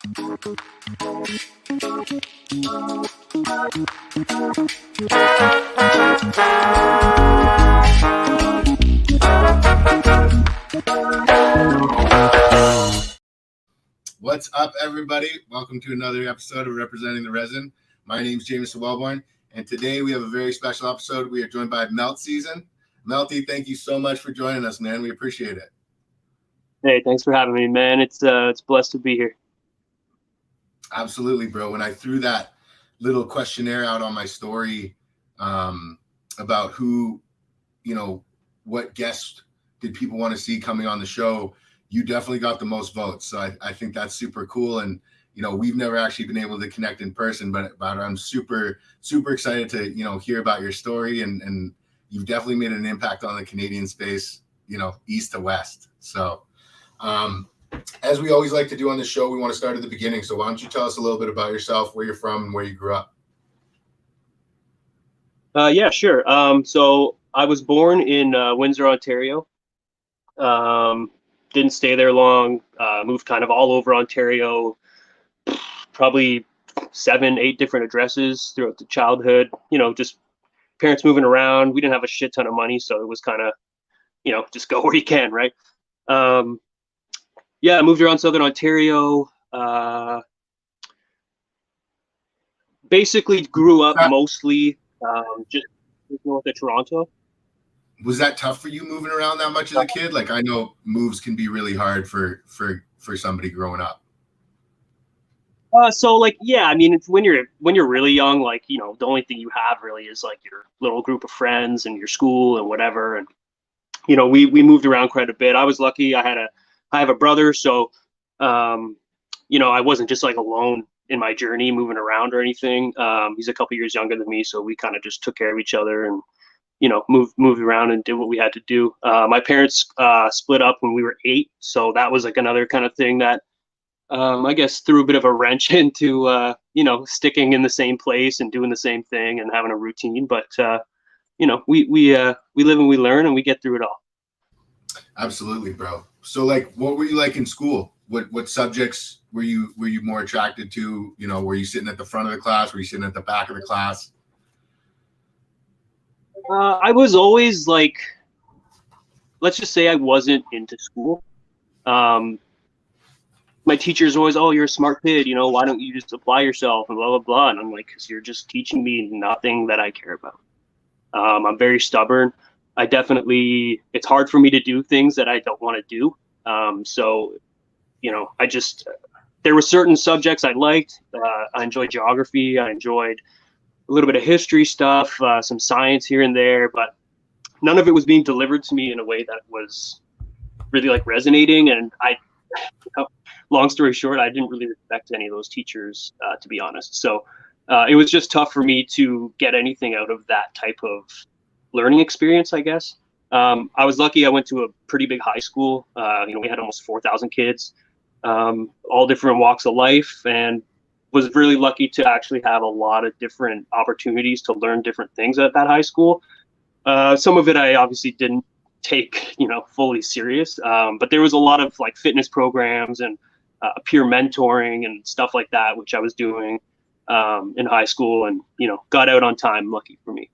What's up, everybody? Welcome to another episode of Representing the Resin. My name is Jameson Wellborn, and today we have a very special episode. We are joined by MELTSZN. Melty, thank you so much for joining us, man. We appreciate it. Hey, thanks for having me, man. It's blessed to be here. Absolutely, bro. When I threw that little questionnaire out on my story about who, what guests did people want to see coming on the show, you definitely got the most votes. So I think that's super cool. And, we've never actually been able to connect in person, but I'm super, super excited to, hear about your story. And you've definitely made an impact on the Canadian space, east to west. So as we always like to do on the show, we want to start at the beginning. So why don't you tell us a little bit about yourself, where you're from, and where you grew up? Yeah, sure. So I was born in Windsor, Ontario. Didn't stay there long. Moved kind of all over Ontario, probably 7-8 different addresses throughout the childhood. Just parents moving around. We didn't have a shit ton of money, so it was kind of, just go where you can, right? Yeah, I moved around Southern Ontario. Basically grew up mostly just north of Toronto. Was that tough for you moving around that much as a kid? Like, I know moves can be really hard for somebody growing up. So like, yeah, I mean, when you're really young, like, the only thing you have really is like your little group of friends and your school and whatever. And, we moved around quite a bit. I was lucky. I have a brother. So, I wasn't just like alone in my journey moving around or anything. He's a couple years younger than me. So we kind of just took care of each other and, moved around and did what we had to do. My parents split up when we were 8. So that was like another kind of thing that, I guess, threw a bit of a wrench into, sticking in the same place and doing the same thing and having a routine. But, we live and we learn and we get through it all. Absolutely, bro. So like, what were you like in school? What subjects were you more attracted to? Were you sitting at the front of the class? Were you sitting at the back of the class? I was always like, let's just say I wasn't into school. My teachers always, oh, you're a smart kid, why don't you just apply yourself and blah, blah, blah. And I'm like, because you're just teaching me nothing that I care about. I'm very stubborn. It's hard for me to do things that I don't want to do. So, there were certain subjects I liked. I enjoyed geography. I enjoyed a little bit of history stuff, some science here and there, but none of it was being delivered to me in a way that was really like resonating. And long story short, I didn't really respect any of those teachers, to be honest. So it was just tough for me to get anything out of that type of learning experience, I guess. I was lucky. I went to a pretty big high school. We had almost 4,000 kids, all different walks of life, and was really lucky to actually have a lot of different opportunities to learn different things at that high school. Some of it I obviously didn't take, fully serious, but there was a lot of like fitness programs and peer mentoring and stuff like that, which I was doing in high school, and got out on time, lucky for me.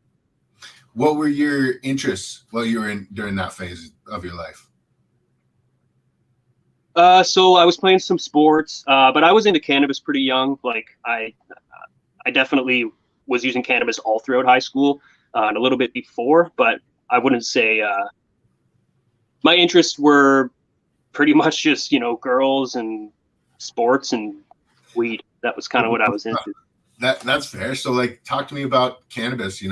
What were your interests while you were during that phase of your life? So I was playing some sports, but I was into cannabis pretty young. Like I definitely was using cannabis all throughout high school and a little bit before, but I wouldn't say my interests were pretty much just, girls and sports and weed. That was kind of what I was into. That's fair. So like, talk to me about cannabis,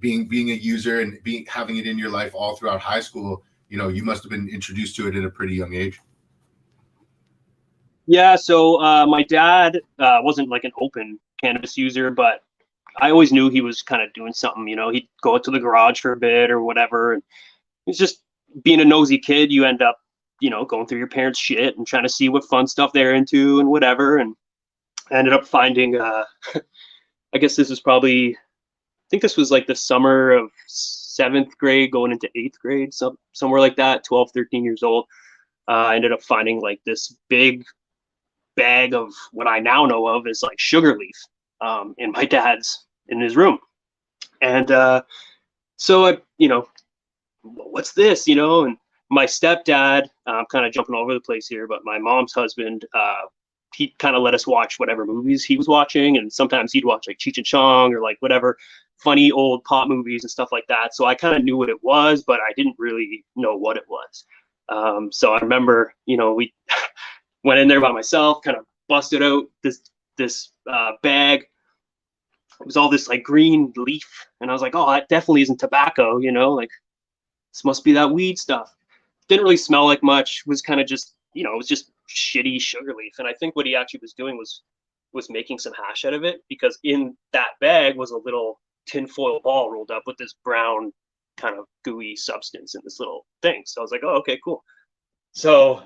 being a user and having it in your life all throughout high school. You must have been introduced to it at a pretty young age. Yeah. So my dad wasn't like an open cannabis user, but I always knew he was kind of doing something. He'd go out to the garage for a bit or whatever. And it's just being a nosy kid. You end up, going through your parents' shit and trying to see what fun stuff they're into and whatever. And I ended up finding, I guess this is probably, I think this was like the summer of 7th grade going into 8th grade, somewhere like that, 12, 13 years old. I ended up finding like this big bag of what I now know of as like sugar leaf in my dad's in his room. And so I, what's this, and my stepdad, I'm kind of jumping all over the place here, but my mom's husband, he kind of let us watch whatever movies he was watching. And sometimes he'd watch like Cheech and Chong or like whatever funny old pop movies and stuff like that. So I kind of knew what it was, but I didn't really know what it was. So I remember, we went in there by myself, kind of busted out this bag. It was all this like green leaf, and I was like, oh, that definitely isn't tobacco, like this must be that weed stuff. Didn't really smell like much. Was kind of just, it was just shitty sugar leaf. And I think what he actually was doing was making some hash out of it, because in that bag was a little tinfoil ball rolled up with this brown kind of gooey substance in this little thing. So I was like, oh, okay, cool. So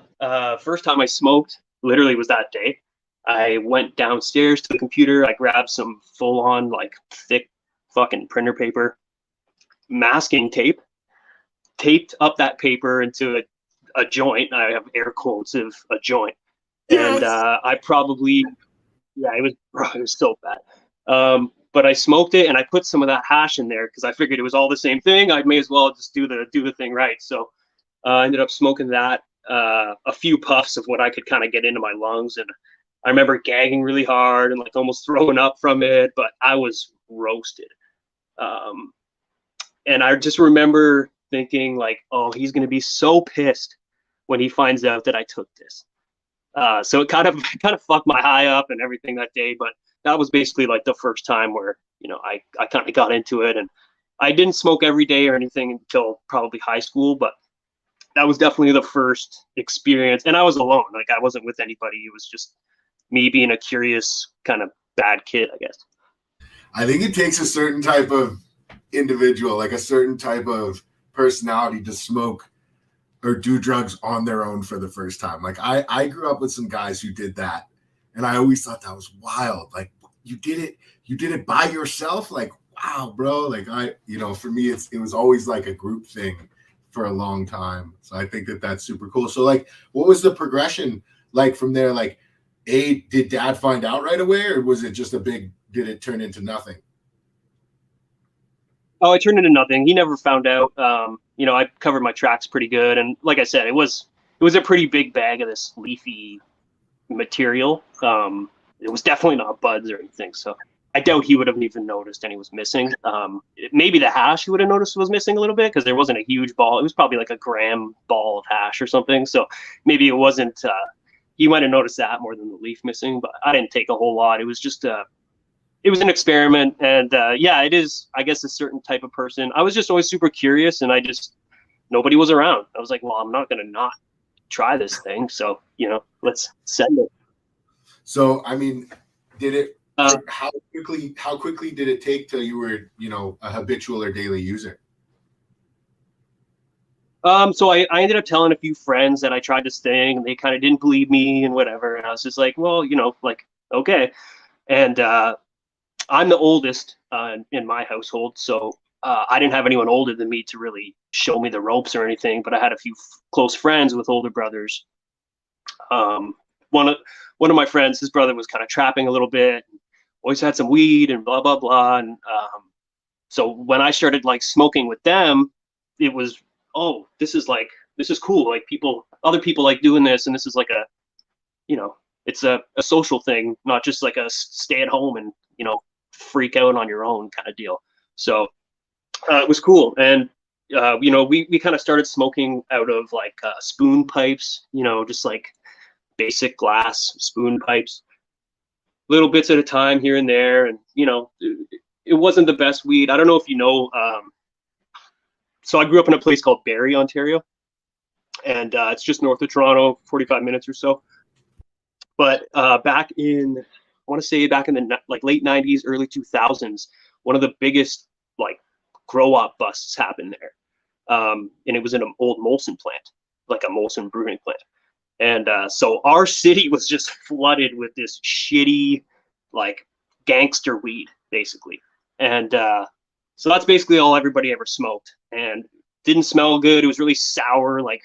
first time I smoked literally was that day. I went downstairs to the computer. I grabbed some full-on like thick fucking printer paper, masking tape, taped up that paper into a joint. I have air quotes of a joint. Yes. And I probably, it was so bad. But I smoked it and I put some of that hash in there because I figured it was all the same thing. I may as well just do the thing right. So I ended up smoking that, a few puffs of what I could kind of get into my lungs. And I remember gagging really hard and like almost throwing up from it, but I was roasted. And I just remember thinking like, oh, he's going to be so pissed when he finds out that I took this. So it kind of fucked my high up and everything that day. But that was basically like the first time where, I kind of got into it. And I didn't smoke every day or anything until probably high school, but that was definitely the first experience. And I was alone. Like I wasn't with anybody. It was just me being a curious kind of bad kid, I guess. I think it takes a certain type of individual, like a certain type of personality to smoke or do drugs on their own for the first time. Like I grew up with some guys who did that, and I always thought that was wild. Like you did it by yourself. Like, wow, bro. Like for me, it was always like a group thing for a long time. So I think that's super cool. So like, what was the progression like from there? Like, did dad find out right away, or was it just did it turn into nothing? Oh, it turned into nothing. He never found out. I covered my tracks pretty good. And like I said, it was a pretty big bag of this leafy material. It was definitely not buds or anything. So I doubt he would have even noticed any was missing. Maybe the hash he would have noticed was missing a little bit because there wasn't a huge ball. It was probably like a gram ball of hash or something. So maybe it wasn't, he might have noticed that more than the leaf missing, but I didn't take a whole lot. It was just it was an experiment. And it is, I guess, a certain type of person. I was just always super curious, and nobody was around. I was like, well, I'm not going to not try this thing. So, let's send it. So, I mean, did it, how quickly did it take till you were, a habitual or daily user? So I ended up telling a few friends that I tried this thing, and they kind of didn't believe me and whatever. And I was just like, well, okay. And I'm the oldest in my household, so I didn't have anyone older than me to really show me the ropes or anything. But I had a few close friends with older brothers. One of my friends, his brother was kind of trapping a little bit, always had some weed and blah blah blah. And so when I started like smoking with them, it was, oh, this is cool. Like other people like doing this, and this is like it's a social thing, not just like a stay at home and freak out on your own kind of deal. So it was cool. And we kind of started smoking out of like spoon pipes, just like basic glass spoon pipes, little bits at a time here and there. And it wasn't the best weed. I don't know if so I grew up in a place called Barrie, Ontario, and it's just north of Toronto, 45 minutes or so. But back in the like late 90s, early 2000s, one of the biggest like grow up busts happened there. And it was in an old Molson plant, like a Molson brewing plant. And so our city was just flooded with this shitty, like gangster weed, basically. And so that's basically all everybody ever smoked, and didn't smell good. It was really sour. Like,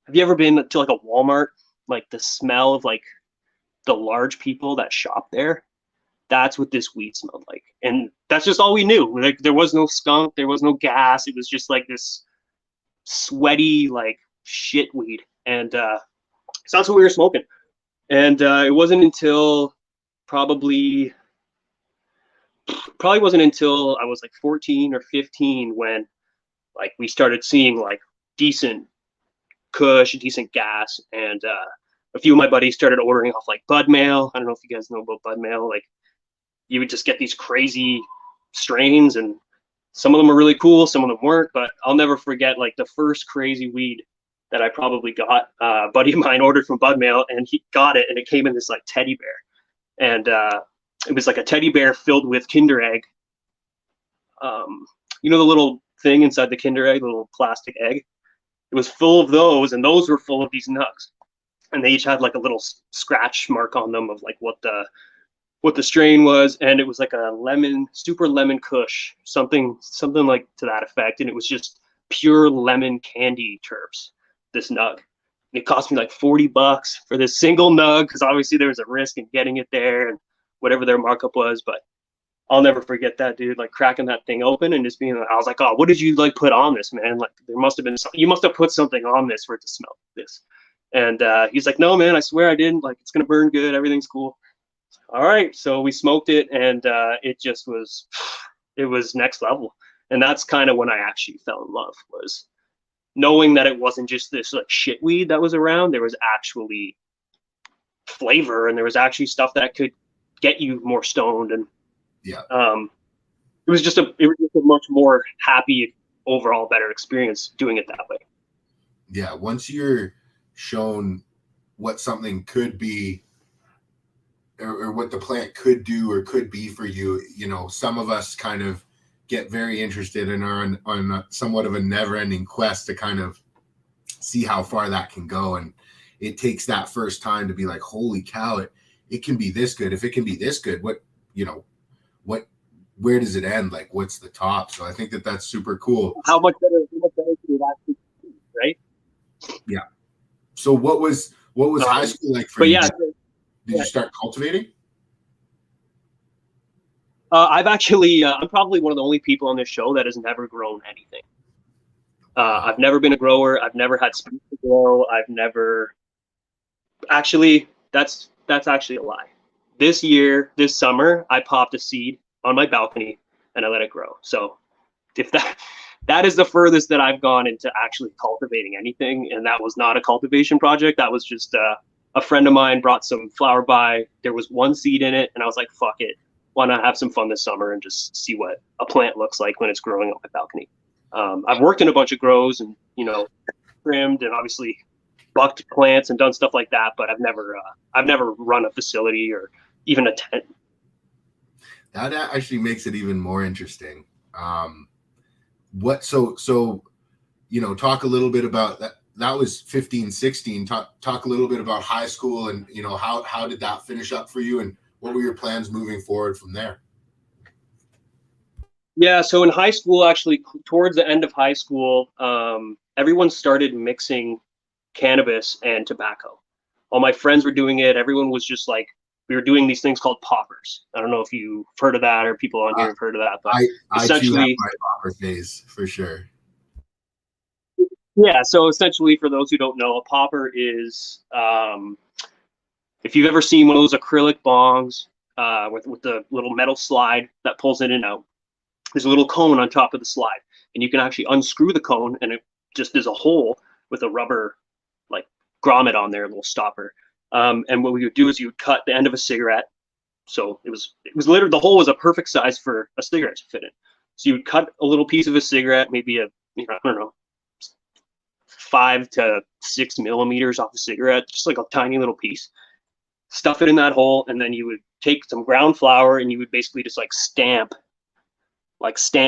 have you ever been to like a Walmart? Like the smell of like the large people that shop there, that's what this weed smelled like. And that's just all we knew. Like there was no skunk, there was no gas. It was just like this sweaty, like shit weed. And so that's what we were smoking. And it wasn't until probably wasn't until I was like 14 or 15 when like we started seeing like decent kush, decent gas, and a few of my buddies started ordering off like bud mail. I don't know if you guys know about bud mail. Like you would just get these crazy strains, and some of them are really cool, some of them weren't. But I'll never forget like the first crazy weed that I probably got. A buddy of mine ordered from bud mail, and he got it, and it came in this like teddy bear, and it was like a teddy bear filled with Kinder Egg. You know the little thing inside the Kinder Egg, the little plastic egg? It was full of those, and those were full of these nugs. And they each had like a little scratch mark on them of like what the strain was, and it was like a super lemon kush, something like to that effect. And it was just pure lemon candy terps, this nug. And it cost me like $40 for this single nug, because obviously there was a risk in getting it there and whatever their markup was. But I'll never forget that, dude, like cracking that thing open and just being like, I was like, oh, what did you like put on this, man? Like there must have been something, you must have put something on this for it to smell like this. And he's like, no, man, I swear I didn't. Like, it's going to burn good. Everything's cool. All right. So we smoked it, and it just was, it was next level. And that's kind of when I actually fell in love, was knowing that it wasn't just this like shit weed that was around. There was actually flavor, and there was actually stuff that could get you more stoned. And yeah, it was just a much more happy overall, better experience doing it that way. Yeah. Once you're shown what something could be, or what the plant could do or could be for you, you know, some of us kind of get very interested and are on somewhat of a never-ending quest to kind of see how far that can go. And it takes that first time to be like, holy cow, it can be this good. If it can be this good, where does it end? Like, what's the top? So I think that's super cool. How much better can it actually be, right? Yeah. So what was high school like for you? Yeah, did you start cultivating? I've actually, I'm probably one of the only people on this show that has never grown anything. I've never been a grower. I've never had space to grow. I've never, actually, that's actually a lie. This summer, I popped a seed on my balcony and I let it grow. So if that is the furthest that I've gone into actually cultivating anything. And that was not a cultivation project. That was just a friend of mine brought some flower by. There was one seed in it, and I was like, fuck it. Why not have some fun this summer and just see what a plant looks like when it's growing on my balcony? I've worked in a bunch of grows and, you know, trimmed and obviously bucked plants and done stuff like that, but I've never run a facility or even a tent. That actually makes it even more interesting. So you know, talk a little bit about that. That was 15, 16. Talk a little bit about high school, and you know, how did that finish up for you, and what were your plans moving forward from there? Yeah, so in high school, actually, towards the end of high school, everyone started mixing cannabis and tobacco. All my friends were doing it. Everyone was just like, we were doing these things called poppers. I don't know if you've heard of that, or people on here have heard of that, but I too have my popper phase for sure. Yeah, so essentially, for those who don't know, a popper is, if you've ever seen one of those acrylic bongs with the little metal slide that pulls in and out, there's a little cone on top of the slide, and you can actually unscrew the cone, and it just is a hole with a rubber like grommet on there, a little stopper. And what we would do is you would cut the end of a cigarette. So it was literally, the hole was a perfect size for a cigarette to fit in. So you would cut a little piece of a cigarette, maybe I don't know, 5 to 6 millimeters off the cigarette, just like a tiny little piece. Stuff it in that hole, and then you would take some ground flour and you would basically just stamp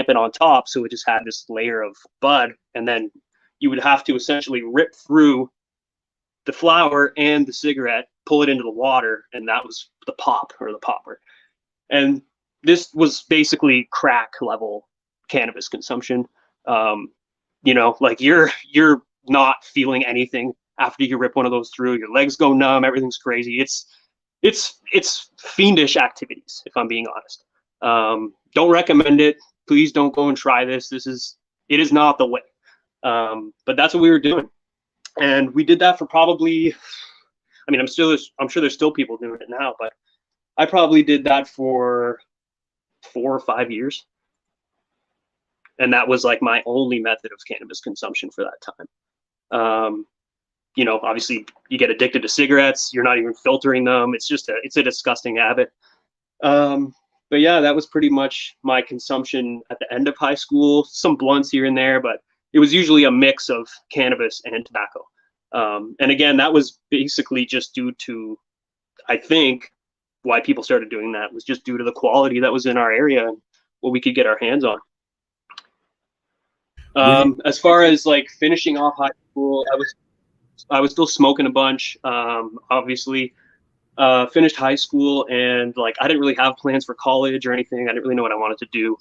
it on top, so it just had this layer of bud, and then you would have to essentially rip through the flour and the cigarette, pull it into the water, and that was the pop, or the popper. And this was basically crack level cannabis consumption. You know, like you're not feeling anything after you rip one of those through. Your legs go numb, everything's crazy. It's it's fiendish activities, if I'm being honest. Don't recommend it. Please don't go and try this. It is not the way. But that's what we were doing. And we did that for probably, I mean, I'm sure there's still people doing it now, but I probably did that for 4 or 5 years. And that was like my only method of cannabis consumption for that time. Obviously you get addicted to cigarettes. You're not even filtering them. It's a disgusting habit. But yeah, that was pretty much my consumption at the end of high school. Some blunts here and there, but it was usually a mix of cannabis and tobacco. And again, that was basically just due to, I think, why people started doing that was just due to the quality that was in our area and what we could get our hands on. As far as like finishing off high school, I was still smoking a bunch. Obviously, finished high school, and like I didn't really have plans for college or anything. I didn't really know what I wanted to do.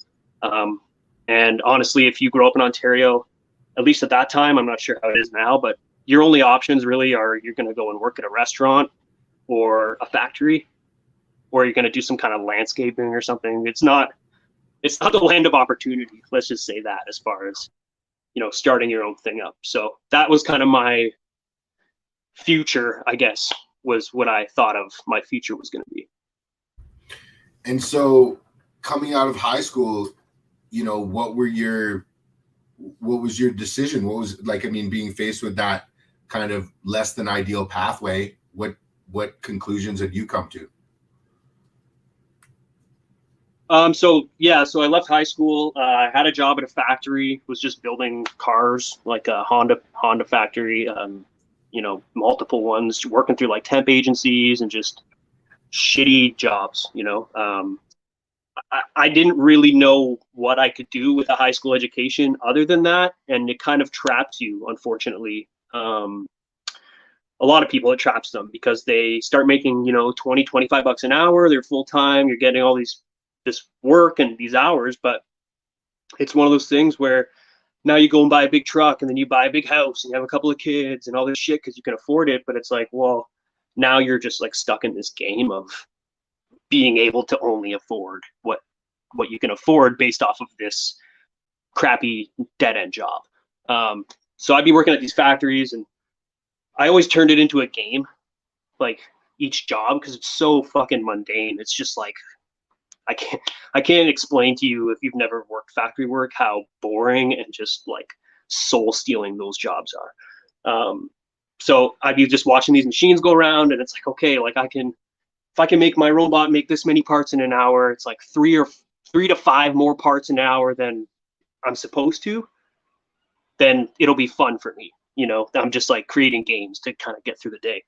And honestly, if you grow up in Ontario, at least at that time, I'm not sure how it is now, but your only options really are you're going to go and work at a restaurant or a factory, or you're going to do some kind of landscaping or something. It's not the land of opportunity. Let's just say that, as far as, starting your own thing up. So that was kind of my future, I guess, was what I thought of my future was going to be. And so coming out of high school, what was your decision? What was, like, I mean, being faced with that kind of less than ideal pathway, what conclusions had you come to? So I left high school. I had a job at a factory, was just building cars, like a Honda factory, multiple ones, working through like temp agencies and just shitty jobs, I didn't really know what I could do with a high school education other than that. And it kind of traps you, unfortunately. A lot of people, it traps them because they start making, 20, 25 bucks an hour. They're full time. You're getting all this work and these hours, but it's one of those things where now you go and buy a big truck, and then you buy a big house, and you have a couple of kids and all this shit because you can afford it. But it's like, well, now you're just like stuck in this game of being able to only afford what you can afford based off of this crappy dead end job. So I'd be working at these factories, and I always turned it into a game, like each job, because it's so fucking mundane. It's just like, I can't explain to you, if you've never worked factory work, how boring and just like soul stealing those jobs are. So I'd be just watching these machines go around, and it's like, okay, like if I can make my robot make this many parts in an hour, it's like 3 to 5 more parts an hour than I'm supposed to, then it'll be fun for me. I'm just like creating games to kind of get through the day.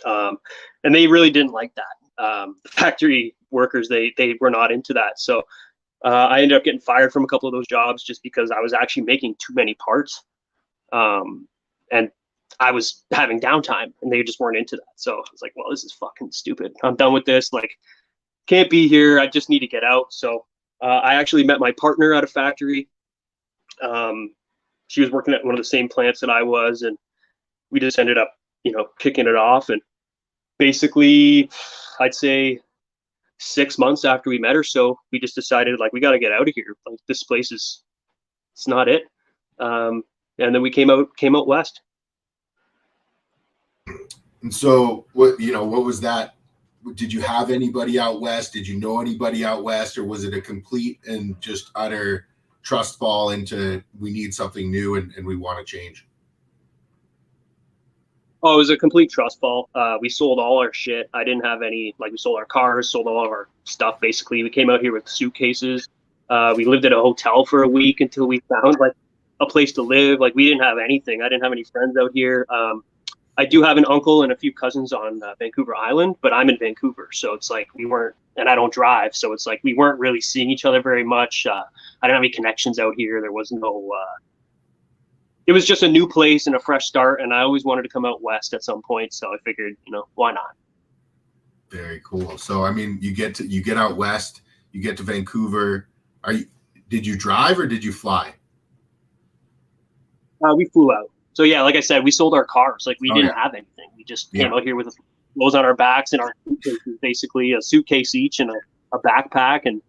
And they really didn't like that. The factory workers, they were not into that. So I ended up getting fired from a couple of those jobs just because I was actually making too many parts. And I was having downtime, and they just weren't into that. So I was like, well, this is fucking stupid. I'm done with this. Like, can't be here. I just need to get out. So I actually met my partner at a factory. She was working at one of the same plants that I was, and we just ended up, kicking it off. And basically, I'd say 6 months after we met or so, we just decided, like, we got to get out of here. Like, this place it's not it. And then we came out west. And so what was that? Did you have anybody out west? Did you know anybody out west, or was it a complete and just utter trust fall into, we need something new and we want to change? Oh, it was a complete trust fall. We sold all our shit. I didn't have any, like, we sold our cars, sold all of our stuff. Basically, we came out here with suitcases. We lived at a hotel for a week until we found like a place to live. Like, we didn't have anything. I didn't have any friends out here. I do have an uncle and a few cousins on Vancouver Island, but I'm in Vancouver. So it's like we weren't, and I don't drive. So it's like we weren't really seeing each other very much. I didn't have any connections out here. There was no, it was just a new place and a fresh start. And I always wanted to come out west at some point. So I figured, why not? Very cool. So, I mean, you get out west, you get to Vancouver. Did you drive or did you fly? We flew out. So yeah, like I said, we sold our cars. Like, we didn't have anything. We just came out here with clothes on our backs and our suitcases, basically a suitcase each and a backpack. And,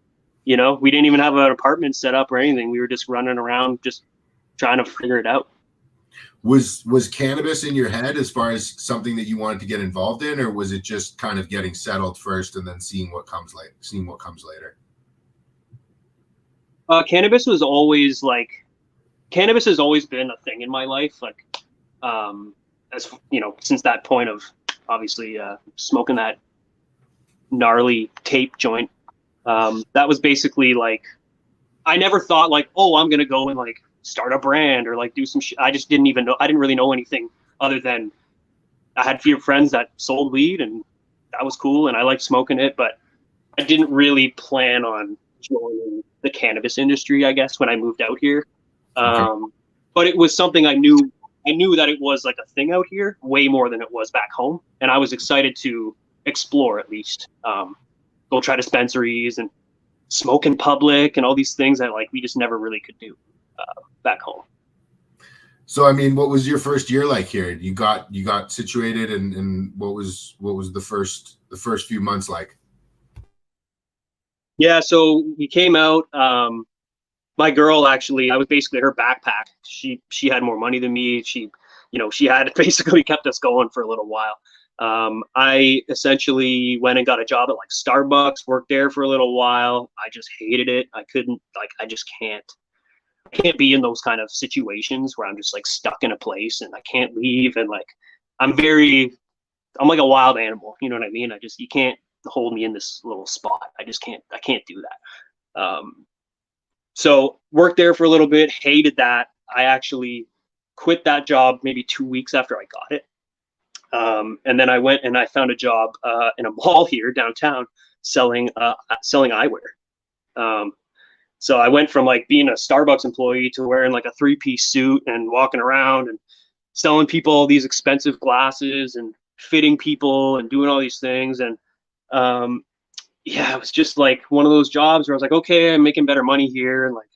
you know, we didn't even have an apartment set up or anything. We were just running around, just trying to figure it out. Was cannabis in your head as far as something that you wanted to get involved in, or was it just kind of getting settled first and then seeing what comes later? Cannabis was always like, cannabis has always been a thing in my life. Like, as you know, since that point of obviously smoking that gnarly tape joint, that was basically like, I never thought like, oh, I'm gonna go and like start a brand or like do some shit. I just didn't even know. I didn't really know anything other than I had a few friends that sold weed and that was cool and I liked smoking it, but I didn't really plan on joining the cannabis industry, I guess, when I moved out here. Okay. But it was something I knew that it was like a thing out here way more than it was back home. And I was excited to explore at least, go try dispensaries and smoke in public and all these things that like we just never really could do back home. So, I mean, what was your first year like here? You got situated, and what was the first few months like? Yeah, so we came out. My girl, actually, I was basically her backpack. She had more money than me. She had basically kept us going for a little while. I essentially went and got a job at like Starbucks, worked there for a little while. I just hated it. I couldn't, like, I just can't be in those kind of situations where I'm just like stuck in a place and I can't leave. And like, I'm like a wild animal. You know what I mean? You can't hold me in this little spot. I can't do that. So worked there for a little bit, hated that. I actually quit that job maybe 2 weeks after I got it. And then I went and I found a job in a mall here downtown selling eyewear. So I went from like being a Starbucks employee to wearing like a 3-piece suit and walking around and selling people all these expensive glasses and fitting people and doing all these things. And yeah, it was just like one of those jobs where I was like, okay, I'm making better money here. And like,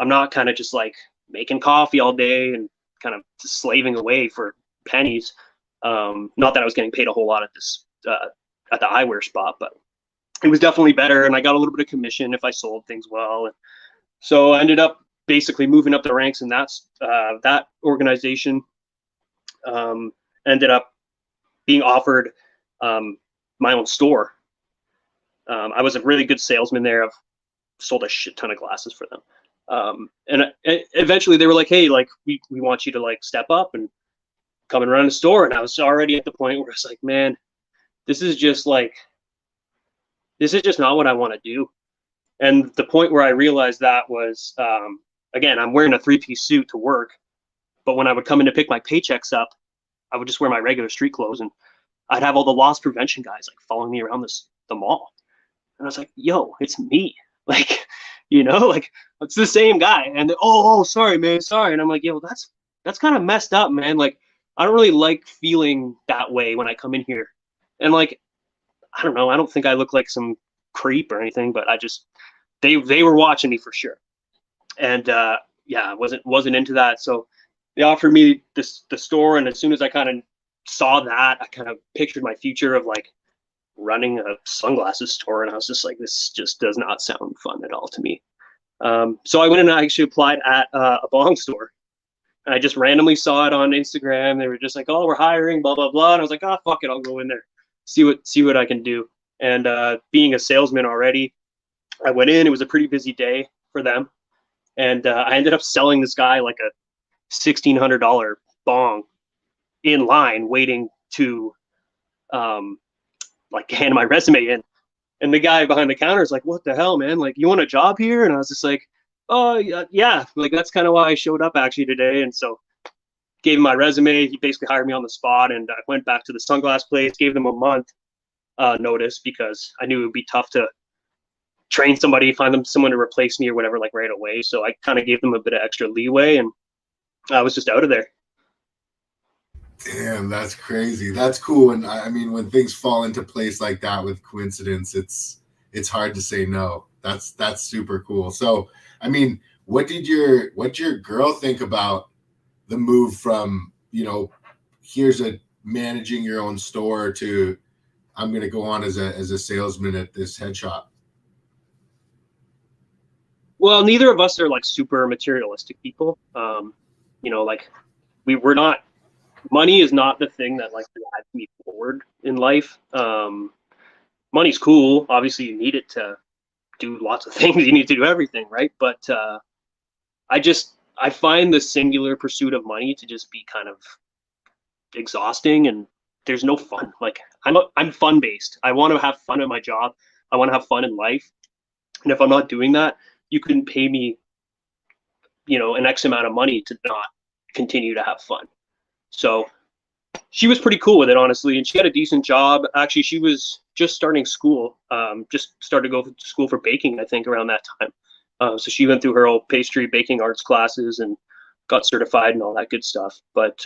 I'm not kind of just like making coffee all day and kind of just slaving away for pennies. Not that I was getting paid a whole lot at at the eyewear spot, but it was definitely better. And I got a little bit of commission if I sold things well. And so I ended up basically moving up the ranks in that organization. Ended up being offered my own store. I was a really good salesman there. I've sold a shit ton of glasses for them. And eventually they were like, hey, like we want you to like step up and come and run a store. And I was already at the point where it's like, man, this is just not what I want to do. And the point where I realized that was, again, I'm wearing a 3-piece suit to work, but when I would come in to pick my paychecks up, I would just wear my regular street clothes and I'd have all the loss prevention guys like following me around the mall. And I was like, yo, it's me. Like, like it's the same guy. And oh, sorry, man. Sorry. And I'm like, yo, that's kind of messed up, man. Like, I don't really like feeling that way when I come in here. And like, I don't know. I don't think I look like some creep or anything, but they were watching me for sure. And yeah, I wasn't into that. So they offered me the store. And as soon as I kind of saw that, I kind of pictured my future of like running a sunglasses store. And I was just like, this just does not sound fun at all to me. So I went and I actually applied at a bong store. And I just randomly saw it on Instagram. They were just like, oh, we're hiring, blah, blah, blah. And I was like, oh, fuck it. I'll go in there, see what I can do. And being a salesman already, I went in. It was a pretty busy day for them. And I ended up selling this guy like a $1,600 bong in line waiting to like hand my resume in. And the guy behind the counter is like, what the hell, man? Like, you want a job here? And I was just like, oh, yeah. Like, that's kind of why I showed up actually today. And so gave him my resume. He basically hired me on the spot. And I went back to the sunglass place, gave them a month notice because I knew it would be tough to train somebody, find them someone to replace me or whatever, like right away. So I kind of gave them a bit of extra leeway and I was just out of there. Damn, that's crazy. That's cool. And I mean, when things fall into place like that with coincidence, it's hard to say no. That's super cool. So, I mean, what'd your girl think about the move from, here's a managing your own store to I'm going to go on as a salesman at this head shop? Well, neither of us are like super materialistic people. You know, like we're not, money is not the thing that like drives me forward in life. Money's cool. Obviously you need it to do lots of things. You need to do everything, right? But I find the singular pursuit of money to just be kind of exhausting, and there's no fun. Like I'm fun based. I want to have fun at my job. I want to have fun in life. And if I'm not doing that, you couldn't pay me, you know, an X amount of money to not continue to have fun. So she was pretty cool with it, honestly, and she had a decent job. Actually, she was just starting school, just started to go to school for baking, I think, around that time. So she went through her old pastry baking arts classes and got certified and all that good stuff. But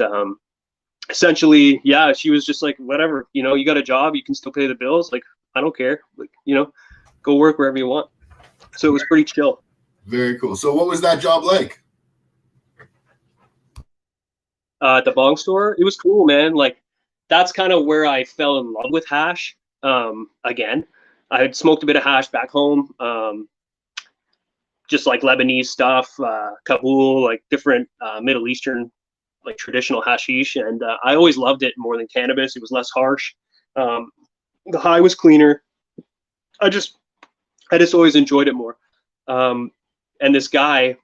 essentially, yeah, she was just like, whatever, you know, you got a job, you can still pay the bills. Like, I don't care. Like, you know, go work wherever you want. So it was pretty chill. Very cool. So what was that job like? At the bong store, it was cool, man. Like, that's kind of where I fell in love with hash. Again, I had smoked a bit of hash back home, just like Lebanese stuff, Kabul, like different Middle Eastern, like traditional hashish, and I always loved it more than cannabis. It was less harsh. The high was cleaner. I just always enjoyed it more. And this guy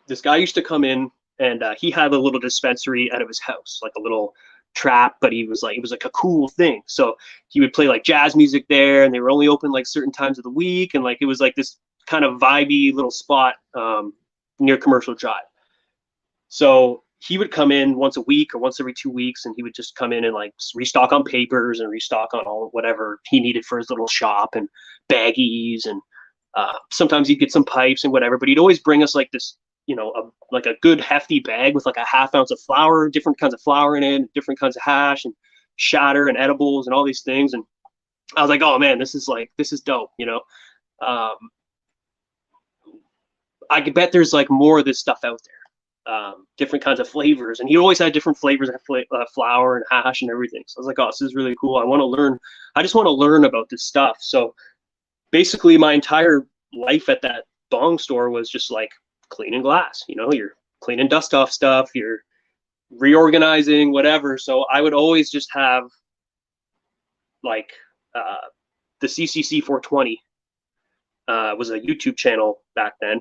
used to come in, and he had a little dispensary out of his house, like a little trap, but it was like a cool thing. So he would play like jazz music there, and they were only open like certain times of the week, and like it was like this kind of vibey little spot near Commercial Drive. So he would come in once a week or once every 2 weeks, and he would just come in and like restock on papers and restock on all whatever he needed for his little shop and baggies, and sometimes he'd get some pipes and whatever. But he'd always bring us like this, you know, like a good hefty bag with like a half ounce of flour, different kinds of flour in it, different kinds of hash and shatter and edibles and all these things. And I was like, oh man, this is dope, you know. I could bet there's like more of this stuff out there, different kinds of flavors, and he always had different flavors of flour and hash and everything. So I was like, oh, this is really cool. I want to learn. I just want to learn about this stuff. So basically, my entire life at that bong store was just like cleaning glass. You know, you're cleaning dust off stuff, you're reorganizing, whatever. So I would always just have like the CCC 420 was a YouTube channel back then.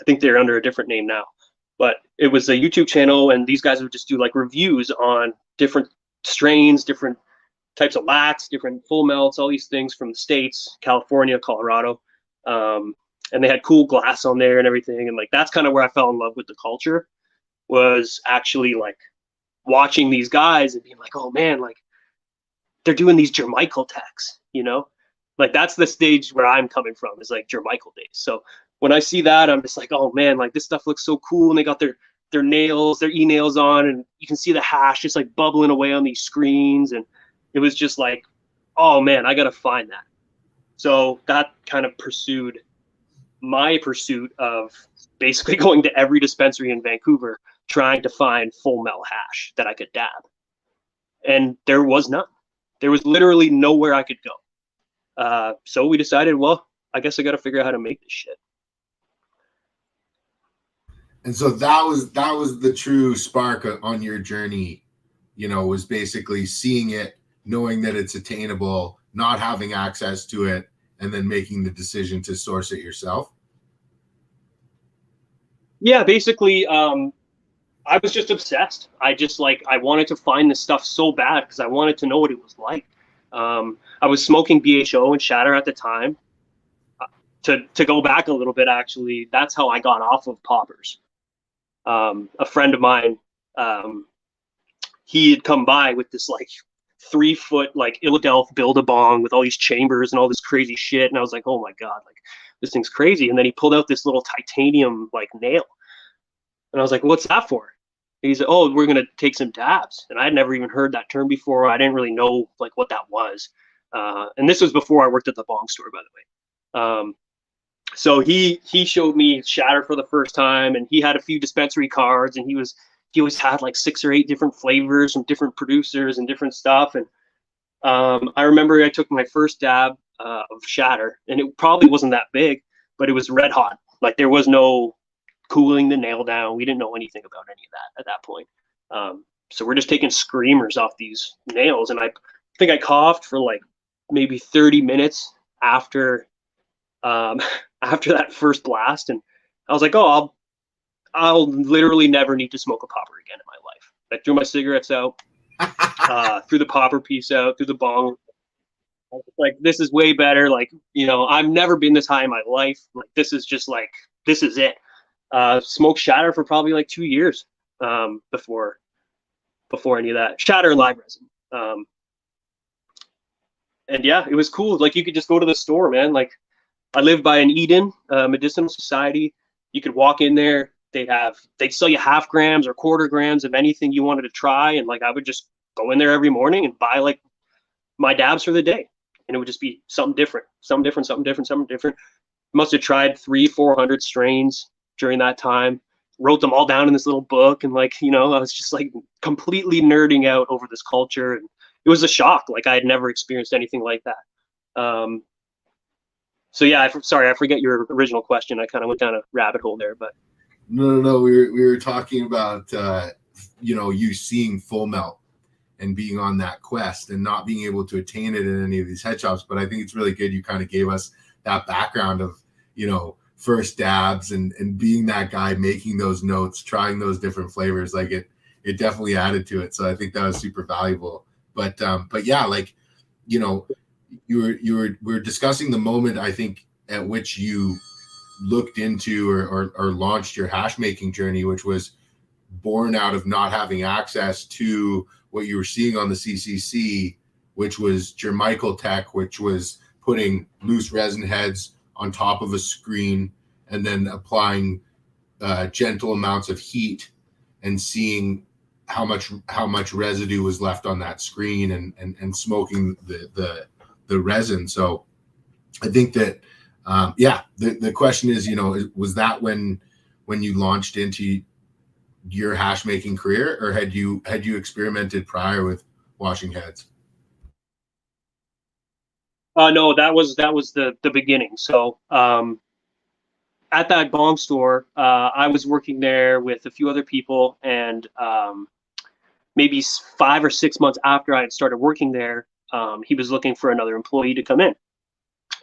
I think they're under a different name now, but it was a YouTube channel, and these guys would just do like reviews on different strains, different types of lacs, different full melts, all these things from the States, California, Colorado. And they had cool glass on there and everything. And like, that's kind of where I fell in love with the culture, was actually like watching these guys and being like, oh man, like they're doing these Jermichael techs, you know, like that's the stage where I'm coming from, is like Jermichael days. So when I see that, I'm just like, oh man, like this stuff looks so cool. And they got their nails, their e-nails on, and you can see the hash just like bubbling away on these screens. And it was just like, oh man, I got to find that. So that kind of pursued my pursuit of basically going to every dispensary in Vancouver, trying to find full melt hash that I could dab. And there was none. There was literally nowhere I could go. So we decided, well, I guess I got to figure out how to make this shit. And so that was the true spark on your journey, you know, was basically seeing it, knowing that it's attainable, not having access to it, and then making the decision to source it yourself. Yeah, basically, I was just obsessed. I wanted to find this stuff so bad because I wanted to know what it was like. I was smoking BHO and shatter at the time. To go back a little bit, actually, that's how I got off of poppers. A friend of mine, he had come by with this like 3-foot like Illadelph Build-A-Bong with all these chambers and all this crazy shit, and I was like, oh my god, like this thing's crazy. And then he pulled out this little titanium like nail, and I was like, what's that for? And he said, oh, we're gonna take some dabs. And I had never even heard that term before. I didn't really know like what that was, and this was before I worked at the bong store, by the way. So he showed me shatter for the first time, and he had a few dispensary cards, and he was he always had like 6 or 8 different flavors from different producers and different stuff. And I remember I took my first dab of shatter, and it probably wasn't that big, but it was red hot. Like there was no cooling the nail down. We didn't know anything about any of that at that point. So we're just taking screamers off these nails, and I think I coughed for like maybe 30 minutes after after that first blast, and I was like, oh, I'll literally never need to smoke a popper again in my life. I threw my cigarettes out, threw the popper piece out, threw the bong. I was like, this is way better. Like, you know, I've never been this high in my life. Like, this is just like, this is it. Smoked shatter for probably like 2 years before any of that. Shatter and live resin. And yeah, it was cool. Like you could just go to the store, man. Like I live by an Eden Medicinal Society. You could walk in there. They'd sell you half grams or quarter grams of anything you wanted to try. And like I would just go in there every morning and buy like my dabs for the day. And it would just be something different. Must have tried 300-400 strains during that time. Wrote them all down in this little book, and like, you know, I was just like completely nerding out over this culture, and it was a shock. Like I had never experienced anything like that. So yeah, sorry, I forget your original question. I kind of went down a rabbit hole there, but no. We were talking about you know, you seeing full melt and being on that quest and not being able to attain it in any of these head shops. But I think it's really good you kind of gave us that background of, you know, first dabs and being that guy making those notes, trying those different flavors. Like it definitely added to it. So I think that was super valuable. But yeah, like, you know, we were discussing the moment, I think, at which you looked into or launched your hash making journey, which was born out of not having access to what you were seeing on the CCC, which was Jermichael tech, which was putting loose resin heads on top of a screen and then applying gentle amounts of heat and seeing how much residue was left on that screen and smoking the resin. So I think that yeah, the question is, you know, was that when you launched into your hash making career, or had you experimented prior with washing heads? No, that was the beginning. So at that bong store, I was working there with a few other people, and maybe 5 or 6 months after I had started working there, he was looking for another employee to come in.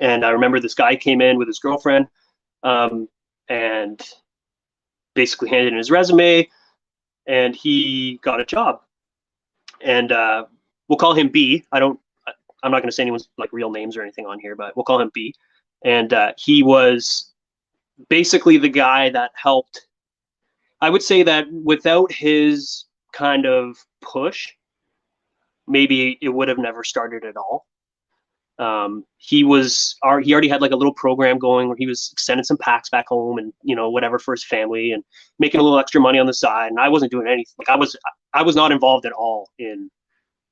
And I remember this guy came in with his girlfriend, and basically handed in his resume, and he got a job. And we'll call him B. I'm not going to say anyone's like real names or anything on here, but we'll call him B. And he was basically the guy that helped. I would say that without his kind of push, maybe it would have never started at all. He already had like a little program going where he was sending some packs back home and, you know, whatever for his family and making a little extra money on the side. And I wasn't doing anything. Like I was not involved at all in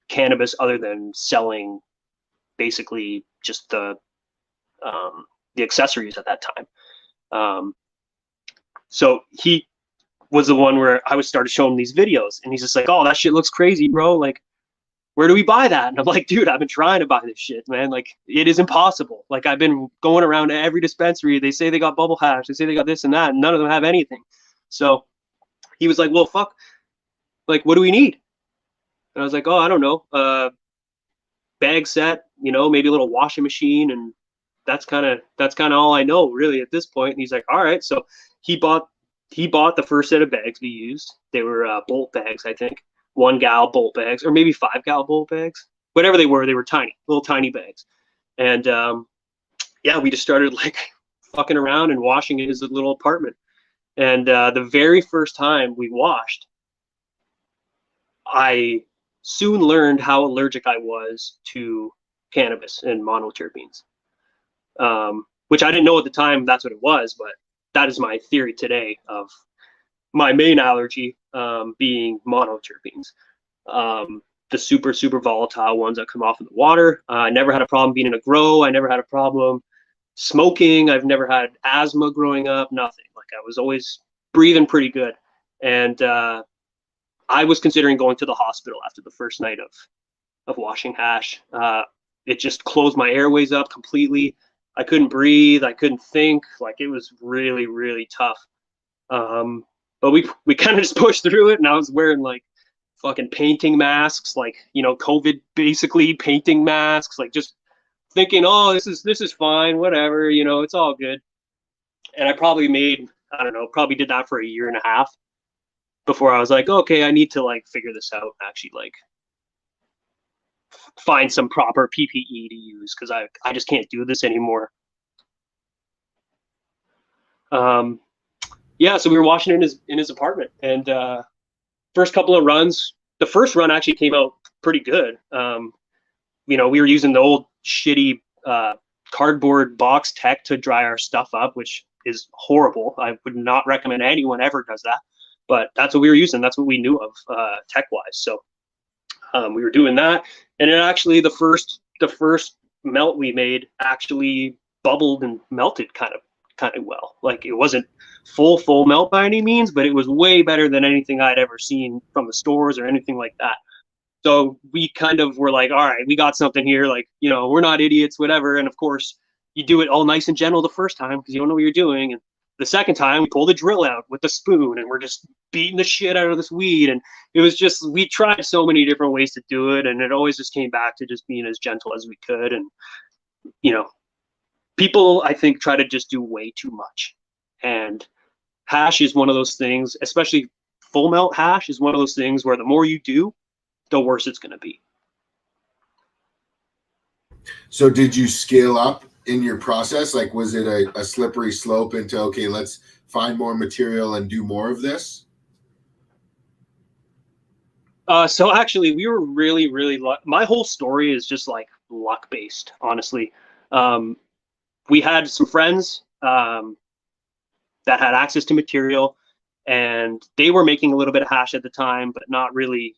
cannabis other than selling basically just the accessories at that time. So he was the one where I started showing him these videos, and he's just like, "Oh, that shit looks crazy, bro. Like, where do we buy that?" And I'm like, "Dude, I've been trying to buy this shit, man. Like, it is impossible. Like, I've been going around to every dispensary. They say they got bubble hash. They say they got this and that, and none of them have anything." So he was like, "Well, fuck. Like, what do we need?" And I was like, "Oh, I don't know. Bag set, you know, maybe a little washing machine, and that's kind of all I know really at this point." And he's like, "All right." So he bought the first set of bags we used. They were bolt bags, I think, 1 gal bolt bags, or maybe 5 gal bolt bags, whatever they were tiny, little tiny bags. And yeah, we just started like fucking around and washing in his little apartment. And the very first time we washed, I soon learned how allergic I was to cannabis and monoterpenes, which I didn't know at the time that's what it was, but that is my theory today of my main allergy being monoterpenes. The super, super volatile ones that come off in the water. I never had a problem being in a grow. I never had a problem smoking. I've never had asthma growing up, nothing. Like I was always breathing pretty good. And I was considering going to the hospital after the first night of washing hash. It just closed my airways up completely. I couldn't breathe. I couldn't think. Like, it was really, really tough. But we kind of just pushed through it, and I was wearing like fucking painting masks, like, COVID basically painting masks, like just thinking, oh, this is fine, whatever, it's all good. And I probably made, I don't know, probably did that for a year and a half before I was like, okay, I need to like figure this out, actually like find some proper PPE to use, because I just can't do this anymore. Yeah, so we were washing in his apartment, and first couple of runs, the first run actually came out pretty good. We were using the old shitty cardboard box tech to dry our stuff up, which is horrible. I would not recommend anyone ever does that, but that's what we were using. That's what we knew of tech wise. So we were doing that, and it actually the first melt we made actually bubbled and melted kind of well. Like, it wasn't full melt by any means, but it was way better than anything I'd ever seen from the stores or anything like that. So we kind of were like, all right, we got something here. Like, we're not idiots, whatever. And of course, you do it all nice and gentle the first time because you don't know what you're doing. And the second time, we pull the drill out with the spoon, and we're just beating the shit out of this weed. And it was just, we tried so many different ways to do it, and it always just came back to just being as gentle as we could. And, people, I think, try to just do way too much. And hash is one of those things, especially full melt hash is one of those things where the more you do, the worse it's going to be. So did you scale up in your process? Like, was it a slippery slope into, okay, let's find more material and do more of this? So actually, we were really, really my whole story is just like luck based, honestly. We had some friends that had access to material, and they were making a little bit of hash at the time, but not really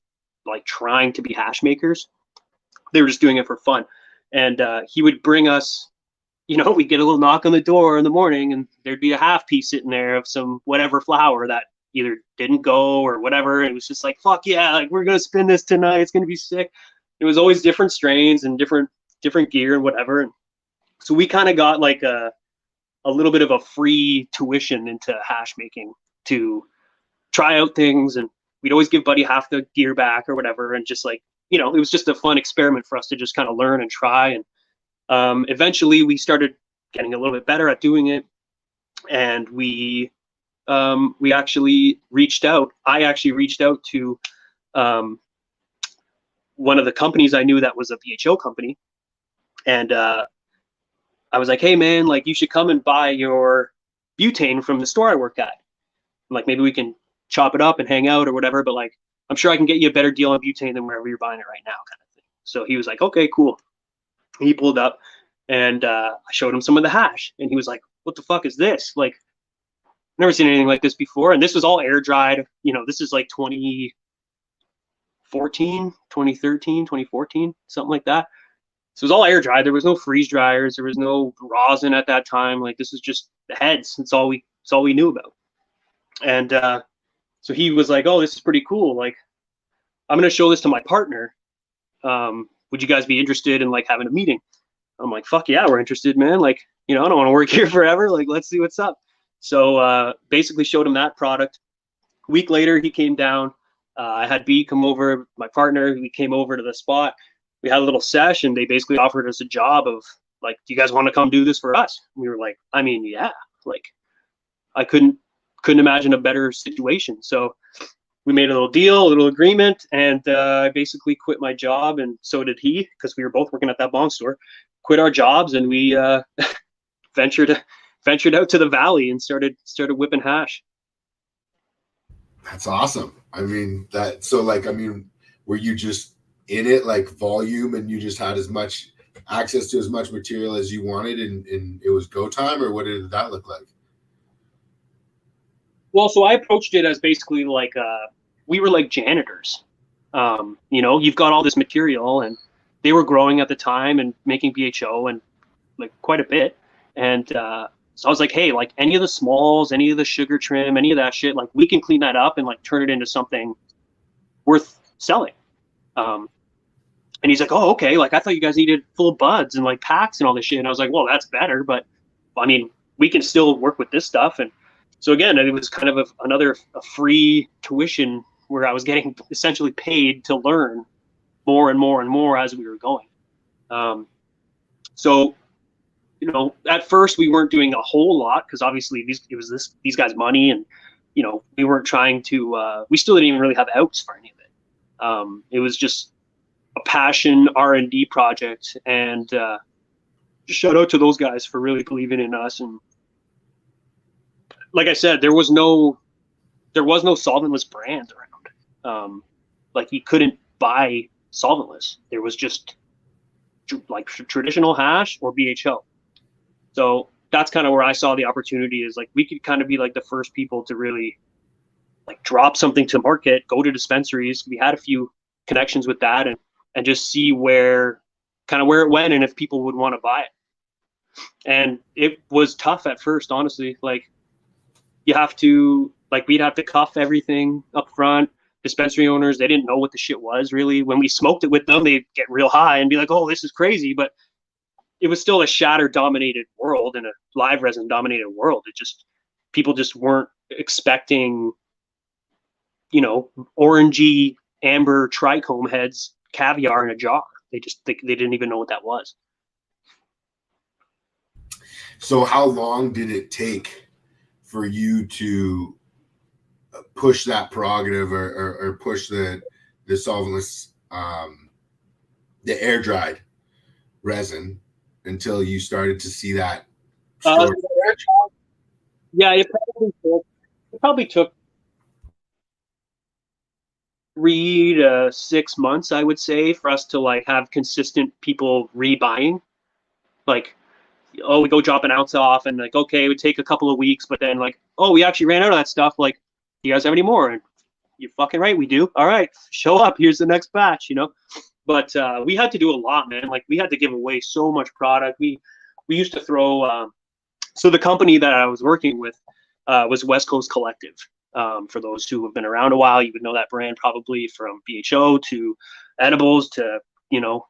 like trying to be hash makers. They were just doing it for fun. And he would bring us, we'd get a little knock on the door in the morning, and there'd be a half piece sitting there of some whatever flower that either didn't go or whatever. It was just like, fuck yeah, like, we're going to spin this tonight. It's going to be sick. It was always different strains and different gear and whatever. And so we kind of got like a little bit of a free tuition into hash making to try out things. And we'd always give Buddy half the gear back or whatever. And just like, it was just a fun experiment for us to just kind of learn and try. And eventually we started getting a little bit better at doing it. And we actually reached out. I actually reached out to one of the companies I knew that was a BHO company. And I was like, hey man, like, you should come and buy your butane from the store I work at. Like, maybe we can chop it up and hang out or whatever, but like, I'm sure I can get you a better deal on butane than wherever you're buying it right now, kind of thing. So he was like, okay, cool. He pulled up, and I showed him some of the hash, and he was like, what the fuck is this? Like, never seen anything like this before. And this was all air dried. This is like 2014, 2013, 2014, something like that. So it was all air dried. There was no freeze dryers. There was no rosin at that time. Like, this was just the heads. It's all we knew about. And so he was like, oh, this is pretty cool. Like, I'm going to show this to my partner. Would you guys be interested in like having a meeting? I'm like, fuck yeah, we're interested, man. Like, I don't want to work here forever. Like, let's see what's up. So basically showed him that product. A week later, he came down. I had B come over, my partner. We came over to the spot. We had a little session. They basically offered us a job of like, do you guys want to come do this for us? And we were like, I mean, yeah. Like, I couldn't imagine a better situation. So we made a little deal, a little agreement, and I basically quit my job, and so did he, because we were both working at that bong store. Quit our jobs, and we ventured out to the valley and started whipping hash. That's awesome. I mean, were you just in it like volume, and you just had as much access to as much material as you wanted, and it was go time, or what did that look like? Well, so I approached it as basically like we were like janitors. You've got all this material, and they were growing at the time and making BHO and like quite a bit. And so I was like, hey, like, any of the smalls, any of the sugar trim, any of that shit, like, we can clean that up and like turn it into something worth selling. And he's like, oh, okay. Like, I thought you guys needed full buds and like packs and all this shit. And I was like, well, that's better, but I mean, we can still work with this stuff. And so again, it was kind of another free tuition where I was getting essentially paid to learn more and more and more as we were going. So, you know, at first we weren't doing a whole lot because obviously these guys' money, and you know, we weren't trying to. We still didn't even really have outs for any of it. It was just a passion R&D project, and shout out to those guys for really believing in us. And like I said, there was no solventless brand around. Like, you couldn't buy solventless. There was just like traditional hash or BHO. So that's kind of where I saw the opportunity, is like we could kind of be like the first people to really like drop something to market, go to dispensaries. We had a few connections with that, and just see where it went and if people would want to buy it. And it was tough at first, honestly. Like, we'd have to cuff everything up front. Dispensary owners, they didn't know what the shit was really. When we smoked it with them, they'd get real high and be like, oh, this is crazy. But it was still a shatter dominated world and a live resin dominated world. People just weren't expecting, you know, orangey amber trichome heads, caviar in a jar. They didn't even know what that was. So how long did it take for you to push that prerogative or push the solventless, the air dried resin until you started to see that? Yeah, it probably took 3 to 6 months, I would say, for us to like have consistent people rebuying. Like, oh, we go drop an ounce off, and like, okay, it would take a couple of weeks, but then like, oh, we actually ran out of that stuff. Like, do you guys have any more? And you're fucking right, we do. All right, show up. Here's the next batch, you know. But we had to do a lot, man. Like, we had to give away so much product. We used to throw. So the company that I was working with was West Coast Collective. For those who have been around a while, you would know that brand probably, from BHO to edibles to, you know,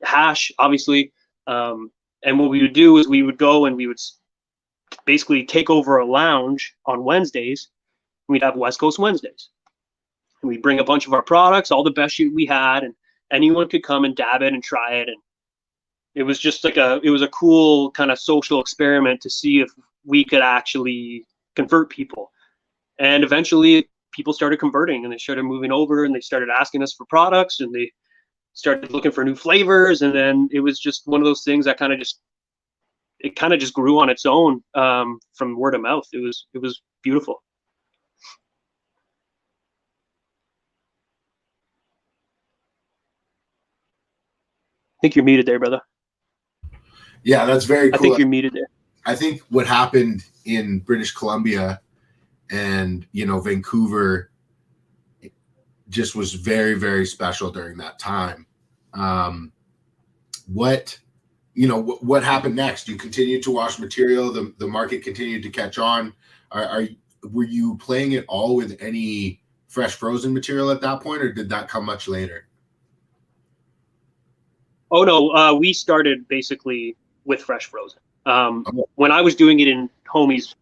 hash, obviously. And what we would do is we would go and we would basically take over a lounge on Wednesdays. We'd have West Coast Wednesdays. And we'd bring a bunch of our products, all the best shit we had, and anyone could come and dab it and try it. And it was just like it was a cool kind of social experiment to see if we could actually convert people. And eventually people started converting, and they started moving over, and they started asking us for products, and they started looking for new flavors. And then it was just one of those things that kind of just grew on its own, from word of mouth. It was beautiful. I think you're muted there, brother. Yeah, that's very cool. I think you're muted there. I think what happened in British Columbia and, you know, Vancouver just was very, very special during that time. What happened next? You continued to wash material. The market continued to catch on. Were you playing it all with any fresh frozen material at that point, or did that come much later? Oh no, we started basically with fresh frozen. When I was doing it in Homie's,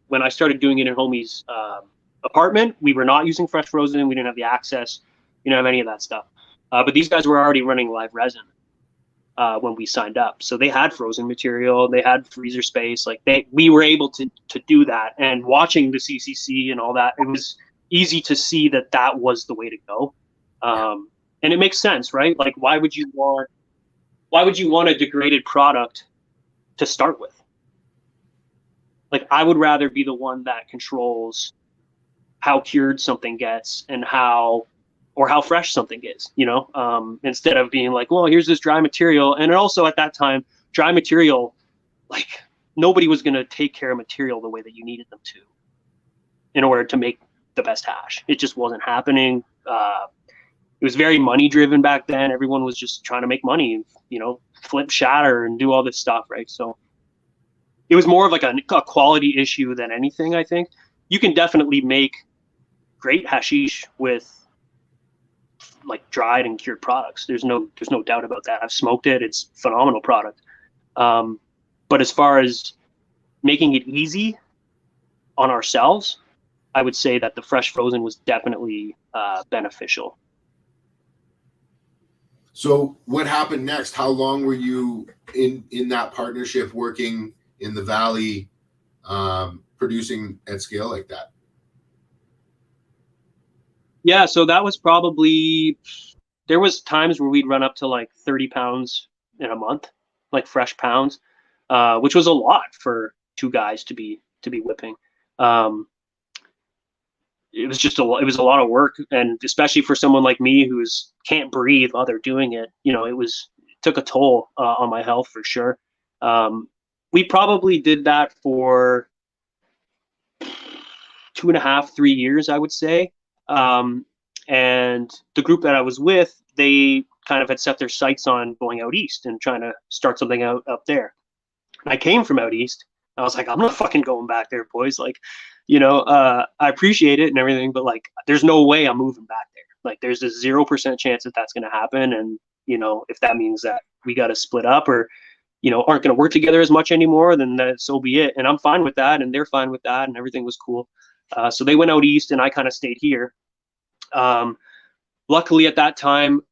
when I started doing it in Homie's apartment, we were not using fresh frozen. We didn't have the access. We didn't have any of that stuff. But these guys were already running live resin when we signed up, so they had frozen material. They had freezer space. Like, we were able to do that. And watching the CCC and all that, it was easy to see that was the way to go. And it makes sense, right? Like, why would you want a degraded product to start with? Like, I would rather be the one that controls how cured something gets and how fresh something is, you know, instead of being like, well, here's this dry material. And also at that time, dry material, like, nobody was going to take care of material the way that you needed them to in order to make the best hash. It just wasn't happening. It was very money driven back then. Everyone was just trying to make money, you know, flip shatter and do all this stuff, right? So it was more of like a quality issue than anything. I think you can definitely make great hashish with like dried and cured products. There's no doubt about that. I've smoked it. It's a phenomenal product. But as far as making it easy on ourselves, I would say that the fresh frozen was definitely beneficial. So what happened next? How long were you in that partnership working in the Valley, producing at scale like that? Yeah, so that was probably, there was times where we'd run up to like 30 pounds in a month, like fresh pounds, which was a lot for two guys to be whipping. It was just it was a lot of work, and especially for someone like me who's can't breathe while they're doing it, it took a toll on my health for sure. We probably did that for 2.5, 3 years, I would say. And the group that I was with, they kind of had set their sights on going out east and trying to start something out up there. And I came from out east. I was like, I'm not fucking going back there, boys. Like, I appreciate it and everything, but like, there's no way I'm moving back there. Like, there's a 0% chance that that's going to happen. And, if that means that we got to split up or, aren't going to work together as much anymore, then so be it. And I'm fine with that. And they're fine with that. And everything was cool. So they went out east and I kind of stayed here. Luckily at that time,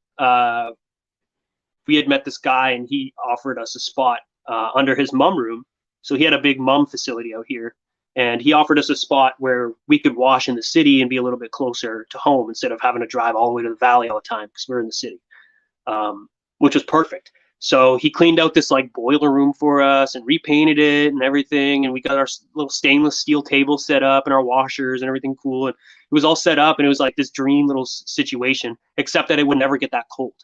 we had met this guy and he offered us a spot under his mum room. So he had a big mum facility out here, and he offered us a spot where we could wash in the city and be a little bit closer to home instead of having to drive all the way to the Valley all the time because we're in the city, which was perfect. So he cleaned out this like boiler room for us and repainted it and everything. And we got our little stainless steel table set up and our washers and everything cool. And it was all set up and it was like this dream little situation, except that it would never get that cold.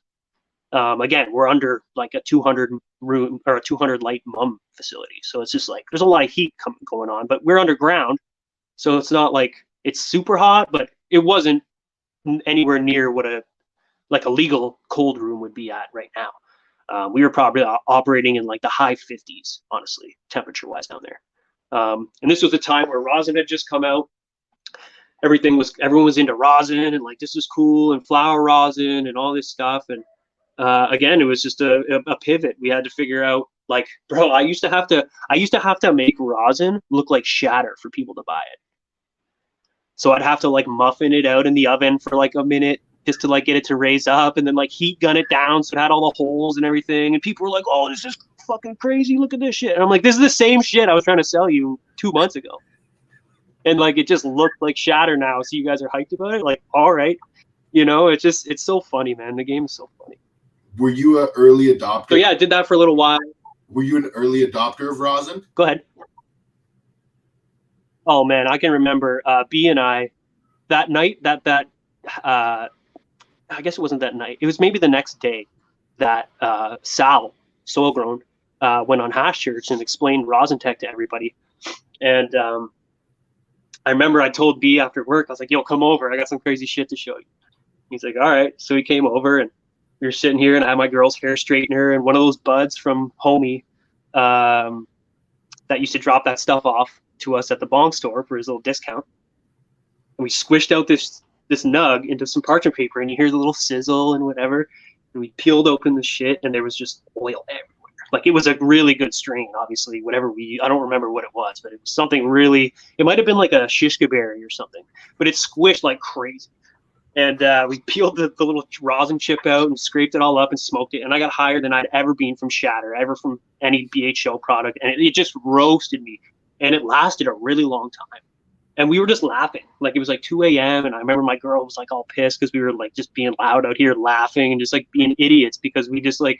Again, we're under like a 200 room or a 200 light mum facility. So it's just like, there's a lot of heat going on, but we're underground. So it's not like it's super hot, but it wasn't anywhere near what a legal cold room would be at right now. We were probably operating in like the high 50s, honestly, temperature wise down there. And this was a time where rosin had just come out. Everyone was into rosin and like, this is cool, and flower rosin and all this stuff. And again, it was just a pivot. We had to figure out, like, bro, I used to have to make rosin look like shatter for people to buy it. So I'd have to like muffin it out in the oven for like a minute just to like get it to raise up, and then like heat gun it down so it had all the holes and everything. And people were like, oh, this is fucking crazy. Look at this shit. And I'm like, this is the same shit I was trying to sell you 2 months ago. And like, it just looked like shatter now. So you guys are hyped about it? Like, all right. It's so funny, man. The game is so funny. Were you an early adopter? So yeah, I did that for a little while. Were you an early adopter of rosin? Go ahead. Oh man, I can remember B and I that night I guess it wasn't that night. It was maybe the next day that Sal, Soil Grown, went on Hash Church and explained rosin tech to everybody. And I remember I told B after work, I was like, yo, come over. I got some crazy shit to show you. He's like, all right. So he came over and we were sitting here and I had my girl's hair straightener and one of those buds from Homie that used to drop that stuff off to us at the bong store for his little discount. And we squished out this nug into some parchment paper and you hear the little sizzle and whatever. And we peeled open the shit and there was just oil everywhere. Like, it was a really good strain, obviously, I don't remember what it was, but it was something really, it might've been like a shishka berry or something, but it squished like crazy. And we peeled the little rosin chip out and scraped it all up and smoked it. And I got higher than I'd ever been from shatter, ever from any BHO product. And it just roasted me. And it lasted a really long time. And we were just laughing. Like, it was like 2 a.m. And I remember my girl was like all pissed because we were like just being loud out here laughing and just like being idiots because we just like,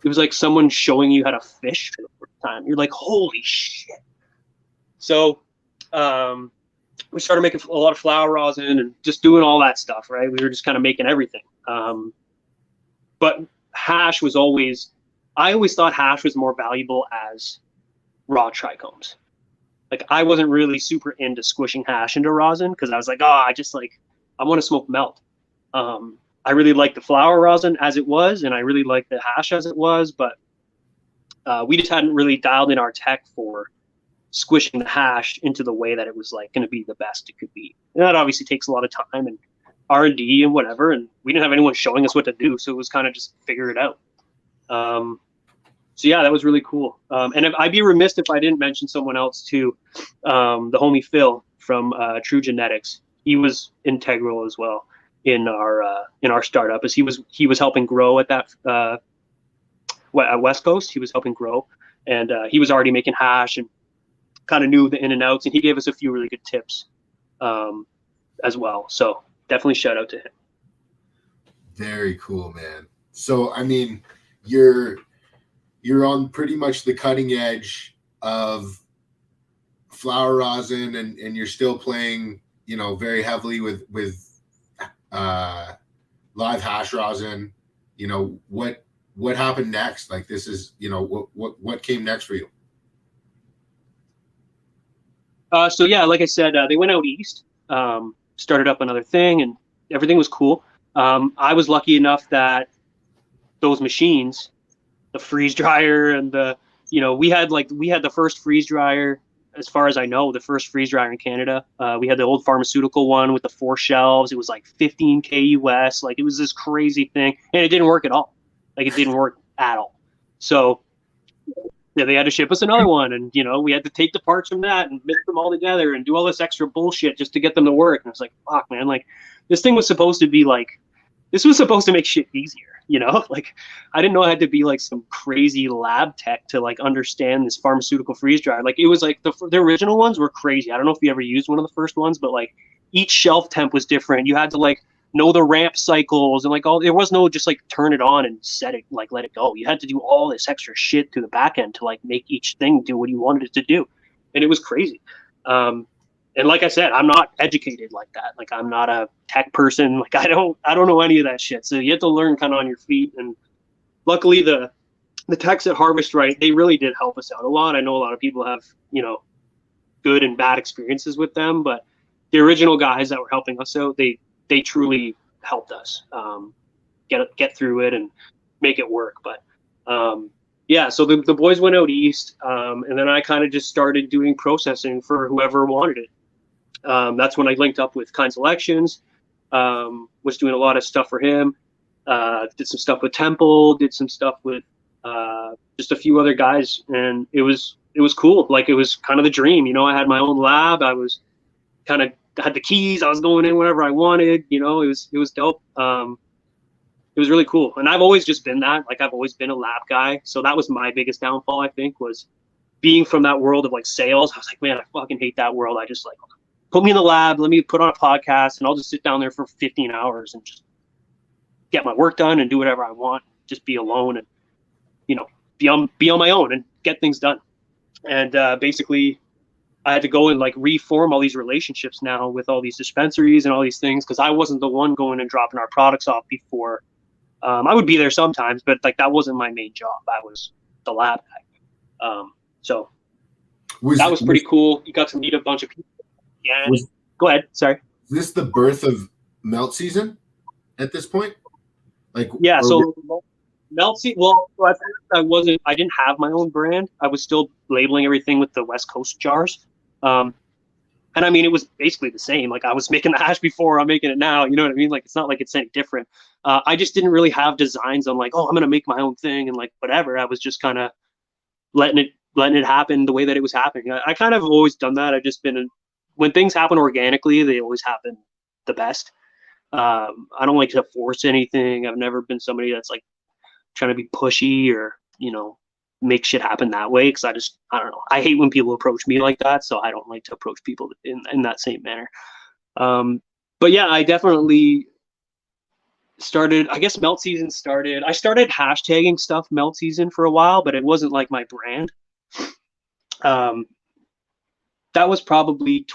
it was like someone showing you how to fish for the first time. You're like, holy shit. So, we started making a lot of flower rosin and just doing all that stuff, right? We were just kind of making everything. But hash was I always thought hash was more valuable as raw trichomes. Like, I wasn't really super into squishing hash into rosin because I was like, I want to smoke melt. I really liked the flower rosin as it was, and I really liked the hash as it was, but we just hadn't really dialed in our tech for squishing the hash into the way that it was like going to be the best it could be. And that obviously takes a lot of time and R&D and whatever. And we didn't have anyone showing us what to do, so it was kind of just figure it out. So yeah, that was really cool. And I'd be remiss if I didn't mention someone else too. The homie Phil from True Genetics. He was integral as well in our startup, as he was helping grow at that at West Coast. He was helping grow, and he was already making hash and kind of knew the in and outs, and he gave us a few really good tips as well. So definitely shout out to him. Very cool, man. So I mean, you're on pretty much the cutting edge of flower rosin, and you're still playing, you know, very heavily with live hash rosin. You know, what happened next? Like, this is, you know, what came next for you? So yeah, like I said, they went out east, started up another thing, and everything was cool. I was lucky enough that those machines, the freeze dryer and we had the first freeze dryer, as far as I know, the first freeze dryer in Canada. We had the old pharmaceutical one with the 4 shelves. It was like $15K US. Like, it was this crazy thing, and it didn't work at all. Like, it didn't work at all. So yeah, they had to ship us another one, and we had to take the parts from that and mix them all together and do all this extra bullshit just to get them to work. And I was like, fuck, man, like, this thing was supposed to be like, this was supposed to make shit easier, like, I didn't know I had to be like some crazy lab tech to like understand this pharmaceutical freeze dryer. Like, it was like the original ones were crazy. I don't know if you ever used one of the first ones, but like, each shelf temp was different. You had to like know the ramp cycles and like there was no just like turn it on and set it, like let it go. You had to do all this extra shit to the back end to like make each thing do what you wanted it to do. And it was crazy. And like I said, I'm not educated like that. Like, I'm not a tech person. Like, I don't know any of that shit. So you have to learn kind of on your feet. And luckily the techs at Harvest Right, they really did help us out a lot. I know a lot of people have, good and bad experiences with them, but the original guys that were helping us out, they truly helped us get through it and make it work. But yeah, so the boys went out east, and then I kind of just started doing processing for whoever wanted it. That's when I linked up with Kind Selections, was doing a lot of stuff for him, did some stuff with Temple, did some stuff with just a few other guys, and it was cool. Like, it was kind of the dream. I had my own lab. I was kind of had the keys. I was going in whenever I wanted. It was dope. It was really cool. And I've always just been that. Like, I've always been a lab guy. So that was my biggest downfall, I think, was being from that world of like sales. I was like, man, I fucking hate that world. I just like, put me in the lab, let me put on a podcast, and I'll just sit down there for 15 hours and just get my work done and do whatever I want. Just be alone and, be on my own and get things done. And basically, I had to go and like reform all these relationships now with all these dispensaries and all these things, because I wasn't the one going and dropping our products off before. I would be there sometimes, but like, that wasn't my main job. I was the lab guy. So that was pretty cool. You got to meet a bunch of people. Yeah. Go ahead. Sorry. Is this the birth of MELTSZN at this point? Like, yeah. So MELTSZN. Well, at first I didn't have my own brand. I was still labeling everything with the West Coast jars. And I mean, it was basically the same. Like, I was making the hash before, I'm making it now. You know what I mean? Like, it's not like it's any different. I just didn't really have designs on like, oh, I'm going to make my own thing and like whatever. I was just kind of letting it happen the way that it was happening. I kind of always done that. I've just been, when things happen organically, they always happen the best. I don't like to force anything. I've never been somebody that's like trying to be pushy or, make shit happen that way. Cause I don't know. I hate when people approach me like that. So I don't like to approach people in that same manner. But yeah, I definitely started, I guess MELTSZN started, I started hashtagging stuff MELTSZN for a while, but it wasn't like my brand. That was probably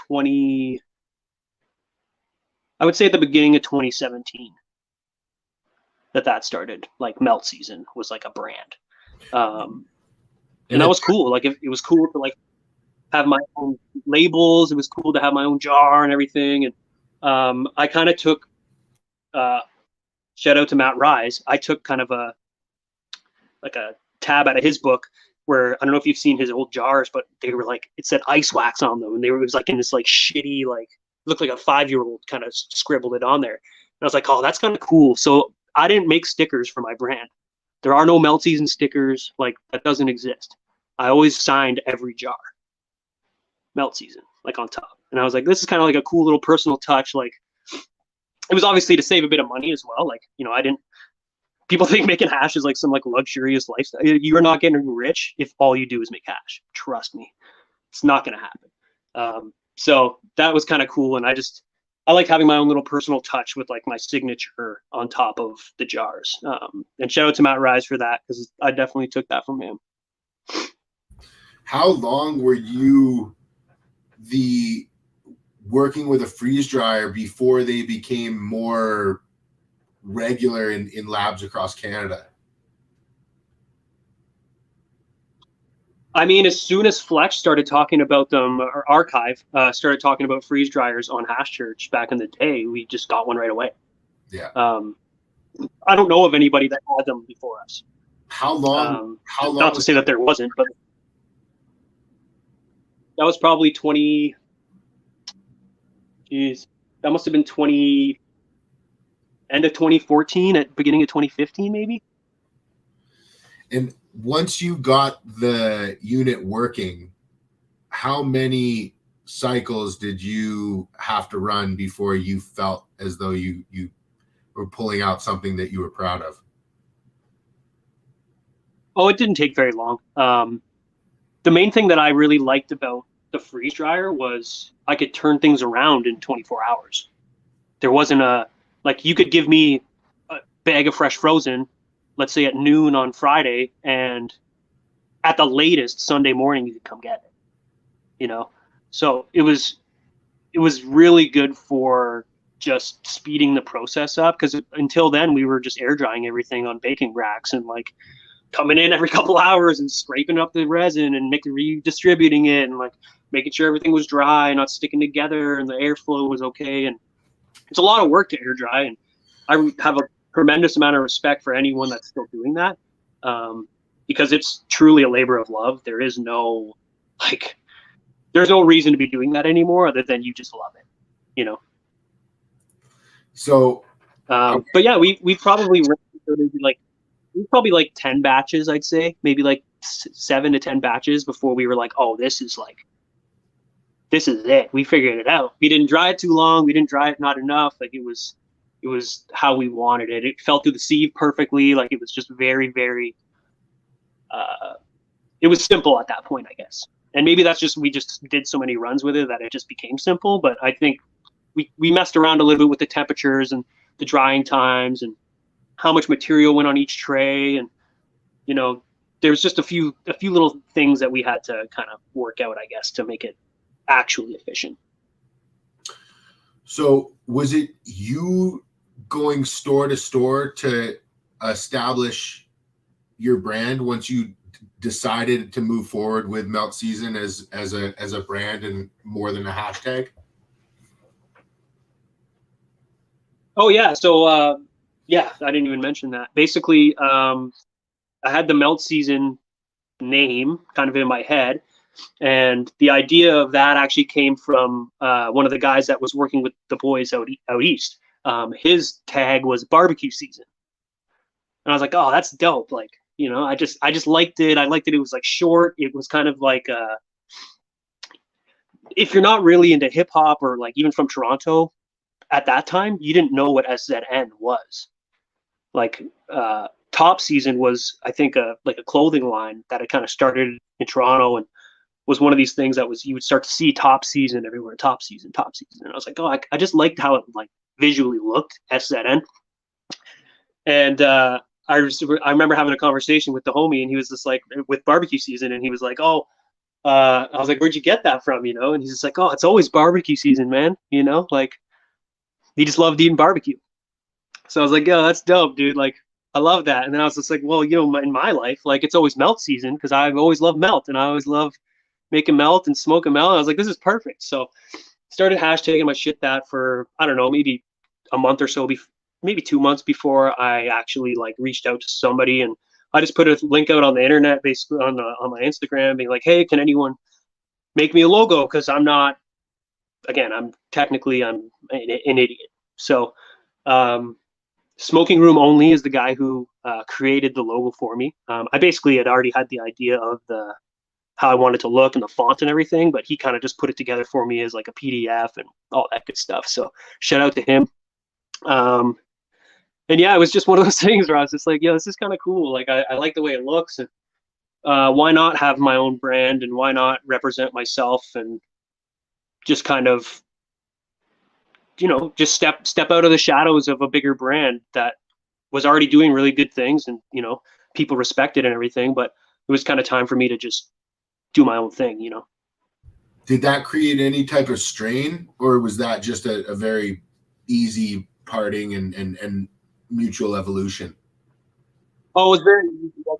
I would say at the beginning of 2017 that started. Like, MELTSZN was like a brand. And that was cool. Like, it was cool to like have my own labels. It was cool to have my own jar and everything. And I kind of took, shout out to Matt Rise. I took kind of a tab out of his book where I don't know if you've seen his old jars, but they were like, it said ice wax on them, and it was like in this like shitty, like looked like a 5-year-old kind of scribbled it on there. And I was like, oh, that's kind of cool. So I didn't make stickers for my brand. There are no Melt Season stickers. Like, that doesn't exist. I always signed every jar Melt Season, like on top. And I was like, this is kind of like a cool little personal touch. Like, it was obviously to save a bit of money as well. Like, you know, I didn't, people think making hash is like some like luxurious lifestyle. You're not getting rich if all you do is make hash. Trust me, it's not going to happen. So that was kind of cool. And I like having my own little personal touch with like my signature on top of the jars. And shout out to Matt Rise for that, because I definitely took that from him. How long were you working with a freeze dryer before they became more regular in labs across Canada? I mean, as soon as Fletch started talking about them, or Archive started talking about freeze dryers on Hash Church back in the day, we just got one right away. Yeah. I don't know of anybody that had them before us. How long? Not to say that there wasn't, but that was probably 20. Geez, that must have been end of 2014, at beginning of 2015, maybe. And once you got the unit working, how many cycles did you have to run before you felt as though you were pulling out something that you were proud of? Oh, it didn't take very long. The main thing that I really liked about the freeze dryer was I could turn things around in 24 hours. There wasn't like, you could give me a bag of fresh frozen, let's say at noon on Friday, and at the latest Sunday morning you could come get it, you know? So it was really good for just speeding the process up, because until then we were just air drying everything on baking racks and like coming in every couple hours and scraping up the resin and redistributing it and like making sure everything was dry and not sticking together and the airflow was okay. And it's a lot of work to air dry, and I have a tremendous amount of respect for anyone that's still doing that, because it's truly a labor of love. There's no reason to be doing that anymore other than you just love it, you know? So, but yeah, we probably like 10 batches, I'd say, maybe like 7 to 10 batches before we were like, oh, this is it. We figured it out. We didn't dry it too long. We didn't dry it not enough. Like, it was how we wanted it. It fell through the sieve perfectly. Like, it was just very, very, it was simple at that point, I guess. And maybe that's just, we just did so many runs with it that it just became simple. But I think we messed around a little bit with the temperatures and the drying times and how much material went on each tray. And, you know, there's just a few little things that we had to kind of work out, I guess, to make it actually efficient. So was it you going store to store to establish your brand once you decided to move forward with MELTSZN as a brand and more than a hashtag? Oh yeah. So yeah, I didn't even mention that. Basically, I had the MELTSZN name kind of in my head, and the idea of that actually came from one of the guys that was working with the boys out east. His tag was barbecue season, and I was like, oh, that's dope. Like, you know, I just liked it. I liked it. It was like short. It was kind of like, if you're not really into hip hop or like even from Toronto at that time, you didn't know what SZN was. Like, Top Season was, I think, like a clothing line that had kind of started in Toronto and was one of these things that was, you would start to see Top Season everywhere, Top Season. And I was like, oh, I just liked how it like visually looked, SZN. And I remember having a conversation with the homie, and he was just like, with barbecue season, and he was like, oh, I was like, where'd you get that from, you know? And he's just like, oh, it's always barbecue season, man, you know? Like, he just loved eating barbecue. So I was like, yo, that's dope, dude. Like, I love that. And then I was just like, well, you know, in my life, like, it's always melt season, because I've always loved melt, and I always love making melt and smoking melt. I was like, this is perfect. So started hashtagging my shit that for, I don't know, maybe a month or so, maybe 2 months before I actually like reached out to somebody and I just put a link out on the internet, basically on my Instagram, being like, hey, can anyone make me a logo? Because I'm not, again, I'm an idiot. So Smoking Room Only is the guy who created the logo for me. I basically had already had the idea of how I wanted to look and the font and everything, but he kind of just put it together for me as like a PDF and all that good stuff. So shout out to him. And yeah, it was just one of those things where I was just like, yeah, this is kind of cool. Like I like the way it looks, and why not have my own brand, and why not represent myself, and just kind of, just step out of the shadows of a bigger brand that was already doing really good things, and people respected and everything. But it was kind of time for me to just do my own thing. Did that create any type of strain, or was that just a very easy parting and mutual evolution? Oh, it was very easy. Like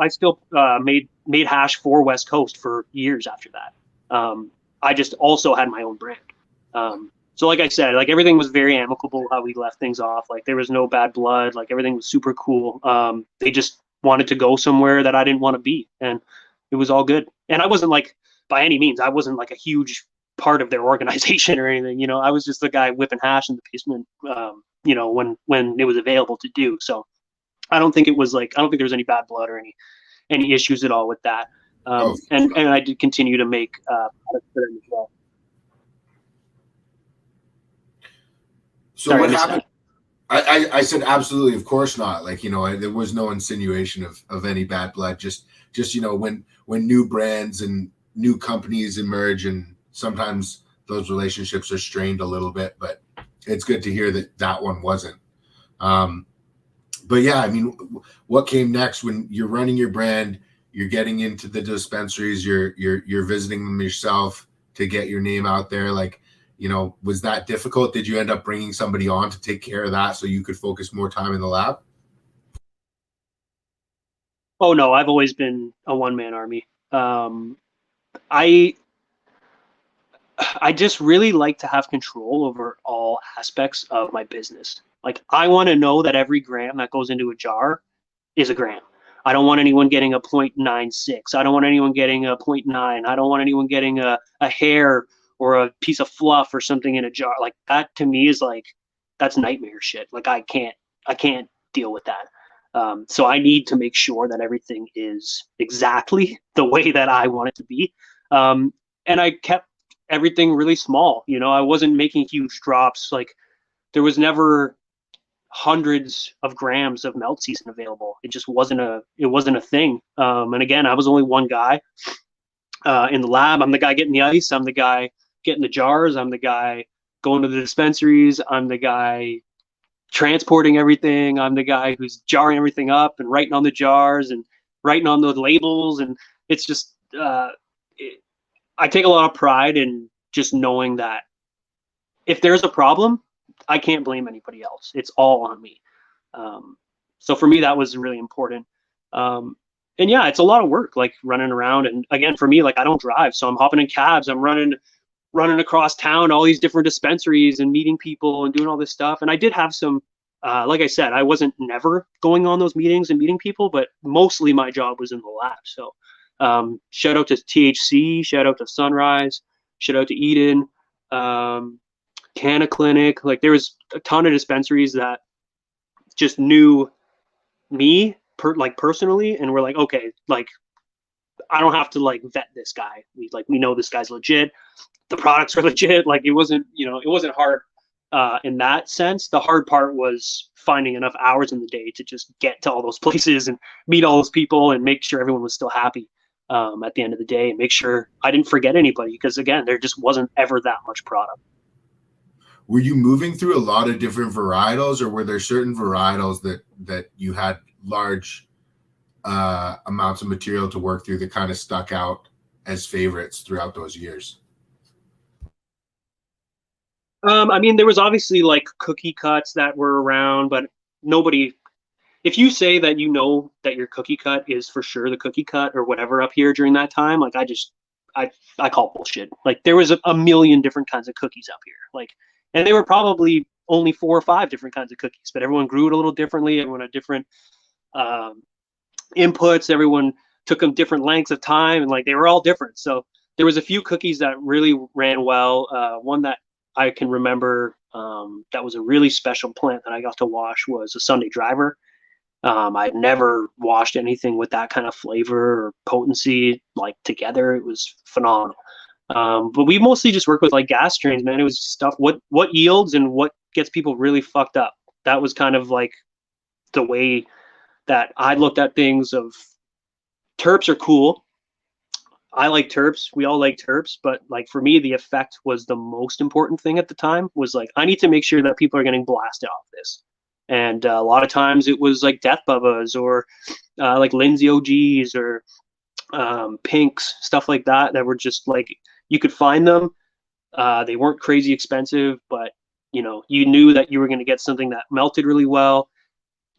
I still made hash for West Coast for years after that. I just also had my own brand. So like I said, like everything was very amicable how we left things off. Like there was no bad blood. Like everything was super cool. They just wanted to go somewhere that I didn't want to be, and it was all good. And I wasn't like, by any means, I wasn't like a huge part of their organization or anything. I was just the guy whipping hash in the basement. When it was available to do. So I don't think there was any bad blood or any issues at all with that. And I did continue to make products for them as well. So what happened? I said absolutely, of course not. Like, there was no insinuation of any bad blood. Just when new brands and new companies emerge, and sometimes those relationships are strained a little bit, but it's good to hear that one wasn't. But yeah, I mean, what came next when you're running your brand, you're getting into the dispensaries, you're visiting them yourself to get your name out there? Like, was that difficult? Did you end up bringing somebody on to take care of that so you could focus more time in the lab? Oh no, I've always been a one-man army. I just really like to have control over all aspects of my business. Like I want to know that every gram that goes into a jar is a gram. I don't want anyone getting a 0.96. I don't want anyone getting a 0.9. I don't want anyone getting a hair or a piece of fluff or something in a jar. Like that to me is like, that's nightmare shit. Like I can't deal with that. So I need to make sure that everything is exactly the way that I want it to be. And I kept everything really small. I wasn't making huge drops. Like there was never hundreds of grams of MELTSZN available. It just wasn't a thing. And again, I was only one guy in the lab. I'm the guy getting the ice. I'm the guy getting the jars. I'm the guy going to the dispensaries. I'm the guy transporting everything. I'm the guy who's jarring everything up and writing on the jars and writing on the labels. And it's just, I take a lot of pride in just knowing that if there's a problem, I can't blame anybody else. It's all on me. So for me, that was really important. And yeah, it's a lot of work, like running around. And again, for me, like I don't drive, so I'm hopping in cabs. I'm running across town, all these different dispensaries and meeting people and doing all this stuff. And I did have some, like I said, I wasn't never going on those meetings and meeting people, but mostly my job was in the lab. So shout out to THC, shout out to Sunrise, shout out to Eden, Canna Clinic. Like there was a ton of dispensaries that just knew me personally, and we're like, okay, like I don't have to like vet this guy. We know this guy's legit. The products are legit. Like it wasn't hard in that sense. The hard part was finding enough hours in the day to just get to all those places and meet all those people and make sure everyone was still happy at the end of the day, and make sure I didn't forget anybody, because again, there just wasn't ever that much product. Were you moving through a lot of different varietals, or were there certain varietals that you had large amounts of material to work through that kind of stuck out as favorites throughout those years? I mean, there was obviously like cookie cuts that were around, but nobody, if you say that that your cookie cut is for sure the cookie cut or whatever up here during that time, like I call bullshit. Like there was a million different kinds of cookies up here. Like, and they were probably only 4 or 5 different kinds of cookies, but everyone grew it a little differently. Everyone had different inputs. Everyone took them different lengths of time, and like they were all different. So there was a few cookies that really ran well. One that I can remember that was a really special plant that I got to wash was a Sunday Driver. I'd never washed anything with that kind of flavor or potency like together. It was phenomenal. But we mostly just worked with like gas strains, man. It was stuff what yields and what gets people really fucked up. That was kind of like the way that I looked at things. Of terps are cool. I like terps. We all like terps, but like for me, the effect was the most important thing at the time. Was like I need to make sure that people are getting blasted off this. And a lot of times it was like Death Bubbas or like Lindsay OGs or pinks, stuff like that, that were just like you could find them. They weren't crazy expensive, but you know, you knew that you were going to get something that melted really well,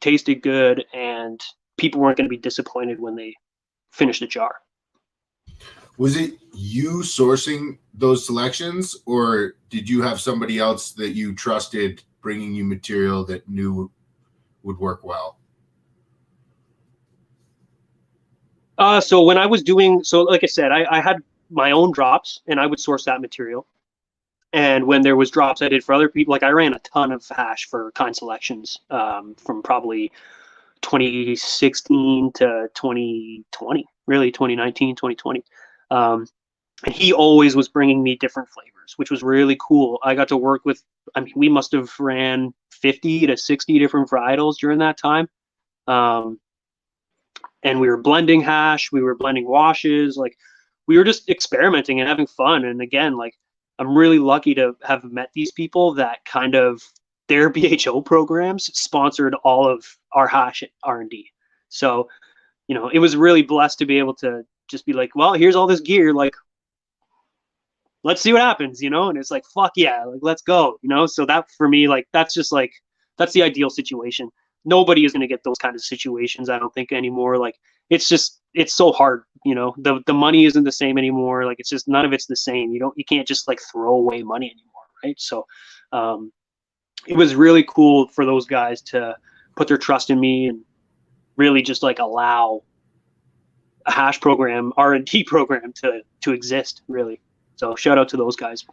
tasted good, and people weren't going to be disappointed when they finished the jar. Was it you sourcing those selections, or did you have somebody else that you trusted bringing you material that knew would work well? So when I was doing, so like I said, I had my own drops and I would source that material. And when there was drops I did for other people, like I ran a ton of hash for Kind Selections from probably 2016 to 2020, really 2019, 2020. And he always was bringing me different flavors, which was really cool. I got to work with, I mean, we must have ran 50 to 60 different varietals during that time. And we were blending hash, we were blending washes, like we were just experimenting and having fun. And again, like I'm really lucky to have met these people that kind of their BHO programs sponsored all of our hash R&D. So, you know, it was really blessed to be able to just be like, well, here's all this gear, like let's see what happens, you know? And it's like, fuck yeah, like let's go, you know? So that for me, like that's just like that's the ideal situation. Nobody is going to get those kind of situations, I don't think, anymore. Like it's just it's so hard, you know. The money isn't the same anymore. Like it's just none of it's the same. You can't just like throw away money anymore, right? So it was really cool for those guys to put their trust in me and really just like allow a hash program, R&D program to exist, really. So shout out to those guys.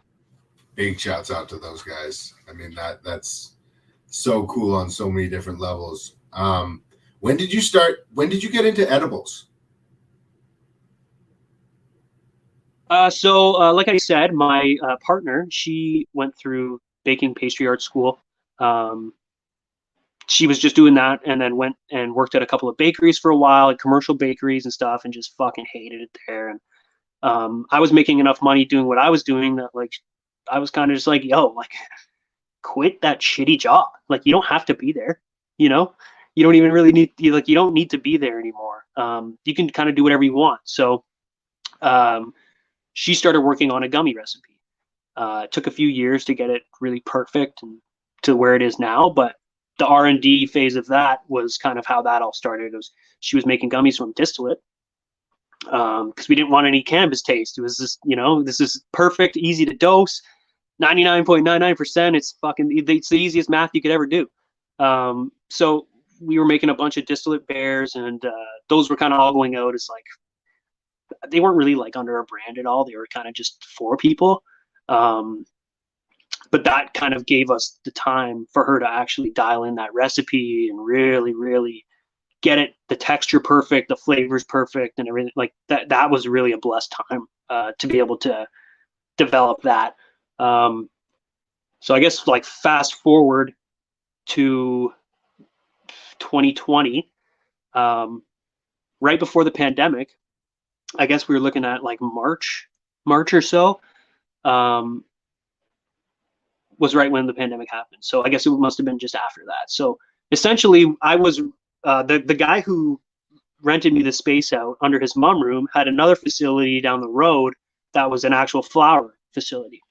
Big shouts out to those guys. I mean, that's so cool on so many different levels. When did you get into edibles? So like I said, my partner, she went through baking pastry art school. She was just doing that and then went and worked at a couple of bakeries for a while, like commercial bakeries and stuff, and just fucking hated it there. And I was making enough money doing what I was doing that like I was kind of just like, yo, like quit that shitty job. Like you don't have to be there, you know? You don't even really need you don't need to be there anymore. You can kind of do whatever you want. So she started working on a gummy recipe. It took a few years to get it really perfect and to where it is now, but the R&D phase of that was kind of how that all started. She was making gummies from distillate because we didn't want any cannabis taste. It was just, you know, this is perfect, easy to dose, 99.99%. It's the easiest math you could ever do. So we were making a bunch of distillate bears, and those were kind of all going out as like, they weren't really like under a brand at all. They were kind of just for people. But that kind of gave us the time for her to actually dial in that recipe and really, really get it, the texture perfect, the flavors perfect, and everything like that. That was really a blessed time to be able to develop that. So I guess like fast forward to 2020, right before the pandemic, I guess we were looking at like March or so. Was right when the pandemic happened. So I guess it must have been just after that. So essentially I was the guy who rented me the space out under his mum room had another facility down the road that was an actual flower facility.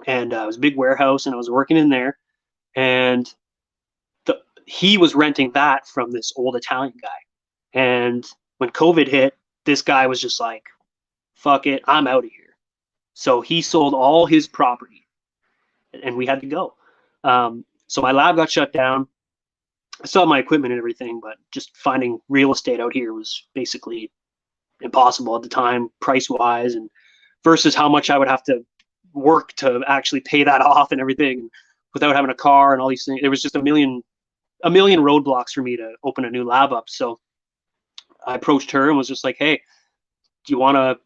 And it was a big warehouse and I was working in there. And he was renting that from this old Italian guy. And when COVID hit, this guy was just like, fuck it, I'm out of here. So he sold all his property and we had to go. So my lab got shut down. I still have my equipment and everything, but just finding real estate out here was basically impossible at the time, price wise, and versus how much I would have to work to actually pay that off and everything without having a car and all these things. There was just a million roadblocks for me to open a new lab up. So I approached her and was just like, "Hey, do you want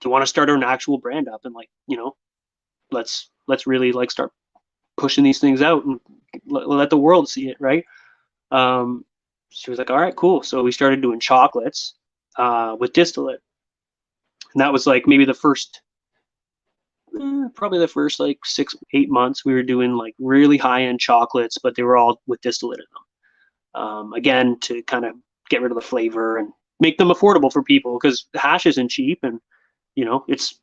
to start an actual brand up and, like, let's really like start pushing these things out and let the world see it, right?" Um, she was like, "All right, cool." So we started doing chocolates with distillate, and that was like maybe probably the first like 6-8 months. We were doing like really high end chocolates, but they were all with distillate in them. Again, to kind of get rid of the flavor and make them affordable for people, because hash isn't cheap, and it's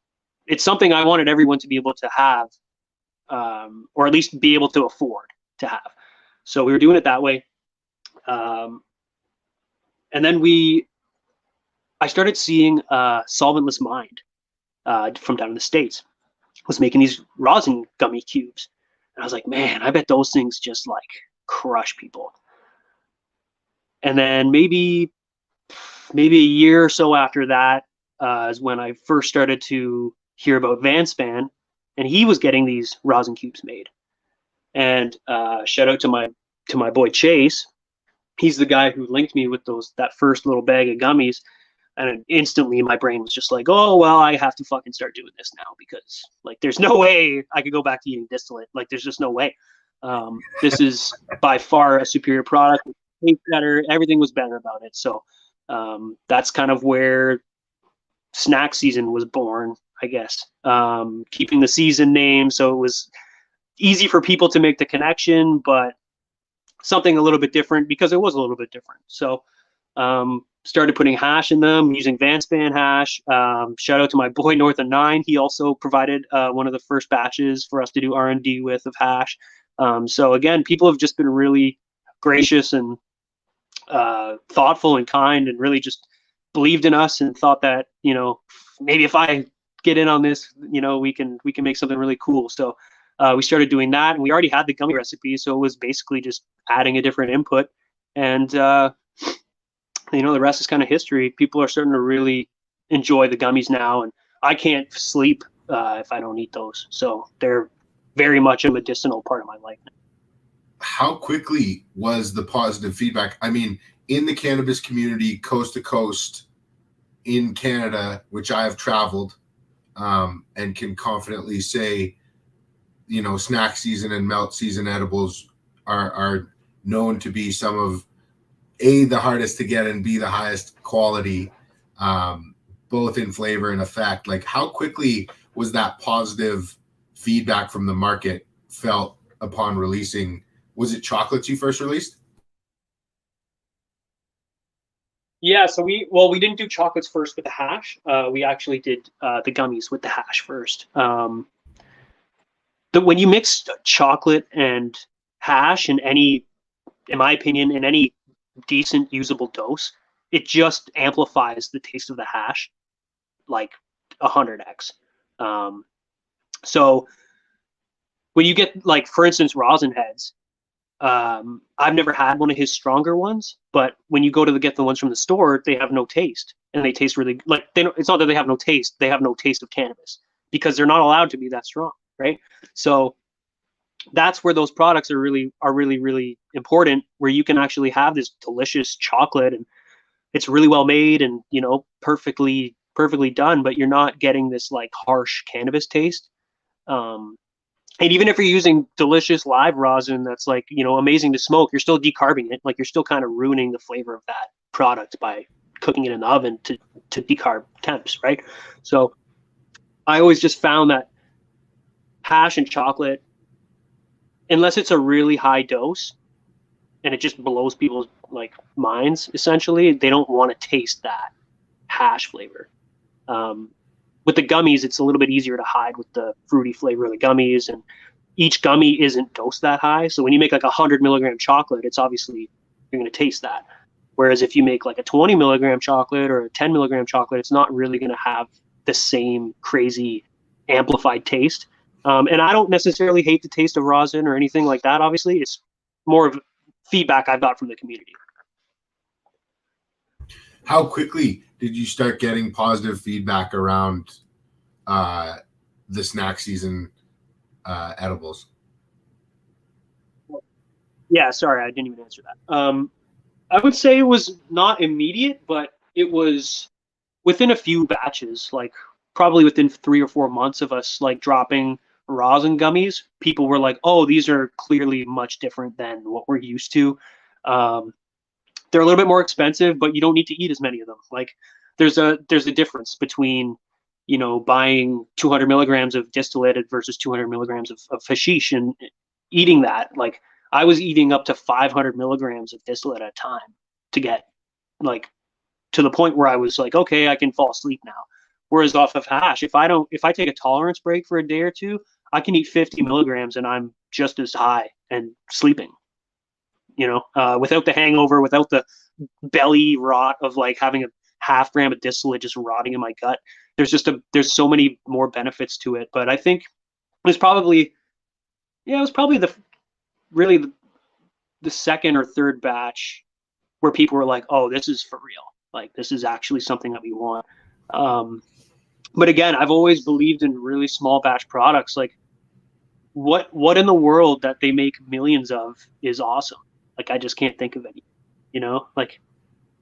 something I wanted everyone to be able to have, or at least be able to afford to have. So we were doing it that way. Um, and then I started seeing Solventless Mind from down in the States was making these rosin gummy cubes. And I was like, man, I bet those things just like crush people. And then maybe a year or so after that is when I first started to hear about Vanspan, and he was getting these rosin cubes made. And shout out to my boy Chase. He's the guy who linked me with that first little bag of gummies. And instantly my brain was just like, oh, well, I have to fucking start doing this now, because like there's no way I could go back to eating distillate. Like there's just no way. This is by far a superior product. It tastes better. Everything was better about it. So that's kind of where Snack Season was born, I guess. Keeping the season name, so it was easy for people to make the connection, but something a little bit different, because it was a little bit different. So started putting hash in them, using Vanspan hash. Shout out to my boy North of Nine. He also provided one of the first batches for us to do R&D with of hash. So again, people have just been really gracious and thoughtful and kind, and really just believed in us and thought that, maybe if I get in on this, we can make something really cool. So we started doing that, and we already had the gummy recipe, so it was basically just adding a different input. And the rest is kind of history. People are starting to really enjoy the gummies now, and I can't sleep if I don't eat those. So they're very much a medicinal part of my life now. How quickly was the positive feedback? I mean, in the cannabis community, coast to coast in Canada, which I have traveled, and can confidently say, Snack Season and MELTSZN edibles are known to be some of A, the hardest to get, and B, the highest quality, both in flavor and effect. Like, how quickly was that positive feedback from the market felt upon releasing? Was it chocolates you first released? Yeah, so we didn't do chocolates first with the hash. We actually did the gummies with the hash first. When you mix chocolate and hash in my opinion, in any decent usable dose, it just amplifies the taste of the hash like 100x. So when you get, like, for instance, rosin heads, I've never had one of his stronger ones, but when you go to get the ones from the store, they have no taste, and they taste really like it's not that they have no taste; they have no taste of cannabis, because they're not allowed to be that strong, right? So that's where those products are really, really important, where you can actually have this delicious chocolate, and it's really well made and perfectly done, but you're not getting this like harsh cannabis taste. And even if you're using delicious live rosin that's like, amazing to smoke, you're still decarbing it. Like, you're still kind of ruining the flavor of that product by cooking it in the oven to decarb temps, right? So I always just found that hash and chocolate, unless it's a really high dose and it just blows people's like minds, essentially, they don't want to taste that hash flavor. With the gummies, it's a little bit easier to hide with the fruity flavor of the gummies, and each gummy isn't dosed that high. So when you make like 100 milligram chocolate, it's obviously, you're going to taste that. Whereas if you make like a 20 milligram chocolate or a 10 milligram chocolate, it's not really going to have the same crazy amplified taste. And I don't necessarily hate the taste of rosin or anything like that. Obviously, it's more of feedback I've got from the community. How quickly did you start getting positive feedback around the snack season edibles? Yeah, sorry, I didn't even answer that. I would say it was not immediate, but it was within a few batches, like probably within 3 or 4 months of us like dropping rosin gummies. People were like, "Oh, these are clearly much different than what we're used to." Um, they're a little bit more expensive, but you don't need to eat as many of them. Like there's a difference between buying 200 milligrams of distillated versus 200 milligrams of hashish and eating that. Like I was eating up to 500 milligrams of distillate at a time to get like to the point where I was like, okay, I can fall asleep now. Whereas off of hash, if I take a tolerance break for a day or two, I can eat 50 milligrams and I'm just as high and sleeping. Without the hangover, without the belly rot of like having a half gram of distillate just rotting in my gut. There's so many more benefits to it. But I think it was probably really the second or third batch where people were like, oh, this is for real. Like this is actually something that we want. But again, I've always believed in really small batch products. Like what in the world that they make millions of is awesome. Like I just can't think of any. Like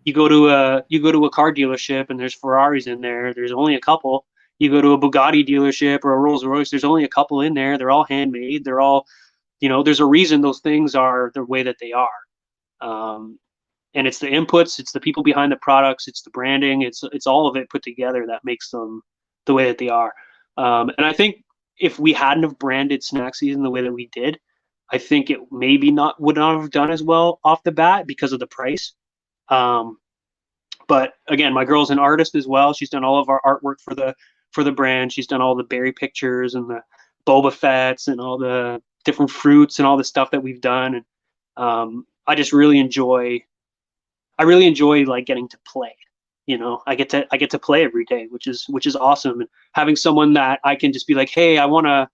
you go to a car dealership and there's Ferraris in there. There's only a couple. You go to a Bugatti dealership or a Rolls Royce. There's only a couple in there. They're all handmade. They're all, there's a reason those things are the way that they are. And it's the inputs, it's the people behind the products, it's the branding, it's all of it put together that makes them the way that they are. And I think if we hadn't have branded snack season the way that we did, I think it maybe would not have done as well off the bat because of the price. But again, my girl's an artist as well. She's done all of our artwork for the brand. She's done all the berry pictures and the Boba Fett's and all the different fruits and all the stuff that we've done. And I just really enjoy like getting to play. I get to play every day, which is awesome. And having someone that I can just be like, hey, I want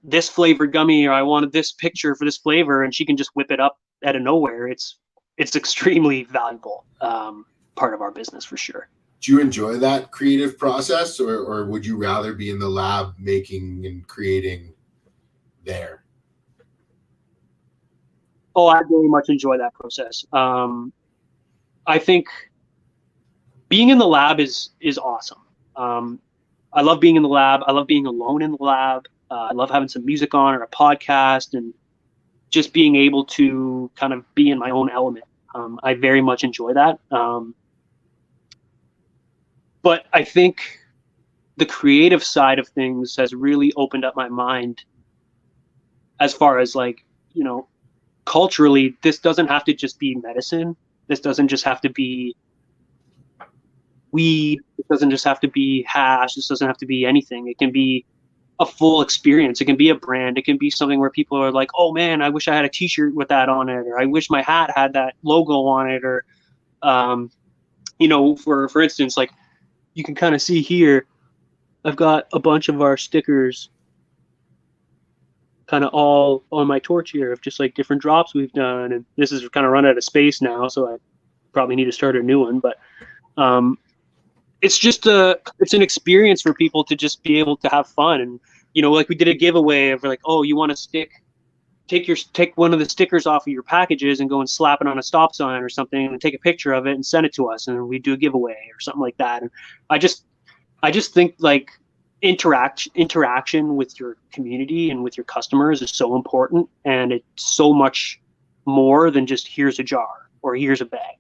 this flavored gummy, or I wanted this picture for this flavor, and she can just whip it up out of nowhere. It's extremely valuable part of our business for sure. Do you enjoy that creative process, or would you rather be in the lab making and creating there? Oh, I very much enjoy that process. I think being in the lab is awesome. I love being in the lab. I love being alone in the lab. I love having some music on or a podcast and just being able to kind of be in my own element. I very much enjoy that. But I think the creative side of things has really opened up my mind as far as like, culturally, this doesn't have to just be medicine. This doesn't just have to be weed. It doesn't just have to be hash. This doesn't have to be anything. It can be a full experience. It can be a brand. It can be something where people are like, oh man, I wish I had a t-shirt with that on it, or I wish my hat had that logo on it, or for instance, like you can kind of see here, I've got a bunch of our stickers kind of all on my torch here of just like different drops we've done, and this is kind of run out of space now, so I probably need to start a new one. But it's an experience for people to just be able to have fun. And like we did a giveaway of like, oh, you want to take one of the stickers off of your packages and go and slap it on a stop sign or something and take a picture of it and send it to us, and we do a giveaway or something like that. And I just think like interaction with your community and with your customers is so important, and it's so much more than just here's a jar or here's a bag.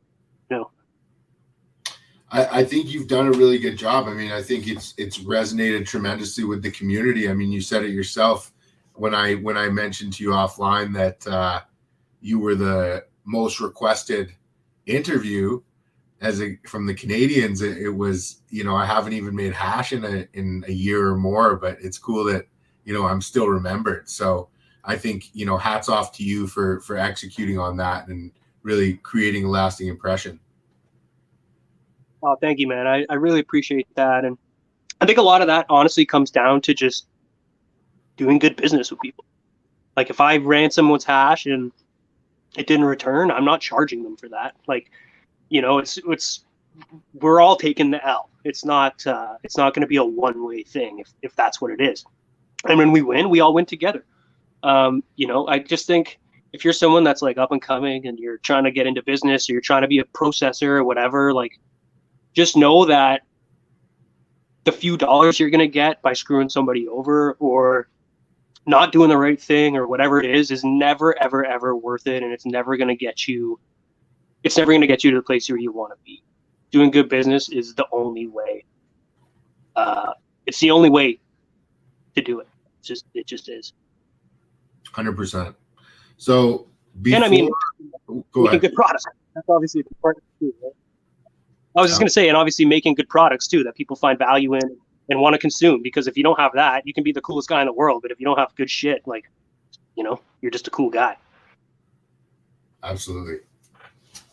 I think you've done a really good job. I mean, I think it's resonated tremendously with the community. I mean, you said it yourself when I mentioned to you offline that you were the most requested interview from the Canadians. It was, I haven't even made hash in a year or more, but it's cool that, I'm still remembered. So I think, hats off to you for executing on that and really creating a lasting impression. Oh, thank you, man. I really appreciate that. And I think a lot of that honestly comes down to just doing good business with people. Like if I ran someone's hash and it didn't return, I'm not charging them for that. Like, you know, it's we're all taking the L. It's not going to be a one-way thing if that's what it is. And when we win, we all win together. You know, I just think if you're someone that's like up and coming and you're trying to get into business or you're trying to be a processor or whatever, like just know that the few dollars you're going to get by screwing somebody over or not doing the right thing or whatever it is never, ever, ever worth it. And it's never going to get you to the place where you want to be. Doing good business is the only way. It's the only way to do it. It just is. 100%. So before, and I mean, go making ahead. good products. That's obviously the part too, right? I was just going to say, and obviously making good products too that people find value in and want to consume. Because if you don't have that, you can be the coolest guy in the world, but if you don't have good shit, like, you know, you're just a cool guy. Absolutely.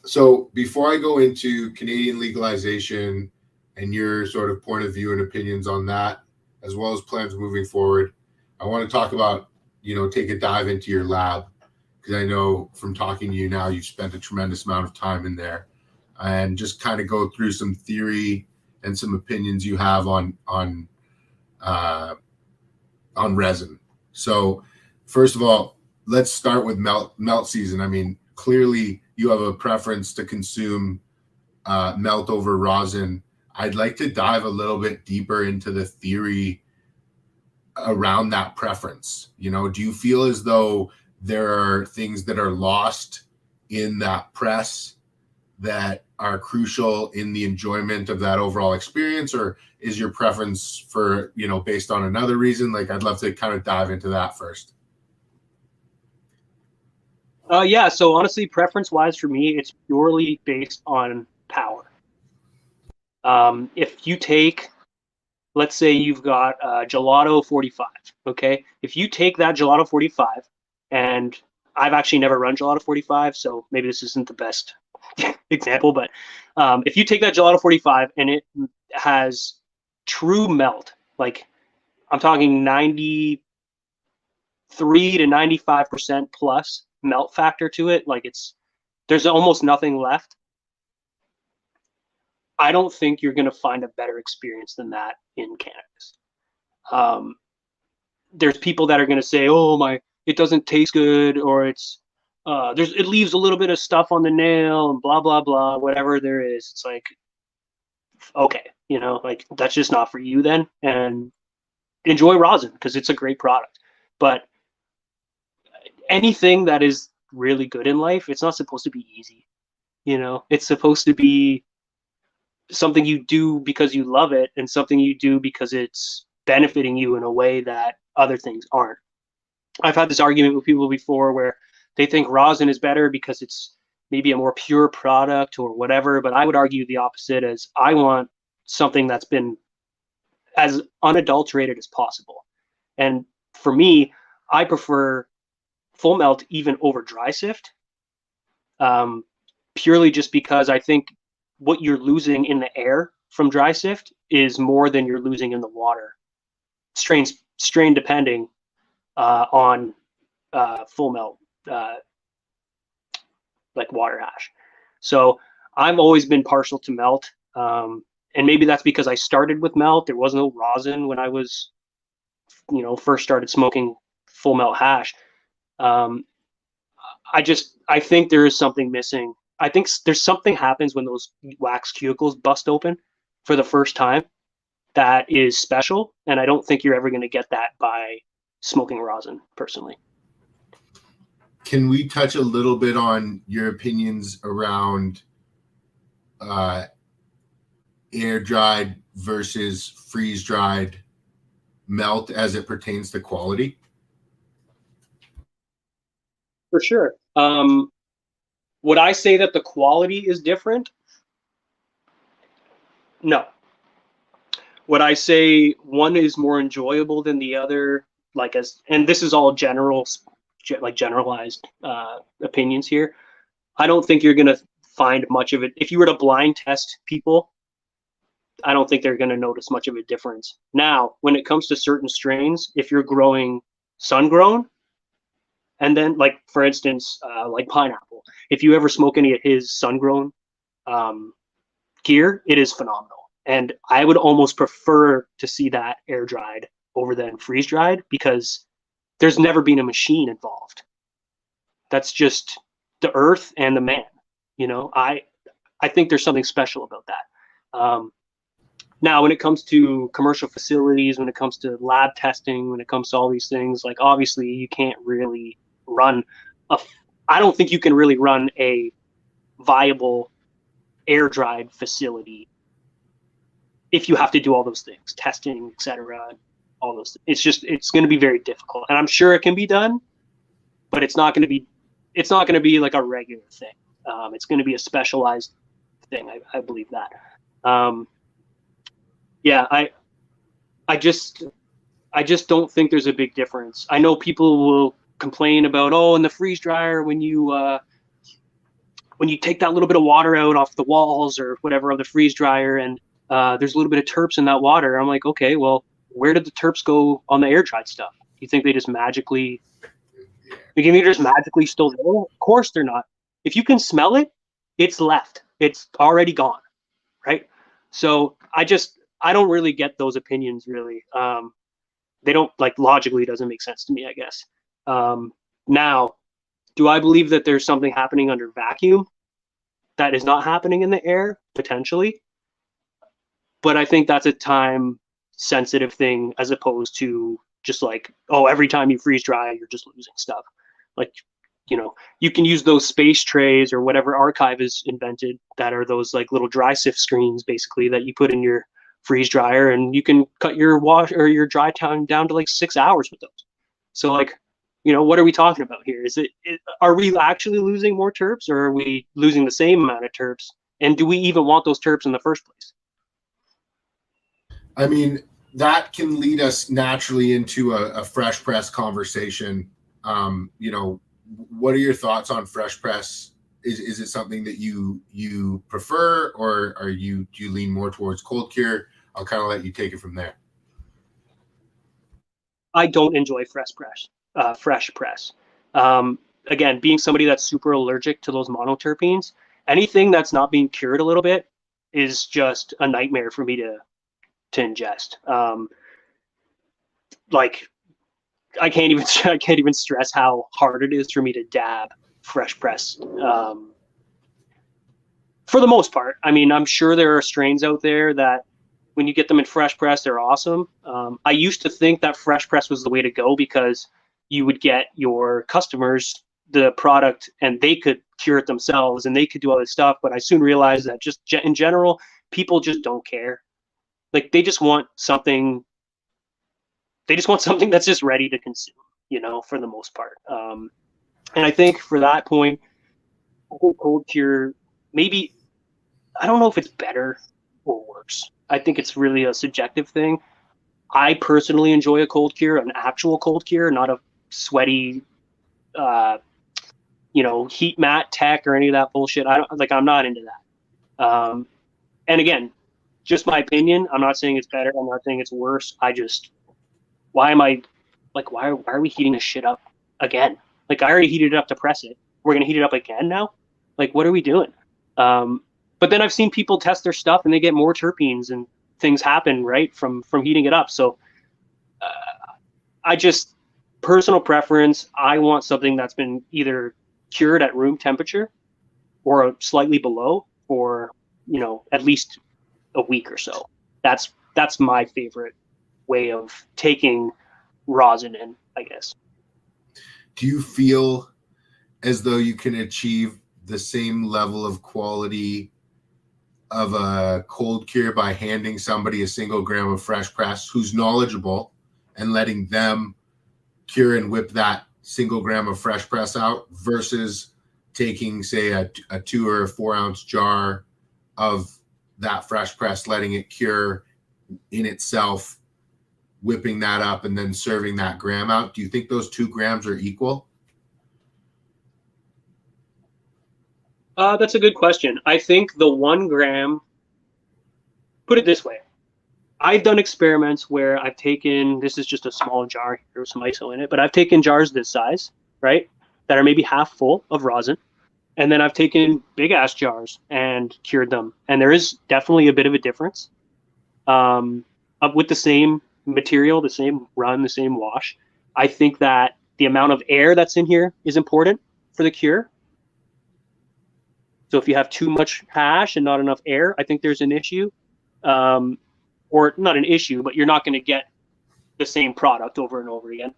So before I go into Canadian legalization and your sort of point of view and opinions on that, as well as plans moving forward, I want to talk about, you know, take a dive into your lab, because I know from talking to you now, you've spent a tremendous amount of time in there, and just kind of go through some theory and some opinions you have on resin. So first of all, let's start with melt season. I mean, clearly you have a preference to consume melt over rosin. I'd like to dive a little bit deeper into the theory around that preference. You know, do you feel as though there are things that are lost in that press that are crucial in the enjoyment of that overall experience, or is your preference for, you know, based on another reason? Like, I'd love to kind of dive into that first. Yeah, so honestly, preference-wise for me, it's purely based on power. If you take, let's say you've got Gelato 45, okay? If you take that Gelato 45, and I've actually never run Gelato 45, so maybe this isn't the best example, but if you take that Gelato 45 and it has true melt, like I'm talking 93 to 95% plus melt factor to it, like there's almost nothing left. I don't think you're going to find a better experience than that in cannabis. There's people that are going to say, "Oh it doesn't taste good," or it leaves a little bit of stuff on the nail and blah blah blah, whatever there is. It's like, okay, you know, like that's just not for you then, and enjoy rosin because it's a great product. But anything that is really good in life, it's not supposed to be easy. You know, it's supposed to be something you do because you love it and something you do because it's benefiting you in a way that other things aren't. I've had this argument with people before where they think rosin is better because it's maybe a more pure product or whatever, but I would argue the opposite, as I want something that's been as unadulterated as possible. And for me, I prefer full melt even over dry sift, purely just because I think what you're losing in the air from dry sift is more than you're losing in the water, strain depending on full melt, like water hash. So I've always been partial to melt, and maybe that's because I started with melt. There was no rosin when I was, you know, first started smoking full melt hash. I think there is something missing. I think there's something happens when those wax cuticles bust open for the first time that is special, and I don't think you're ever going to get that by smoking rosin, personally. Can we touch a little bit on your opinions around air dried versus freeze dried melt as it pertains to quality? For sure. Would I say that the quality is different? No. Would I say one is more enjoyable than the other? And this is all generalized opinions here. I don't think you're going to find much of it. If you were to blind test people, I don't think they're going to notice much of a difference. Now, when it comes to certain strains, if you're growing sun grown, And then, like, for instance, like pineapple, if you ever smoke any of his sun-grown gear, it is phenomenal. And I would almost prefer to see that air dried over than freeze dried, because there's never been a machine involved. That's just the earth and the man. I think there's something special about that. Now, when it comes to commercial facilities, when it comes to lab testing, when it comes to all these things, like, obviously you can't really run I don't think you can really run a viable air dried facility if you have to do all those things, testing, etc. All those things. It's going to be very difficult, and I'm sure it can be done, but it's not going to be like a regular thing. It's going to be a specialized thing. I believe that. Yeah, I just don't think there's a big difference. I know people will complain about, in the freeze dryer, when you take that little bit of water out off the walls or whatever of the freeze dryer, and there's a little bit of terps in that water. I'm like, okay, well, where did the terps go on the air dried stuff? Do you think they just magically still there? Of course they're not. If you can smell it, it's left. It's already gone, right? So I don't really get those opinions, really. They don't, like, logically, it doesn't make sense to me, I guess. Now, do I believe that there's something happening under vacuum that is not happening in the air? Potentially. But I think that's a time sensitive thing, as opposed to just like, every time you freeze dry, you're just losing stuff. Like, you can use those space trays or whatever Archive has invented, that are those like little dry sift screens, basically, that you put in your freeze dryer, and you can cut your wash or your dry time down to like 6 hours with those. So, like, what are we talking about here? Are we actually losing more terps, or are we losing the same amount of terps? And do we even want those terps in the first place? I mean, that can lead us naturally into a fresh press conversation. What are your thoughts on fresh press? Is it something that you prefer, or do you lean more towards cold cure? I'll kind of let you take it from there. I don't enjoy fresh press. Again, being somebody that's super allergic to those monoterpenes, anything that's not being cured a little bit is just a nightmare for me to ingest. Like, I can't even stress how hard it is for me to dab fresh press. For the most part, I mean, I'm sure there are strains out there that, when you get them in fresh press, they're awesome. I used to think that fresh press was the way to go, because you would get your customers the product and they could cure it themselves and they could do all this stuff. But I soon realized that just in general, people just don't care. Like, they just want something that's just ready to consume, for the most part. And I think for that point, I think cold cure, maybe, I don't know if it's better or worse. I think it's really a subjective thing. I personally enjoy a cold cure, an actual cold cure, not a sweaty, heat mat tech or any of that bullshit. I'm not into that. And again, just my opinion. I'm not saying it's better. I'm not saying it's worse. Why are we heating this shit up again? Like, I already heated it up to press it. We're going to heat it up again now? Like, what are we doing? But then I've seen people test their stuff and they get more terpenes and things happen, right, from heating it up. So personal preference, I want something that's been either cured at room temperature or slightly below for, at least a week or so. That's my favorite way of taking rosin in, I guess. Do you feel as though you can achieve the same level of quality of a cold cure by handing somebody a single gram of fresh press who's knowledgeable and letting them cure and whip that single gram of fresh press out, versus taking, say, a 2 or 4 ounce jar of that fresh press, letting it cure in itself, whipping that up, and then serving that gram out? Do you think those 2 grams are equal? That's a good question. I think the 1 gram, put it this way. I've done experiments where I've taken, this is just a small jar, there's some ISO in it, but I've taken jars this size, right? That are maybe half full of rosin. And then I've taken big ass jars and cured them. And there is definitely a bit of a difference. With the same material, the same run, the same wash. I think that the amount of air that's in here is important for the cure. So if you have too much hash and not enough air, I think there's an issue. Or not an issue, but you're not going to get the same product over and over again.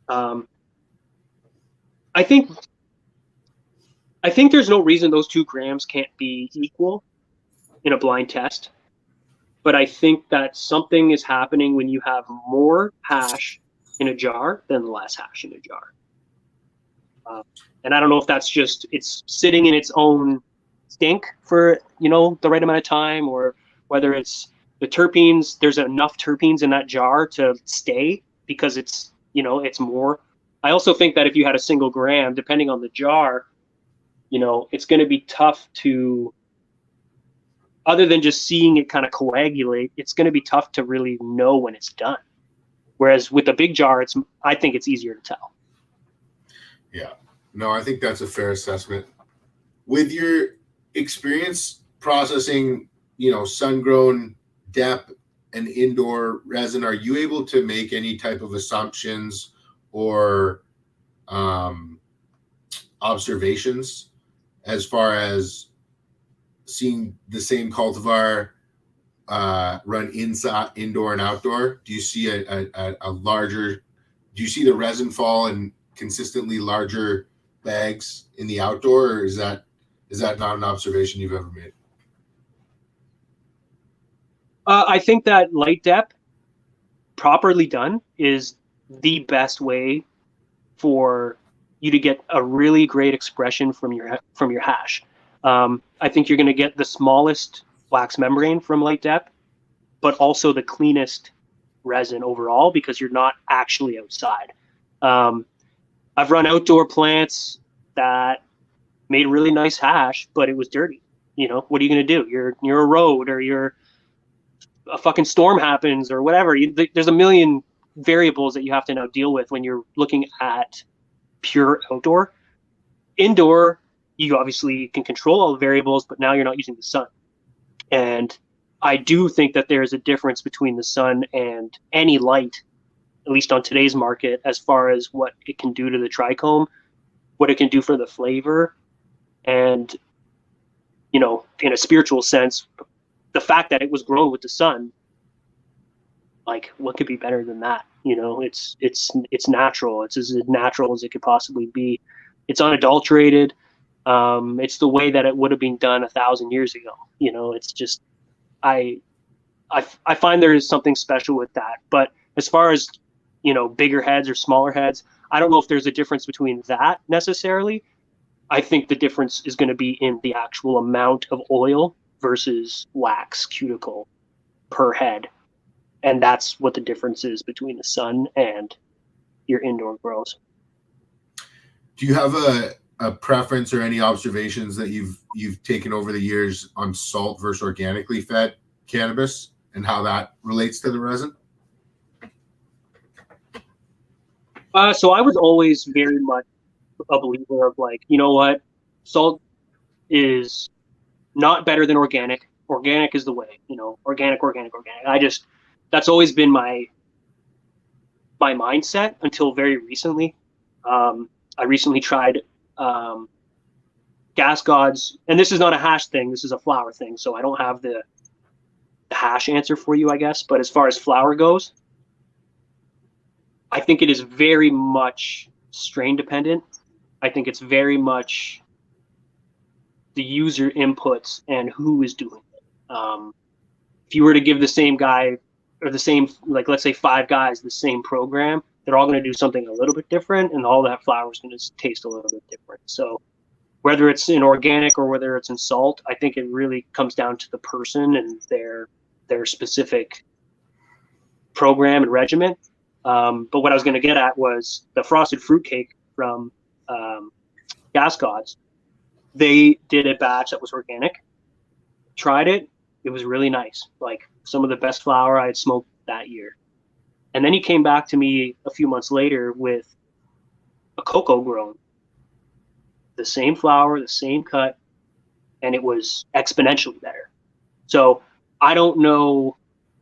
I think there's no reason those 2 grams can't be equal in a blind test. But I think that something is happening when you have more hash in a jar than less hash in a jar. And I don't know if that's just it's sitting in its own stink for, the right amount of time, or whether it's the terpenes, there's enough terpenes in that jar to stay because it's, it's more. I also think that if you had a single gram, depending on the jar, it's going to be tough to, other than just seeing it kind of coagulate, it's going to be tough to really know when it's done. Whereas with a big jar, I think it's easier to tell. Yeah. No, I think that's a fair assessment. With your experience processing, sun-grown dep and indoor resin, are you able to make any type of assumptions or observations as far as seeing the same cultivar run inside, indoor and outdoor? Do you see a larger, do you see the resin fall in consistently larger bags in the outdoor, or is that not an observation you've ever made? I think that light dep, properly done, is the best way for you to get a really great expression from your hash. I think you're going to get the smallest wax membrane from light dep, but also the cleanest resin overall because you're not actually outside. I've run outdoor plants that made really nice hash, but it was dirty. What are you going to do? You're a road, or a fucking storm happens, or whatever. There's a million variables that you have to now deal with when you're looking at pure outdoor. Indoor, you obviously can control all the variables, but now you're not using the sun. And I do think that there's a difference between the sun and any light, at least on today's market, as far as what it can do to the trichome, what it can do for the flavor, and, in a spiritual sense, the fact that it was grown with the sun, like, what could be better than that? It's natural. It's as natural as it could possibly be. It's unadulterated. It's the way that it would have been done 1,000 years ago. It's just, I find there is something special with that. But as far as, bigger heads or smaller heads, I don't know if there's a difference between that necessarily. I think the difference is going to be in the actual amount of oil versus wax cuticle per head. And that's what the difference is between the sun and your indoor grows. Do you have a preference or any observations that you've taken over the years on salt versus organically fed cannabis and how that relates to the resin? So I was always very much a believer of, like, you know what, salt is not better than organic. Organic is the way, organic. That's always been my mindset until very recently. I recently tried Gas Gods, and this is not a hash thing, this is a flower thing, so I don't have the hash answer for you, I guess. But as far as flower goes, I think it is very much strain dependent. I think it's very much the user inputs and who is doing it. If you were to give the same guy, or the same, like, let's say 5 guys, the same program, they're all going to do something a little bit different, and all that flour is going to taste a little bit different. So whether it's in organic or whether it's in salt, I think it really comes down to the person and their specific program and regimen. But what I was going to get at was the frosted fruitcake from Gas Gods. They did a batch that was organic. Tried it. It was really nice. Like, some of the best flour I had smoked that year. And then he came back to me a few months later with a cocoa grown, the same flower, the same cut, and it was exponentially better. So I don't know,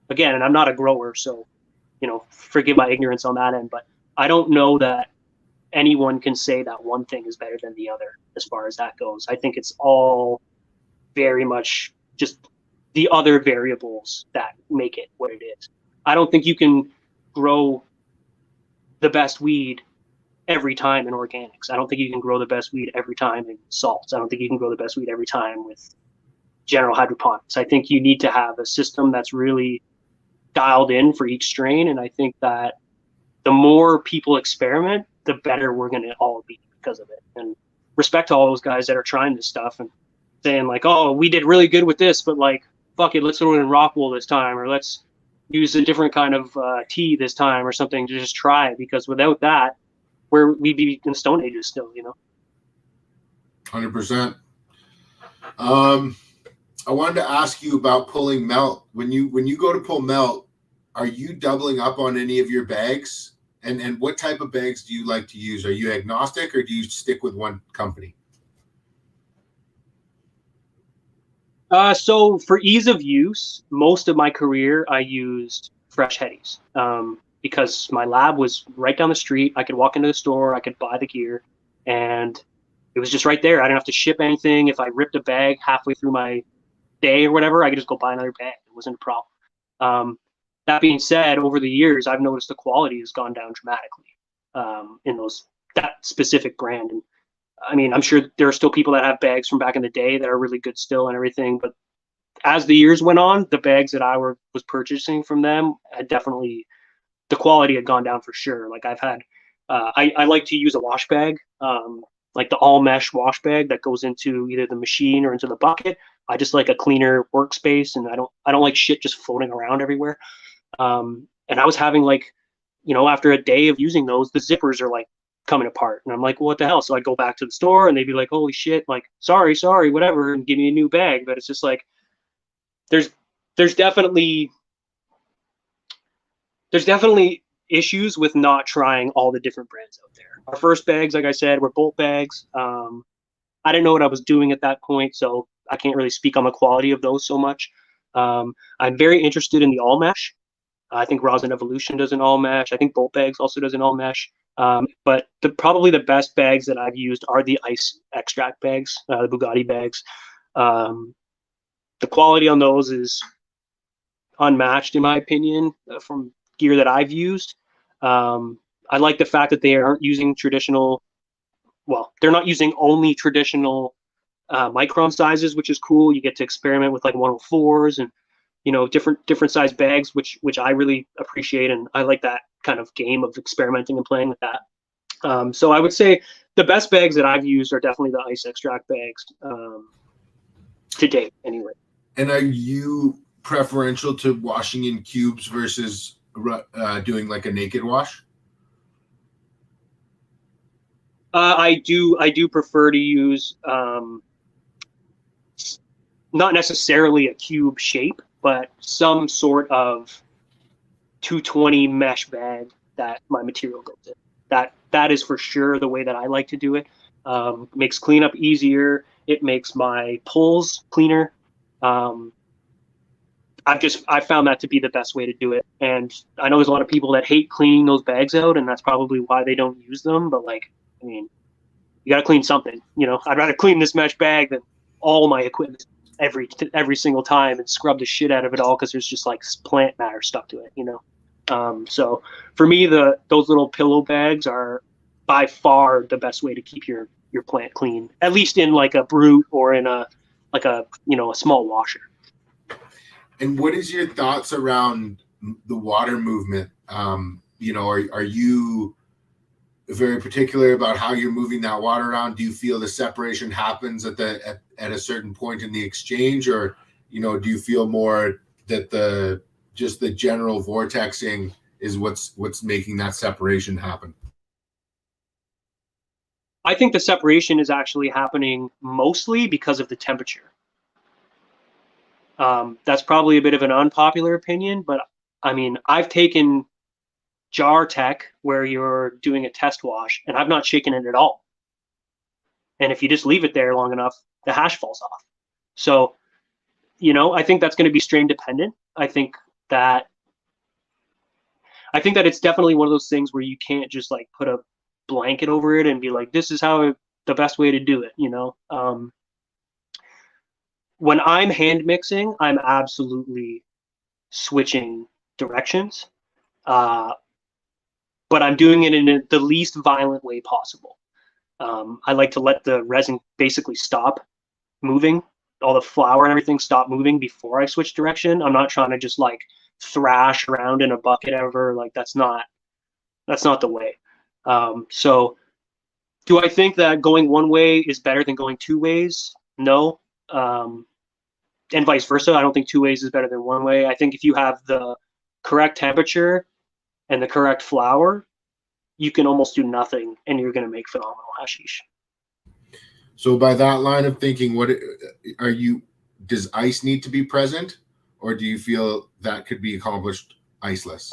again, and I'm not a grower, so, forgive my ignorance on that end, but I don't know that anyone can say that one thing is better than the other as far as that goes. I think it's all very much just the other variables that make it what it is. I don't think you can grow the best weed every time in organics. I don't think you can grow the best weed every time in salts. I don't think you can grow the best weed every time with general hydroponics. I think you need to have a system that's really dialed in for each strain. And I think that the more people experiment, the better we're going to all be because of it. And respect to all those guys that are trying this stuff and saying like, oh, we did really good with this, but like, fuck it, let's throw it in rock wool this time, or let's use a different kind of tea this time or something to just try it. Because without that, we'd be in Stone Ages still, 100%. I wanted to ask you about pulling melt. When you go to pull melt, are you doubling up on any of your bags? And what type of bags do you like to use? Are you agnostic or do you stick with one company? So for ease of use, most of my career I used Fresh Headies because my lab was right down the street. I could walk into the store, I could buy the gear, and it was just right there. I didn't have to ship anything. If I ripped a bag halfway through my day or whatever, I could just go buy another bag. It wasn't a problem. That being said, over the years, I've noticed the quality has gone down dramatically in that specific brand. And I mean, I'm sure there are still people that have bags from back in the day that are really good still and everything. But as the years went on, the bags that I was purchasing from them had definitely, the quality had gone down for sure. Like I've had, I like to use a wash bag, like the all mesh wash bag that goes into either the machine or into the bucket. I just like a cleaner workspace, and I don't like shit just floating around everywhere. And I was having like, after a day of using those, the zippers are like coming apart. And I'm like, well, what the hell? So I'd go back to the store and they'd be like, holy shit, like, sorry, whatever, and give me a new bag. But it's just like, there's definitely issues with not trying all the different brands out there. Our first bags, like I said, were bolt bags. I didn't know what I was doing at that point, so I can't really speak on the quality of those so much. I'm very interested in the all mesh. I think Resin Evolution does an all mesh. I think Bolt Bags also does an all mesh. But probably the best bags that I've used are the ice extract bags, the Bugatti bags. The quality on those is unmatched, in my opinion, from gear that I've used. I like the fact that they aren't using traditional. Well, they're not using only traditional micron sizes, which is cool. You get to experiment with like 104s and different size bags, which I really appreciate, and I like that kind of game of experimenting and playing with that. So I would say the best bags that I've used are definitely the ice extract bags to date, anyway. And are you preferential to washing in cubes versus doing like a naked wash? I do prefer to use not necessarily a cube shape, but some sort of 220 mesh bag that my material goes in. That is for sure the way that I like to do it. Makes cleanup easier. It makes my pulls cleaner. I found that to be the best way to do it. And I know there's a lot of people that hate cleaning those bags out, and that's probably why they don't use them. But like, I mean, you got to clean something. I'd rather clean this mesh bag than all my equipment every single time and scrub the shit out of it all because there's just like plant matter stuck to it. So for me, those little pillow bags are by far the best way to keep your plant clean, at least in like a brute or in a small washer. And what is your thoughts around the water movement? Are you very particular about how you're moving that water around? Do you feel the separation happens at a certain point in the exchange, or do you feel more that the general vortexing is what's making that separation happen? I think the separation is actually happening mostly because of the temperature. That's probably a bit of an unpopular opinion, but I mean, I've taken jar tech where you're doing a test wash, and I've not shaken it at all. And if you just leave it there long enough, the hash falls off. So, I think that's going to be strain dependent. That I think that it's definitely one of those things where you can't just like put a blanket over it and be like, this is how the best way to do it. When I'm hand mixing, I'm absolutely switching directions, but I'm doing it in the least violent way possible. I like to let the resin basically stop moving, all the flour and everything stop moving before I switch direction. I'm not trying to just like thrash around in a bucket ever. Like that's not the way. So do I think that going one way is better than going two ways? No. And vice versa. I don't think two ways is better than one way. I think if you have the correct temperature and the correct flour, you can almost do nothing and you're going to make phenomenal hashish. So by that line of thinking, does ice need to be present, or do you feel that could be accomplished iceless?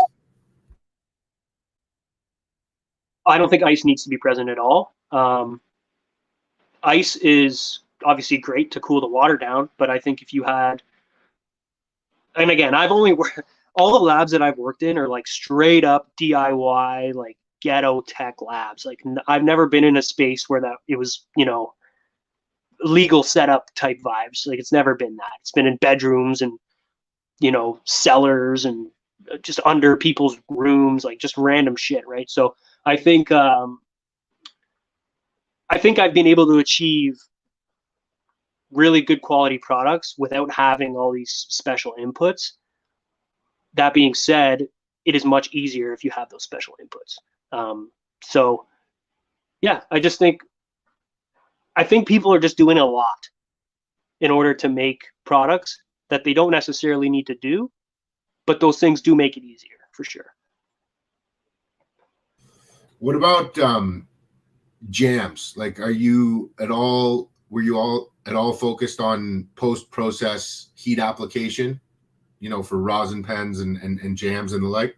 I don't think ice needs to be present at all. Ice is obviously great to cool the water down, but I think if you had, and again, I've only worked, all the labs that I've worked in are like straight up DIY, like ghetto tech labs. Like I've never been in a space where that it was, legal setup type vibes. Like it's never been that. It's been in bedrooms and, cellars and just under people's rooms, like just random shit. Right. So I think I've been able to achieve really good quality products without having all these special inputs. That being said, it is much easier if you have those special inputs. So yeah, I think people are just doing a lot in order to make products that they don't necessarily need to do, but those things do make it easier for sure. What about jams? Like, were you at all focused on post-process heat application, for rosin pens and jams and the like?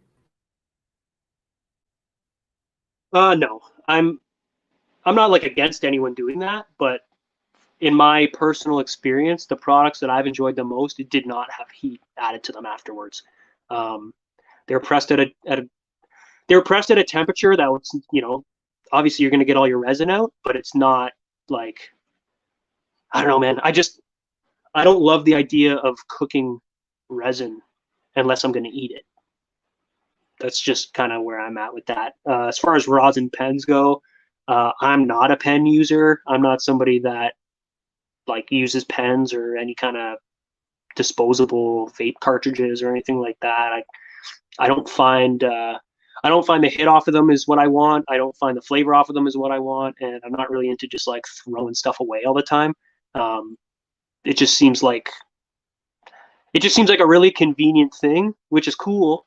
No, I'm not like against anyone doing that, but in my personal experience, the products that I've enjoyed the most, it did not have heat added to them afterwards. They're pressed at a temperature that was, obviously you're going to get all your resin out, but it's not like, I don't know, man. I don't love the idea of cooking resin unless I'm going to eat it. That's just kind of where I'm at with that. As far as rosin pens go, I'm not a pen user. I'm not somebody that like uses pens or any kind of disposable vape cartridges or anything like that. I don't find the hit off of them is what I want. I don't find the flavor off of them is what I want, and I'm not really into just like throwing stuff away all the time. It just seems like a really convenient thing, which is cool.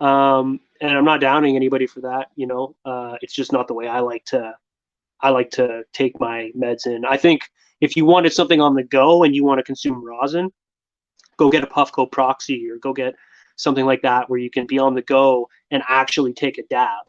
And I'm not downing anybody for that. It's just not the way I like to take my meds in. I think if you wanted something on the go and you want to consume rosin, go get a Puffco Proxy or go get something like that where you can be on the go and actually take a dab,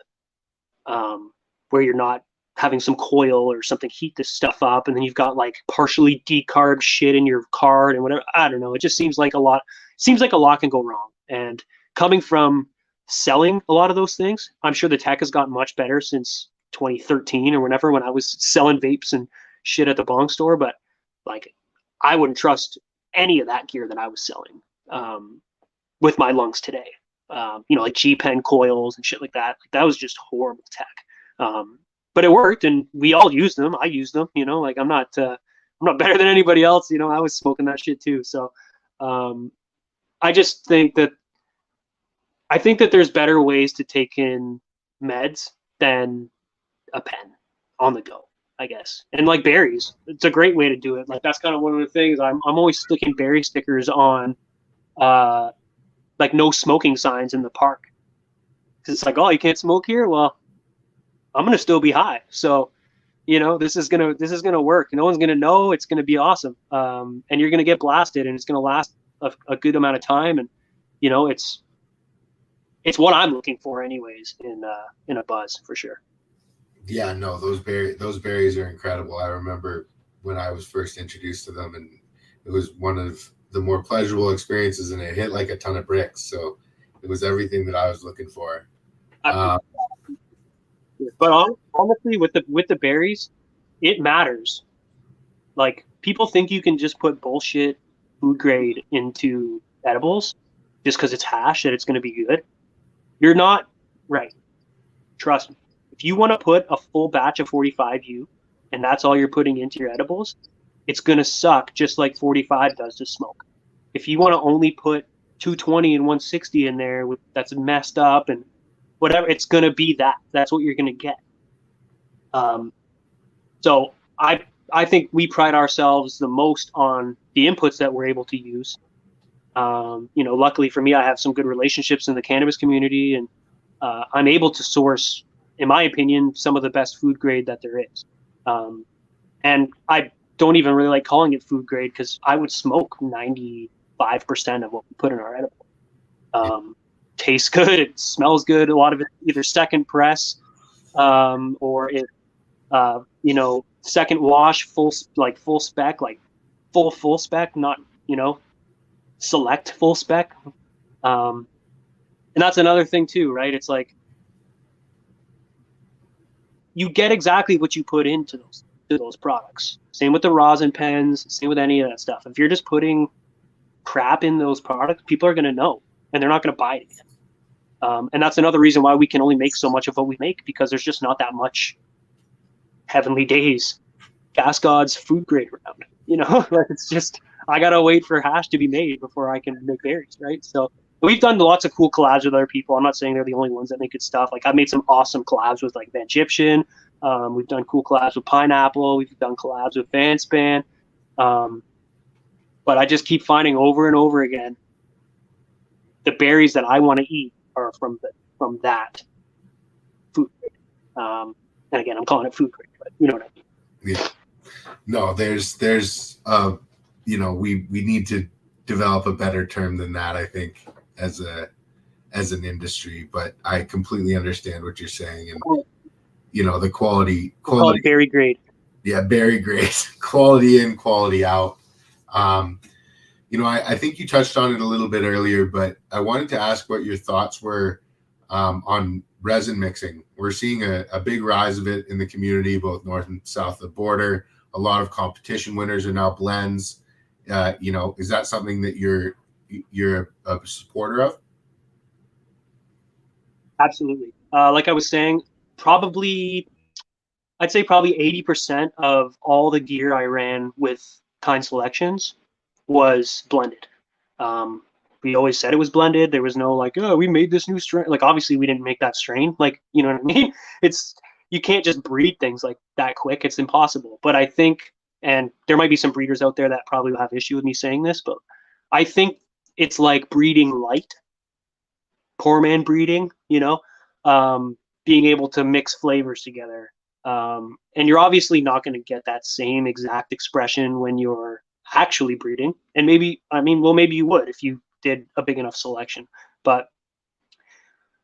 where you're not having some coil or something heat this stuff up and then you've got like partially decarb shit in your card and whatever. I don't know. It just seems like a lot can go wrong. And coming from selling a lot of those things, I'm sure the tech has gotten much better since 2013 or whenever, when I was selling vapes and shit at the bong store. But like, I wouldn't trust any of that gear that I was selling with my lungs today. Like G Pen coils and shit like that. Like, that was just horrible tech. But it worked, and we all used them. I used them. Like I'm not better than anybody else. I was smoking that shit too. So I just think that there's better ways to take in meds than a pen on the go, I guess. And like berries, it's a great way to do it. Like that's kind of one of the things. I'm always sticking berry stickers on like no smoking signs in the park. Cause it's like, oh, you can't smoke here? Well, I'm gonna still be high. So, this is gonna work. No one's gonna know. It's gonna be awesome. And you're gonna get blasted, and it's gonna last a good amount of time. And it's it's what I'm looking for anyways in a buzz for sure. Yeah, no, those berries are incredible. I remember when I was first introduced to them, and it was one of the more pleasurable experiences, and it hit like a ton of bricks. So it was everything that I was looking for. But honestly, with the berries, it matters. Like, people think you can just put bullshit food grade into edibles just because it's hash that it's going to be good. You're not right. Trust me. If you want to put a full batch of 45U and that's all you're putting into your edibles, it's going to suck just like 45 does to smoke. If you want to only put 220 and 160 in there that's messed up and whatever, it's going to be that. That's what you're going to get. So I think we pride ourselves the most on the inputs that we're able to use. Luckily for me, I have some good relationships in the cannabis community, and I'm able to source, in my opinion, some of the best food grade that there is. And I don't even really like calling it food grade because I would smoke 95% of what we put in our edible. Tastes good, it smells good. A lot of it either second press, or it, second wash, full spec, like full spec, not select full spec. And that's another thing too, right? It's like you get exactly what you put into those products. Same with the rosin pens, same with any of that stuff. If you're just putting crap in those products, people are going to know, and they're not going to buy it again. And that's another reason why we can only make so much of what we make, because there's just not that much Heavenly Days, Gas Gods food grade around. Like, it's just, I gotta wait for hash to be made before I can make berries, right? So we've done lots of cool collabs with other people. I'm not saying they're the only ones that make good stuff. Like, I've made some awesome collabs with like Van Egyptian. We've done cool collabs with Pineapple. We've done collabs with Vanspan. But I just keep finding over and over again the berries that I want to eat are from that food grade. And again, I'm calling it food grade, but you know what I mean. Yeah. No, there's we need to develop a better term than that, I think, as an industry, but I completely understand what you're saying. And the quality call it berry grade. Yeah, berry grade. Quality in, quality out. I think you touched on it a little bit earlier, but I wanted to ask what your thoughts were on resin mixing. We're seeing a big rise of it in the community, both north and south of the border. A lot of competition winners are now blends. Is that something that you're a supporter of? Absolutely. Like I was saying, I'd say probably 80% of all the gear I ran with Kind Selections was blended. We always said it was blended. There was no like, oh, we made this new strain. Like, obviously we didn't make that strain. Like, you know what I mean? You can't just breed things like that quick. It's impossible. But I think, and there might be some breeders out there that probably will have issue with me saying this, but I think it's like breeding light, poor man breeding, being able to mix flavors together. And you're obviously not going to get that same exact expression when you're actually breeding. And maybe you would if you did a big enough selection. But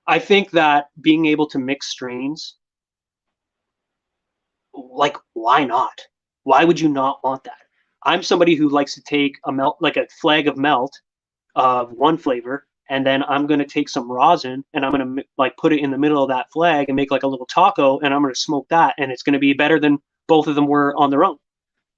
I think that being able to mix strains, like, why not? Why would you not want that? I'm somebody who likes to take a flag of melt of one flavor, and then I'm going to take some rosin and I'm going to like put it in the middle of that flag and make like a little taco, and I'm going to smoke that, and it's going to be better than both of them were on their own.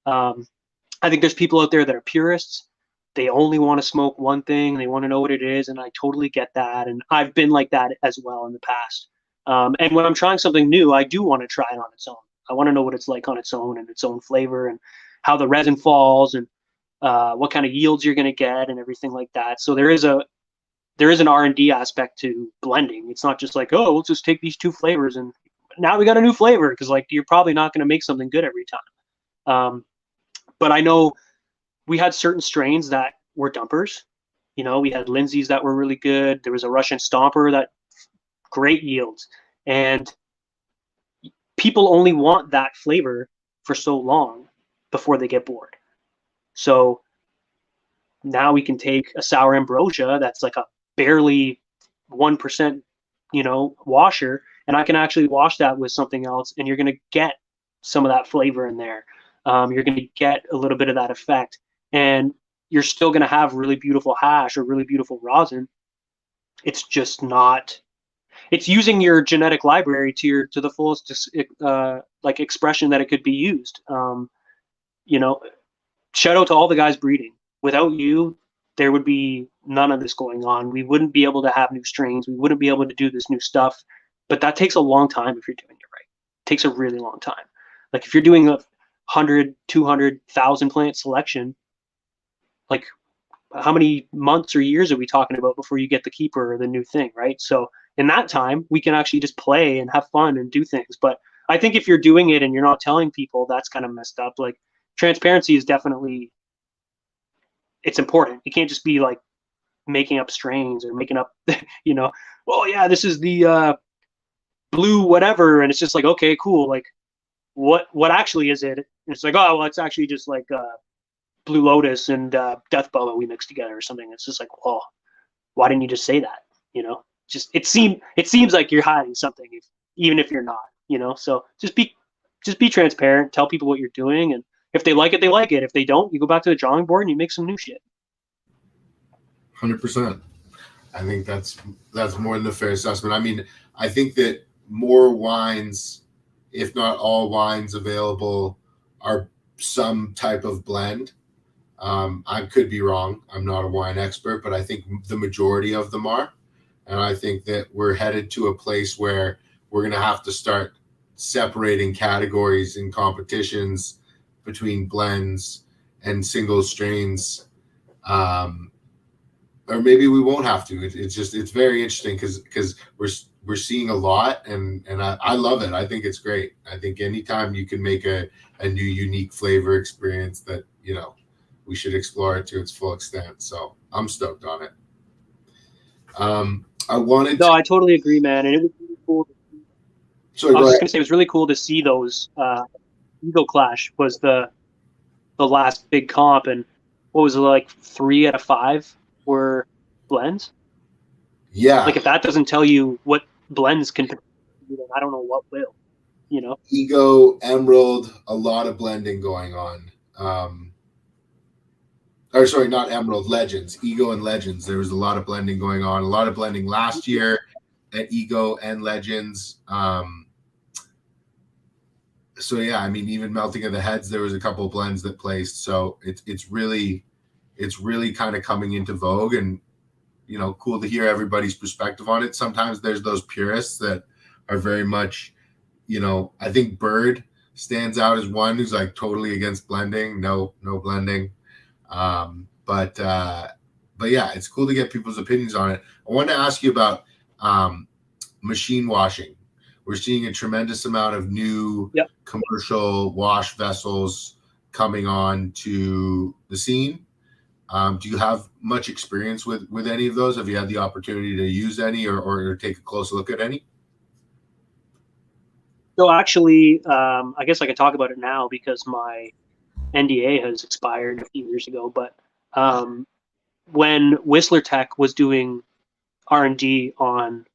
I think there's people out there that are purists. They only want to smoke one thing. They want to know what it is, and I totally get that. And I've been like that as well in the past. And when I'm trying something new, I do want to try it on its own. I want to know what it's like on its own and its own flavor, and how the resin falls, and what kind of yields you're going to get, and everything like that. So there is an R&D aspect to blending. It's not just like, oh, we'll just take these two flavors and now we got a new flavor, because like you're probably not going to make something good every time. But I know we had certain strains that were dumpers. We had Lindsay's that were really good. There was a Russian Stomper that great yields, and people only want that flavor for so long before they get bored. So now we can take a sour ambrosia that's like a barely 1%, washer, and I can actually wash that with something else, and you're going to get some of that flavor in there. You're going to get a little bit of that effect, and you're still going to have really beautiful hash or really beautiful rosin. It's just not. It's using your genetic library to the fullest like expression that it could be used. You know, shout out to all the guys breeding. Without you, there would be none of this going on. We wouldn't be able to have new strains. We wouldn't be able to do this new stuff. But that takes a long time if you're doing it right. It takes a really long time. Like if you're doing a 100, 200,000 plant selection, like how many months or years are we talking about before you get the keeper or the new thing, right? So in that time, we can actually just play and have fun and do things. But I think if you're doing it and you're not telling people, that's kind of messed up. Like transparency is definitely, it's important. You can't just be like making up strains or making up, well, yeah, this is the blue whatever, and it's just like, okay, cool. Like what actually is it? And it's like, oh, well, it's actually just like Blue Lotus and Death Boa we mixed together or something. It's just like, well, why didn't you just say that? Just it seems like you're hiding something, even if you're not. So just be transparent, tell people what you're doing, and if they like it, they like it. If they don't, you go back to the drawing board and you make some new shit. 100%. I think that's more than a fair assessment. I mean, I think that more wines, if not all wines available, are some type of blend. I could be wrong. I'm not a wine expert, but I think the majority of them are. And I think that we're headed to a place where we're going to have to start separating categories in competitions between blends and single strains. Or maybe we won't have to. It's very interesting because we're seeing a lot, and I love it. I think it's great. I think anytime you can make a new unique flavor experience that, we should explore it to its full extent. So I'm stoked on it. I totally agree, man. And it was really cool. Sorry, I was just going to say, it was really cool to see those. Eagle Clash was the last big comp, and what was it, like 3 out of 5 were blends? Yeah. Like if that doesn't tell you what blends can, I don't know what will. Ego, Emerald, a lot of blending going on. Or sorry, not Emerald, Legends. Ego and Legends. There was a lot of blending going on. A lot of blending last year at Ego and Legends. So yeah, I mean, even Melting of the Heads, there was a couple of blends that placed. So it's really kind of coming into vogue, and cool to hear everybody's perspective on it. Sometimes there's those purists that are very much, I think Bird stands out as one who's like totally against blending, no blending. But yeah, it's cool to get people's opinions on it. I wanted to ask you about machine washing. We're seeing a tremendous amount of new commercial wash vessels coming on to the scene. Do you have much experience with any of those? Have you had the opportunity to use any or take a close look at any? So actually, I guess I can talk about it now because my NDA has expired a few years ago. But when Whistler Tech was doing R&D on,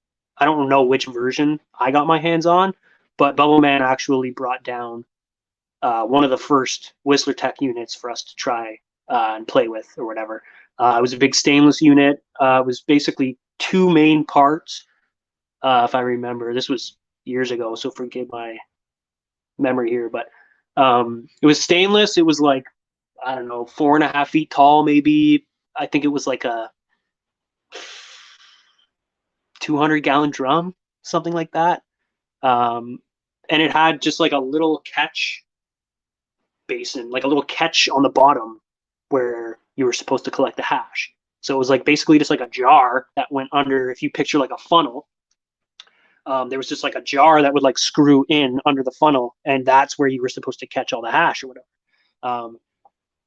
I don't know which version I got my hands on, but Bubble Man actually brought down one of the first Whistler Tech units for us to try and play with or whatever. It was a big stainless unit. It was basically 2 main parts, if I remember. This was years ago, so forgive my memory here. But it was stainless. It was like, I don't know, 4.5 feet tall, maybe. I think it was like a 200-gallon drum, something like that. And it had just like a little catch basin, like a little catch on the bottom where you were supposed to collect the hash. So it was like basically just like a jar that went under. If you picture like a funnel, there was just like a jar that would like screw in under the funnel, and that's where you were supposed to catch all the hash or whatever.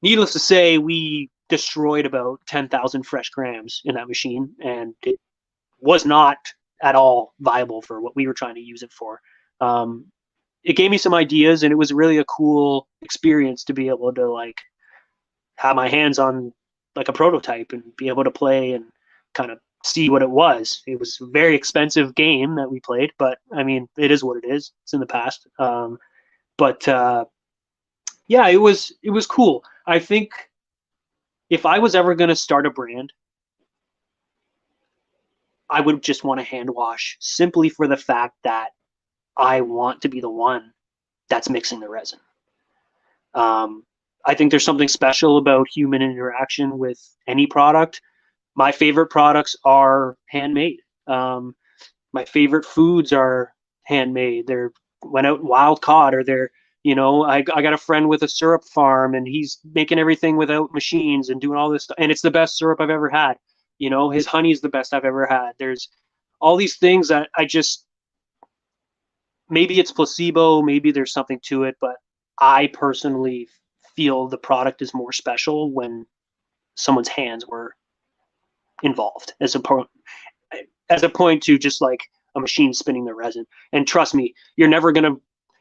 Needless to say, we destroyed about 10,000 fresh grams in that machine, and it was not at all viable for what we were trying to use it for. It gave me some ideas, and it was really a cool experience to be able to like have my hands on like a prototype and be able to play and kind of see what it was. It was a very expensive game that we played, but I mean, it is what it is. It's in the past. But yeah, it was cool. I think if I was ever going to start a brand, I would just want to hand wash simply for the fact that I want to be the one that's mixing the resin. Um, I think there's something special about human interaction with any product. My favorite products are handmade. My favorite foods are handmade. They're went out wild caught, or they're, I got a friend with a syrup farm, and he's making everything without machines and doing all this stuff. And it's the best syrup I've ever had. His honey is the best I've ever had. There's all these things that I just, maybe it's placebo, maybe there's something to it, but I personally feel the product is more special when someone's hands were involved, as a point to just like a machine spinning the resin. And trust me, you're never gonna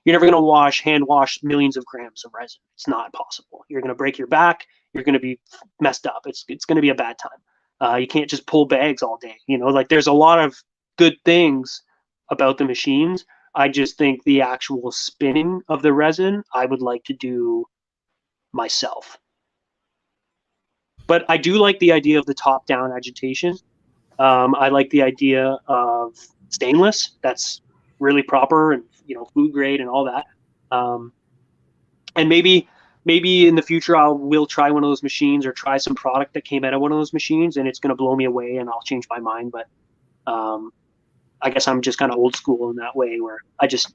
hand wash millions of grams of resin. It's not possible. You're gonna break your back. You're gonna be messed up. It's gonna be a bad time. You can't just pull bags all day. Like there's a lot of good things about the machines. I just think the actual spinning of the resin, I would like to do myself. But I do like the idea of the top-down agitation. I like the idea of stainless. That's really proper and food grade and all that. And maybe in the future we'll try one of those machines, or try some product that came out of one of those machines, and it's going to blow me away and I'll change my mind. But I guess I'm just kind of old school in that way, where there's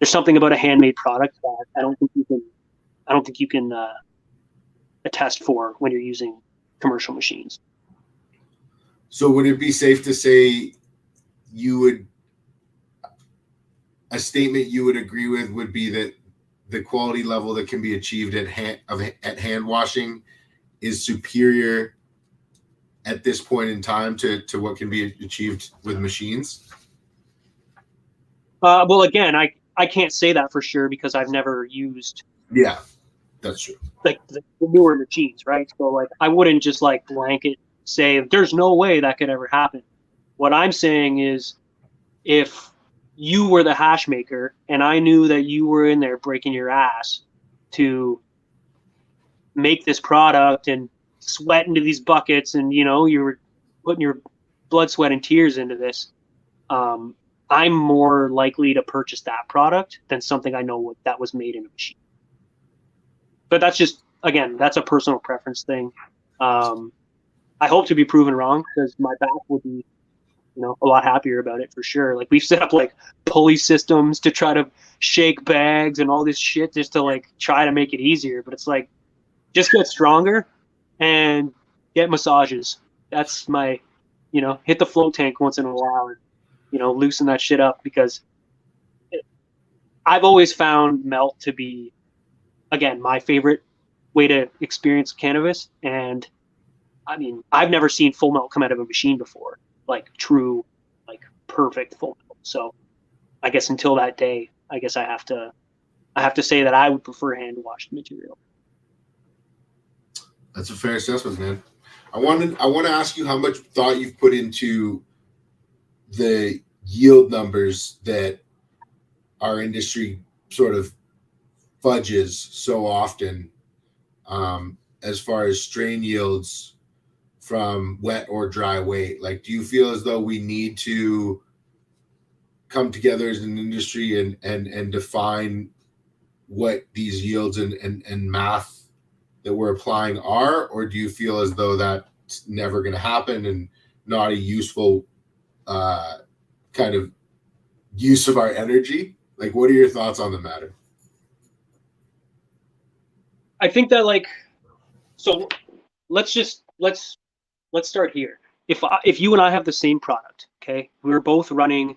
something about a handmade product that I don't think you can attest for when you're using commercial machines. So would it be safe to say a statement you would agree with would be that the quality level that can be achieved at hand washing is superior at this point in time to what can be achieved with machines? Well, again, I can't say that for sure because I've never used. Yeah, that's true. Like the newer machines, right? So like I wouldn't just like blanket say there's no way that could ever happen. What I'm saying is, if you were the hash maker and I knew that you were in there breaking your ass to make this product and sweat into these buckets, and you were putting your blood, sweat, and tears into this, I'm more likely to purchase that product than something I know that was made in a machine. But that's just, again, that's a personal preference thing. I hope to be proven wrong, because my back would be, a lot happier about it for sure. Like we've set up like pulley systems to try to shake bags and all this shit just to like try to make it easier. But it's like, just get stronger and get massages. That's my, hit the float tank once in a while and, loosen that shit up, because I've always found melt to be, again, my favorite way to experience cannabis. And I mean, I've never seen full melt come out of a machine before, like true, like perfect full melt. So I guess until that day, I guess I have to say that I would prefer hand washed material. That's a fair assessment, man. I want to ask you how much thought you've put into the yield numbers that our industry sort of fudges so often, as far as strain yields from wet or dry weight. Like, do you feel as though we need to come together as an industry and define what these yields and math that we're applying are, or do you feel as though that's never going to happen and not a useful kind of use of our energy? Like, what are your thoughts on the matter? I think that so let's start here. If you and I have the same product, okay, we're both running,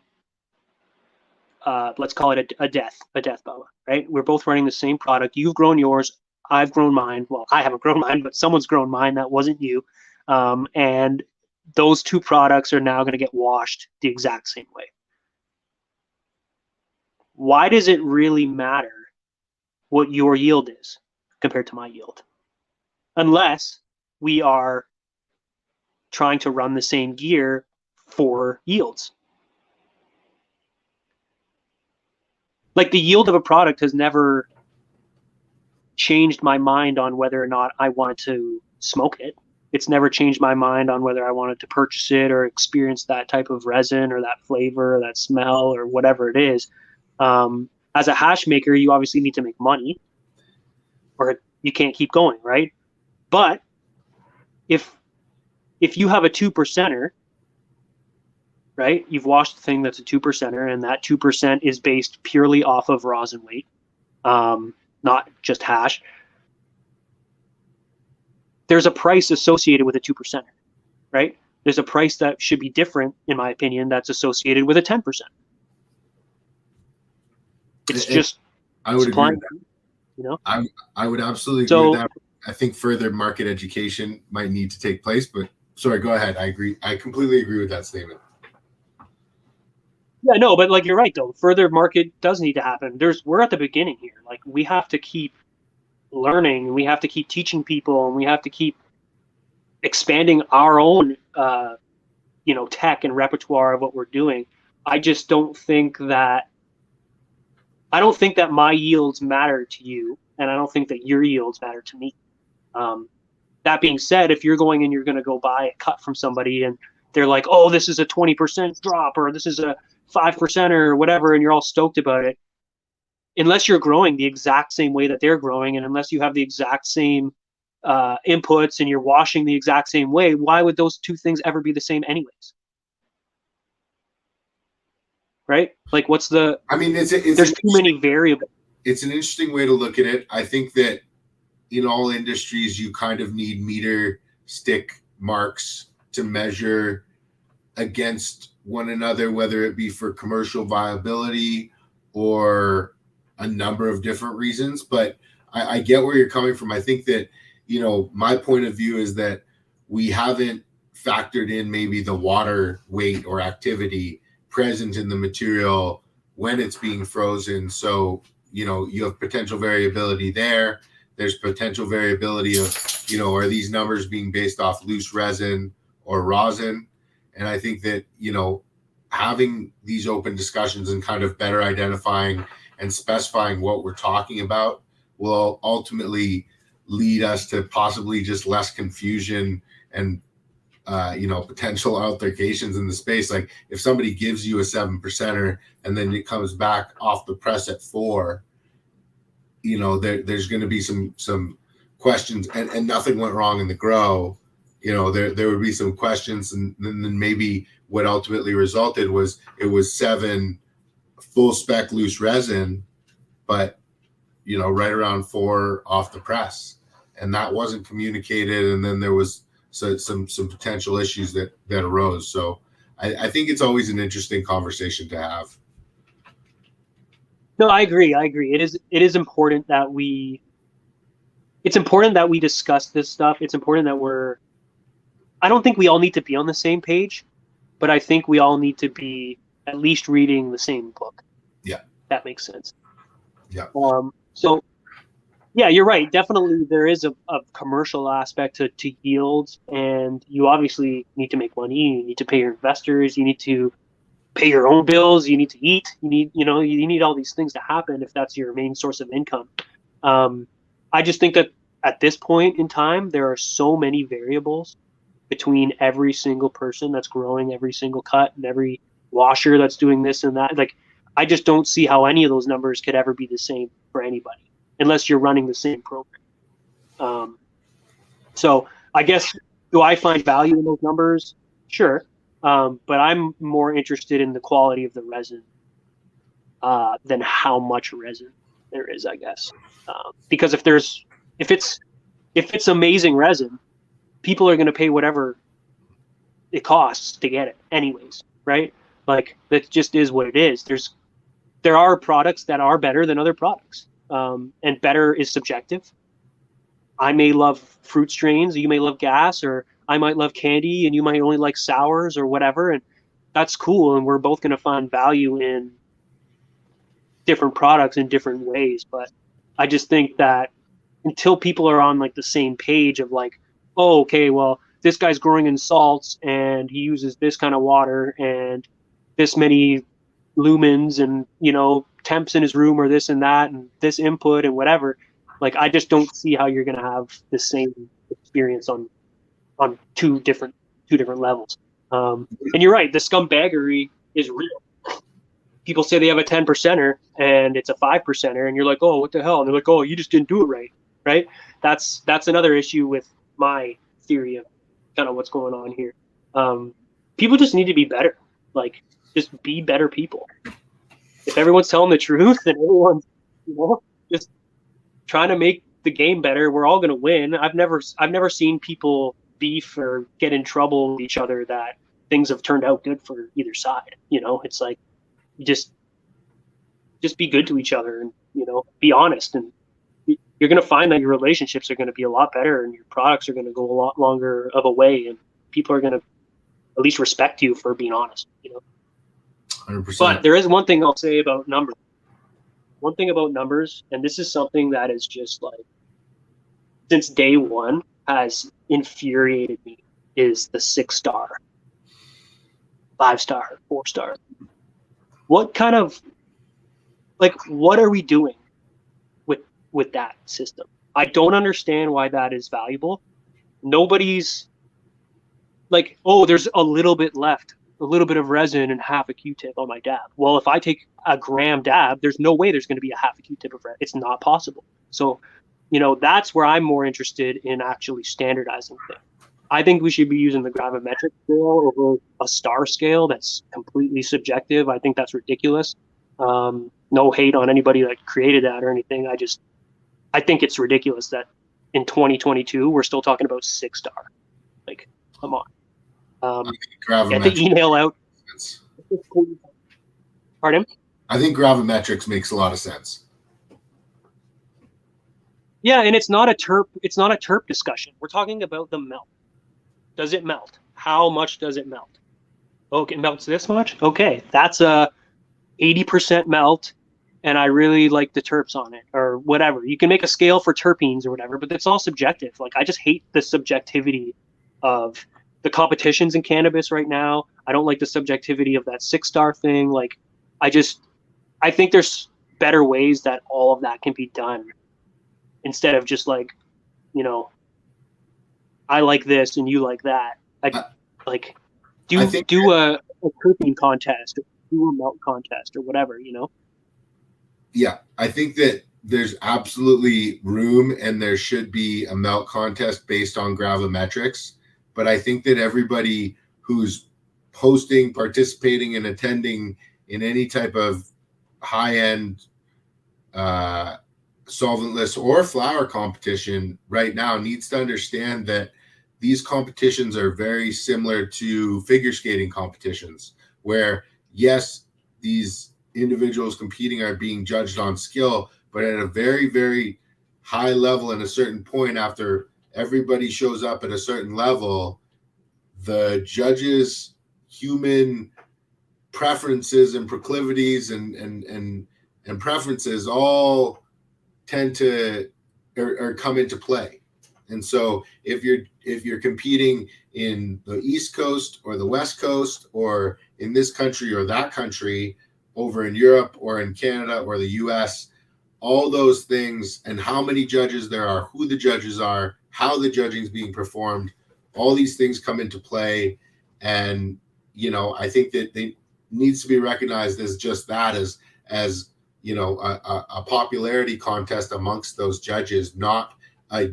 let's call it a death bubba, right? We're both running the same product. You've grown yours, I've grown mine. Well, I haven't grown mine, but someone's grown mine. That wasn't you. And those two products are now going to get washed the exact same way. Why does it really matter what your yield is compared to my yield? Unless we are trying to run the same gear for yields. Like the yield of a product has never changed my mind on whether or not I wanted to smoke it. It's never changed my mind on whether I wanted to purchase it or experience that type of resin or that flavor or that smell or whatever it is. As a hash maker, you obviously need to make money or you can't keep going, right? But if you have a 2%er, right? You've washed the thing that's a 2%er, and that 2% is based purely off of rosin weight, not just hash. There's a price associated with a 2%er, right? There's a price that should be different, in my opinion, that's associated with a 10%. It's just I would supply, agree. you know? I would absolutely agree with that. I think further market education might need to take place, but sorry, go ahead. I agree. I completely agree with that statement. Yeah, no, but like you're right though. Further market does need to happen. We're at the beginning here. Like we have to keep learning, we have to keep teaching people, and we have to keep expanding our own tech and repertoire of what we're doing. I just don't think that my yields matter to you, and I don't think that your yields matter to me. That being said, if you're going and you're going to go buy a cut from somebody and they're like, oh, this is a 20% drop or this is a 5% or whatever, and you're all stoked about it, unless you're growing the exact same way that they're growing, and unless you have the exact same inputs and you're washing the exact same way, why would those two things ever be the same anyways? Right? Like what's the... I mean, there's too many variables. It's an interesting way to look at it. I think that in all industries, you kind of need meter stick marks to measure against one another, whether it be for commercial viability or a number of different reasons. But I get where you're coming from. I think that, my point of view is that we haven't factored in maybe the water weight or activity present in the material when it's being frozen. So, you have potential variability there. There's potential variability of, are these numbers being based off loose resin or rosin? And I think that, having these open discussions and kind of better identifying and specifying what we're talking about will ultimately lead us to possibly just less confusion and, potential altercations in the space. Like if somebody gives you a 7%er and then it comes back off the press at 4, there's going to be some questions, and nothing went wrong in the grow. There would be some questions, and then maybe what ultimately resulted was it was 7 full spec loose resin, but right around 4 off the press, and that wasn't communicated, and then there was some potential issues that arose. So I think it's always an interesting conversation to have. No, I agree. It is important that we discuss this stuff. It's important that I don't think we all need to be on the same page, but I think we all need to be at least reading the same book. Yeah. That makes sense. Yeah. So yeah, you're right. Definitely there is a commercial aspect to yields, and you obviously need to make money. You need to pay your investors. You need to pay your own bills. You need to eat. You need all these things to happen if that's your main source of income. I just think that at this point in time, there are so many variables between every single person that's growing every single cut and every washer that's doing this and that. Like, I just don't see how any of those numbers could ever be the same for anybody unless you're running the same program. So I guess, do I find value in those numbers? Sure. But I'm more interested in the quality of the resin than how much resin there is, I guess. Because if it's amazing resin, people are going to pay whatever it costs to get it anyways, right? Like that just is what it is. There are products that are better than other products, and better is subjective. I may love fruit strains, you may love gas, or I might love candy and you might only like sours or whatever, and that's cool, and we're both going to find value in different products in different ways. But I just think that until people are on like the same page of like, oh, okay, well, this guy's growing in salts and he uses this kind of water and this many lumens and, you know, temps in his room or this and that and this input and whatever. Like, I just don't see how you're going to have the same experience on two different levels. And you're right, the scumbaggery is real. People say they have a 10%er and it's a 5%er, and you're like, oh, what the hell? And they're like, oh, you just didn't do it right, right? That's another issue with my theory of kind of what's going on here. People just need to be better. Like, just be better people. If everyone's telling the truth and everyone's, you know, just trying to make the game better, we're all going to win. I've never seen people beef or get in trouble with each other that things have turned out good for either side. You know, it's like, you just be good to each other and, you know, be honest, and you're going to find that your relationships are going to be a lot better and your products are going to go a lot longer of a way, and people are going to at least respect you for being honest, you know. 100%. But there is one thing I'll say about numbers. One thing about numbers, and this is something that is just like, since day one has infuriated me, is the 6-star, 5-star, 4-star. What kind of, like, what are we doing with that system? I don't understand why that is valuable. Nobody's like, oh, there's a little bit left, a little bit of resin and half a Q-tip on my dab. Well, if I take a gram dab, there's no way there's going to be a half a Q-tip of resin. It's not possible. So, you know, that's where I'm more interested in actually standardizing things. I think we should be using the gravimetric scale over a star scale that's completely subjective. I think that's ridiculous. No hate on anybody that created that or anything. I think it's ridiculous that in 2022 we're still talking about 6-star. Like, come on. Get the email out. Pardon? I think gravimetrics makes a lot of sense. Yeah, and it's not a terp discussion. We're talking about the melt. Does it melt? How much does it melt? Okay, it melts this much? Okay, that's a 80% melt, and I really like the terps on it, or whatever. You can make a scale for terpenes or whatever, but it's all subjective. Like, I just hate the subjectivity of the competitions in cannabis right now. I don't like the subjectivity of that 6-star thing. Like, I think there's better ways that all of that can be done, instead of just like, you know, I like this and you like that. Do a terpene contest, or do a melt contest, or whatever, you know? Yeah, I think that there's absolutely room, and there should be a melt contest based on gravimetrics. But I think that everybody who's hosting, participating, and attending in any type of high-end solventless or flower competition right now needs to understand that these competitions are very similar to figure skating competitions, where, yes, these individuals competing are being judged on skill, but at a very, very high level, and a certain point after everybody shows up at a certain level, the judges' human preferences and proclivities and preferences all tend to or come into play. And so if you're competing in the East Coast or the West Coast, or in this country or that country, over in Europe or in Canada or the US, all those things, and how many judges there are, who the judges are, how the judging is being performed, all these things come into play. And, you know, I think that they needs to be recognized as just that, as you know, a popularity contest amongst those judges, not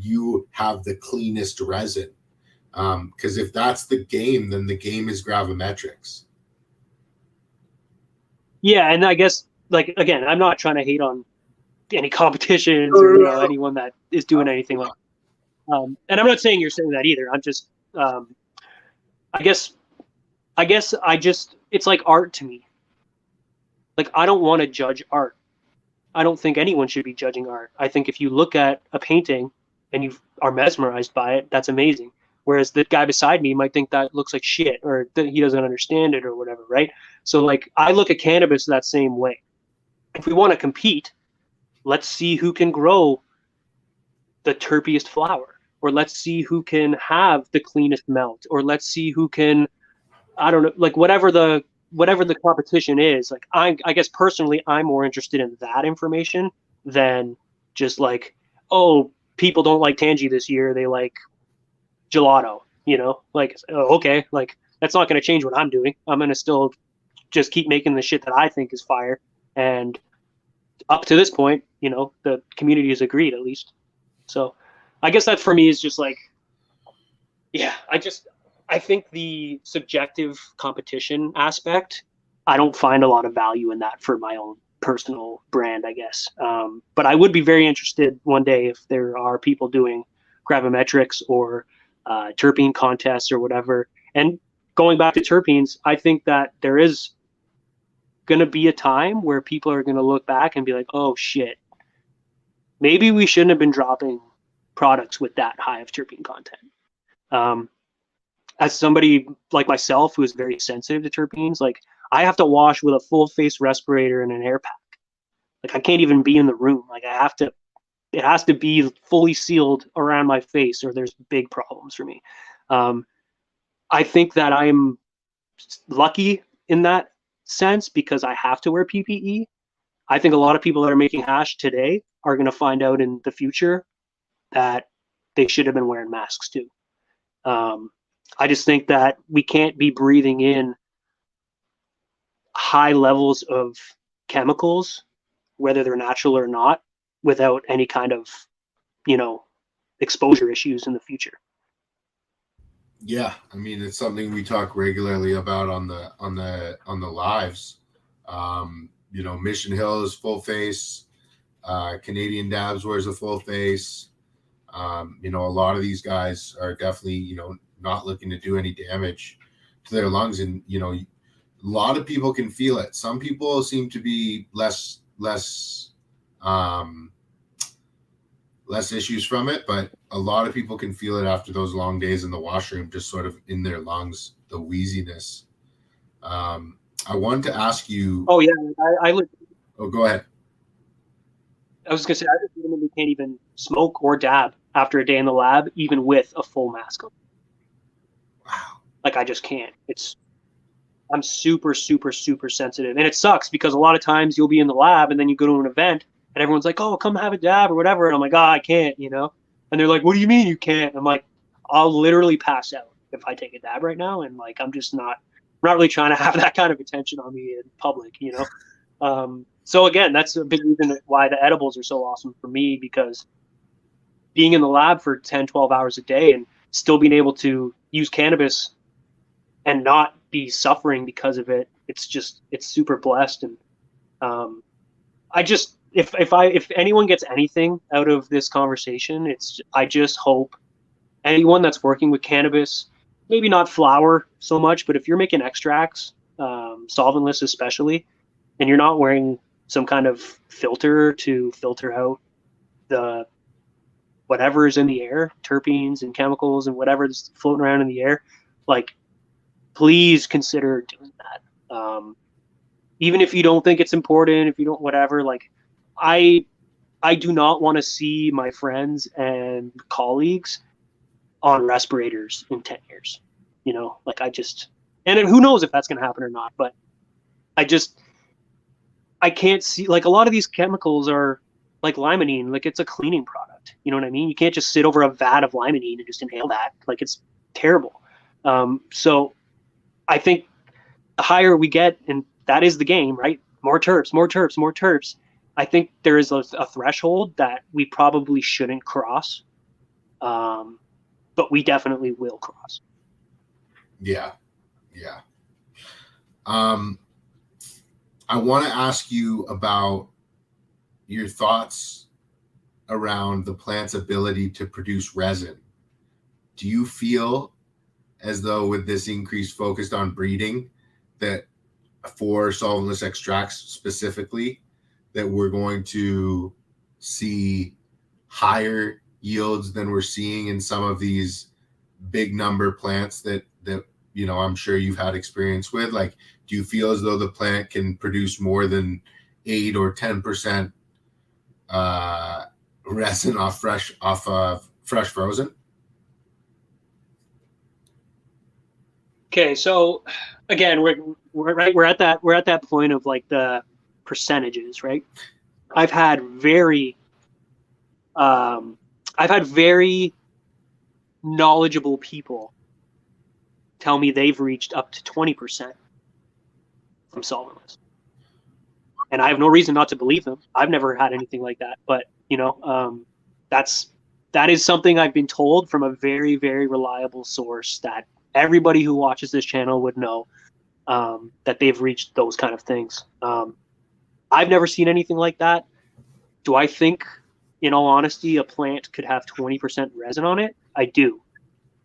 you have the cleanest resin. Because if that's the game, then the game is gravimetrics. Yeah, and I guess, like, again, I'm not trying to hate on any competitions or, you know, anyone that is doing anything like and I'm not saying you're saying that either. I'm just I guess it's like art to me. Like, I don't want to judge art. I don't think anyone should be judging art. I think if you look at a painting and you are mesmerized by it, that's amazing. Whereas the guy beside me might think that looks like shit, or that he doesn't understand it or whatever, right? So, like, I look at cannabis that same way. If we want to compete, let's see who can grow the terpiest flower, or let's see who can have the cleanest melt, or let's see who can, I don't know, like whatever the competition is. Like I guess personally I'm more interested in that information than just like, oh, people don't like Tangy this year, they like gelato, you know? Like, oh, okay, like that's not going to change what I'm doing. I'm going to still just keep making the shit that I think is fire. And up to this point, you know, the community has agreed at least. So I guess that for me is just like, yeah, I think the subjective competition aspect, I don't find a lot of value in that for my own personal brand, I guess. But I would be very interested one day if there are people doing gravimetrics or terpene contests or whatever. And going back to terpenes, I think that there is going to be a time where people are going to look back and be like, oh shit, maybe we shouldn't have been dropping products with that high of terpene content. As somebody like myself who is very sensitive to terpenes, like I have to wash with a full face respirator and an air pack. Like I can't even be in the room. Like it has to be fully sealed around my face or there's big problems for me. I think that I'm lucky in that sense because I have to wear PPE. I think a lot of people that are making hash today are going to find out in the future that they should have been wearing masks too. I just think that we can't be breathing in high levels of chemicals, whether they're natural or not, without any kind of, you know, exposure issues in the future. Yeah, I mean it's something we talk regularly about on the lives. You know, Mission Hill is full face. Canadian Dabs wears a full face. You know, a lot of these guys are definitely, you know, not looking to do any damage to their lungs, and you know, a lot of people can feel it. Some people seem to be less issues from it, but a lot of people can feel it after those long days in the washroom, just sort of in their lungs, the wheeziness. I wanted to ask you. Oh yeah, Oh, go ahead. I was gonna say I legitimately can't even smoke or dab after a day in the lab, even with a full mask on. Wow. Like I just can't. I'm super, super, super sensitive, and it sucks because a lot of times you'll be in the lab and then you go to an event and everyone's like, "Oh, come have a dab or whatever," and I'm like, "Oh, I can't," you know. And they're like, "What do you mean you can't?" And I'm like, "I'll literally pass out if I take a dab right now," and like I'm not really trying to have that kind of attention on me in public, you know. So again, that's a big reason why the edibles are so awesome for me, because being in the lab for 10, 12 hours a day and still being able to use cannabis and not be suffering because of it, it's super blessed. And I just, if anyone gets anything out of this conversation, I just hope anyone that's working with cannabis, maybe not flower so much, but if you're making extracts, solventless especially, and you're not wearing some kind of filter to filter out the whatever is in the air, terpenes and chemicals and whatever is floating around in the air, like please consider doing that. Even if you don't think it's important, if you don't whatever, like I do not want to see my friends and colleagues on respirators in 10 years. You know, like and who knows if that's going to happen or not, but I can't see, like a lot of these chemicals are like limonene, like it's a cleaning product. You know what I mean? You can't just sit over a vat of limonene and just inhale that. Like it's terrible. So I think the higher we get, and that is the game, right? More terps, more terps, more terps. I think there is a threshold that we probably shouldn't cross, but we definitely will cross. Yeah. I want to ask you about your thoughts around the plant's ability to produce resin. Do you feel as though with this increase focused on breeding, that for solventless extracts specifically, that we're going to see higher yields than we're seeing in some of these big number plants that you know, I'm sure you've had experience with? Like, do you feel as though the plant can produce more than 8 or 10% resin off fresh frozen? Okay, so again, we're at that point of like the percentages, right? I've had very um, I've had very knowledgeable people tell me they've reached up to 20% from solventless, and I have no reason not to believe them. I've never had anything like that, but that's that is something I've been told from a very, very reliable source that everybody who watches this channel would know, that they've reached those kind of things. I've never seen anything like that. Do I think, in all honesty, a plant could have 20% resin on it? I do.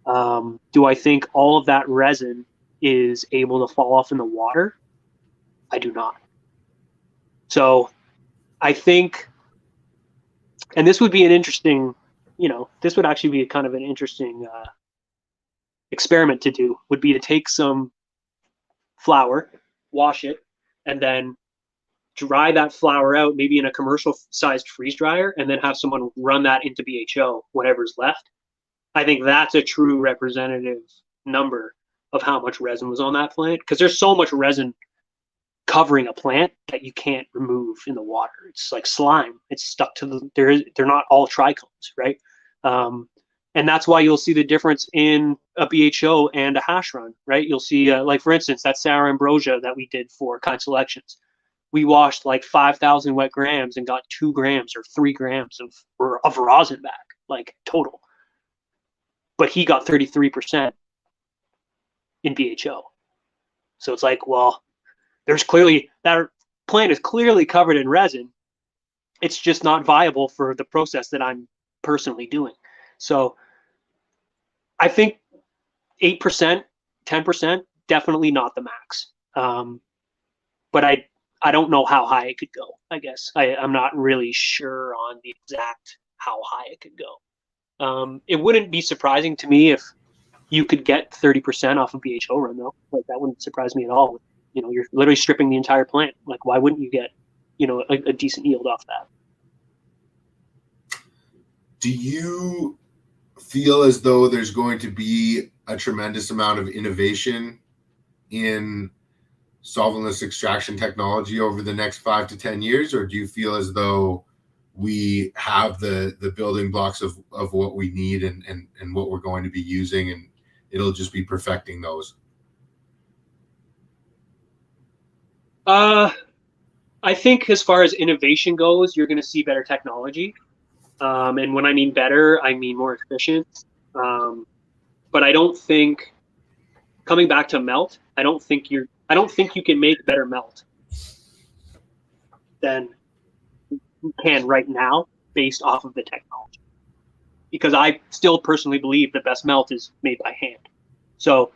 Do I think all of that resin is able to fall off in the water? I do not. So I think, and this would be an interesting, this would actually be kind of an interesting experiment to do, would be to take some flour, wash it, and then dry that flour out, maybe in a commercial sized freeze dryer, and then have someone run that into BHO, whatever's left. I think that's a true representative number of how much resin was on that plant, because there's so much resin covering a plant that you can't remove in the water. It's like slime. It's stuck to they're not all trichomes, right? And that's why you'll see the difference in a BHO and a hash run, right? You'll see, like for instance, that sour ambrosia that we did for Kind Selections. We washed like 5,000 wet grams and got 2 grams or 3 grams of rosin back, like total. But he got 33% in BHO. So it's like, well, there's clearly, that plant is clearly covered in resin. It's just not viable for the process that I'm personally doing. So I think 8%, 10%, definitely not the max. But I don't know how high it could go, I guess. I'm not really sure on the exact how high it could go. It wouldn't be surprising to me if you could get 30% off of BHO run, though. Like, that wouldn't surprise me at all. You're literally stripping the entire plant. Like, why wouldn't you get, a decent yield off that? Do you feel as though there's going to be a tremendous amount of innovation in solventless extraction technology over the next 5 to 10 years? Or do you feel as though we have the building blocks of what we need and what we're going to be using, and it'll just be perfecting those? I think as far as innovation goes, you're going to see better technology. And when I mean better, I mean more efficient. But I don't think, coming back to melt, I don't think you can make better melt than you can right now based off of the technology. Because I still personally believe the best melt is made by hand. So,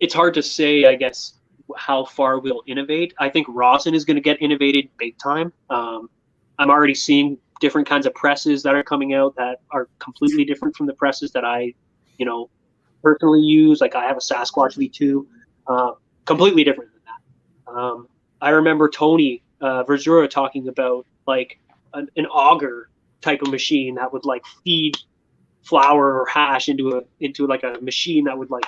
it's hard to say, I guess, how far we'll innovate. I think rosin is going to get innovated big time. I'm already seeing different kinds of presses that are coming out that are completely different from the presses that I, personally use. Like, I have a Sasquatch V2, completely different than that. I remember Tony Verzura talking about like an auger type of machine that would like feed flour or hash into like a machine that would like,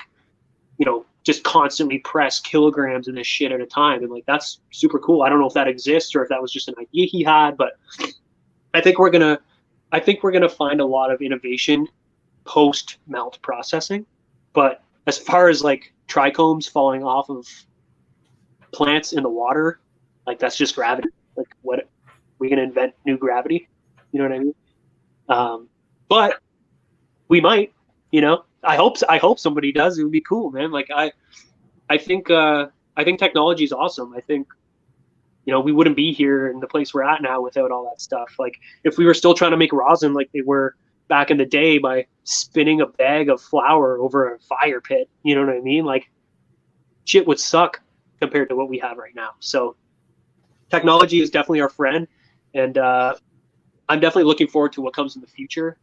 just constantly press kilograms of this shit at a time. And like, that's super cool. I don't know if that exists or if that was just an idea he had, but I think we're gonna find a lot of innovation post melt processing. But as far as like trichomes falling off of plants in the water, like, that's just gravity. Like, what, we gonna invent new gravity? You know what I mean? But we might, I hope somebody does. It would be cool, man. Like, I think technology is awesome. I think, we wouldn't be here in the place we're at now without all that stuff. Like, if we were still trying to make rosin like they were back in the day by spinning a bag of flour over a fire pit, you know what I mean? Like, shit would suck compared to what we have right now. So technology is definitely our friend, and I'm definitely looking forward to what comes in the future.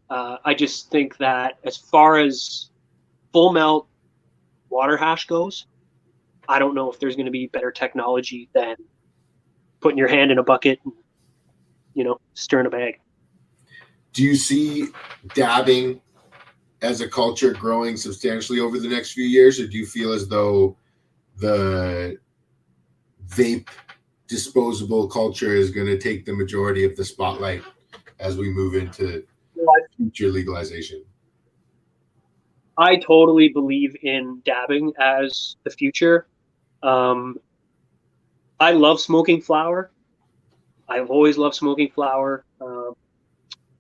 I just think that as far as full melt water hash goes, I don't know if there's going to be better technology than putting your hand in a bucket and, stirring a bag. Do you see dabbing as a culture growing substantially over the next few years, or do you feel as though the vape disposable culture is going to take the majority of the spotlight as we move into future legalization? I totally believe in dabbing as the future. Um, I love smoking flower. I've always loved smoking flower.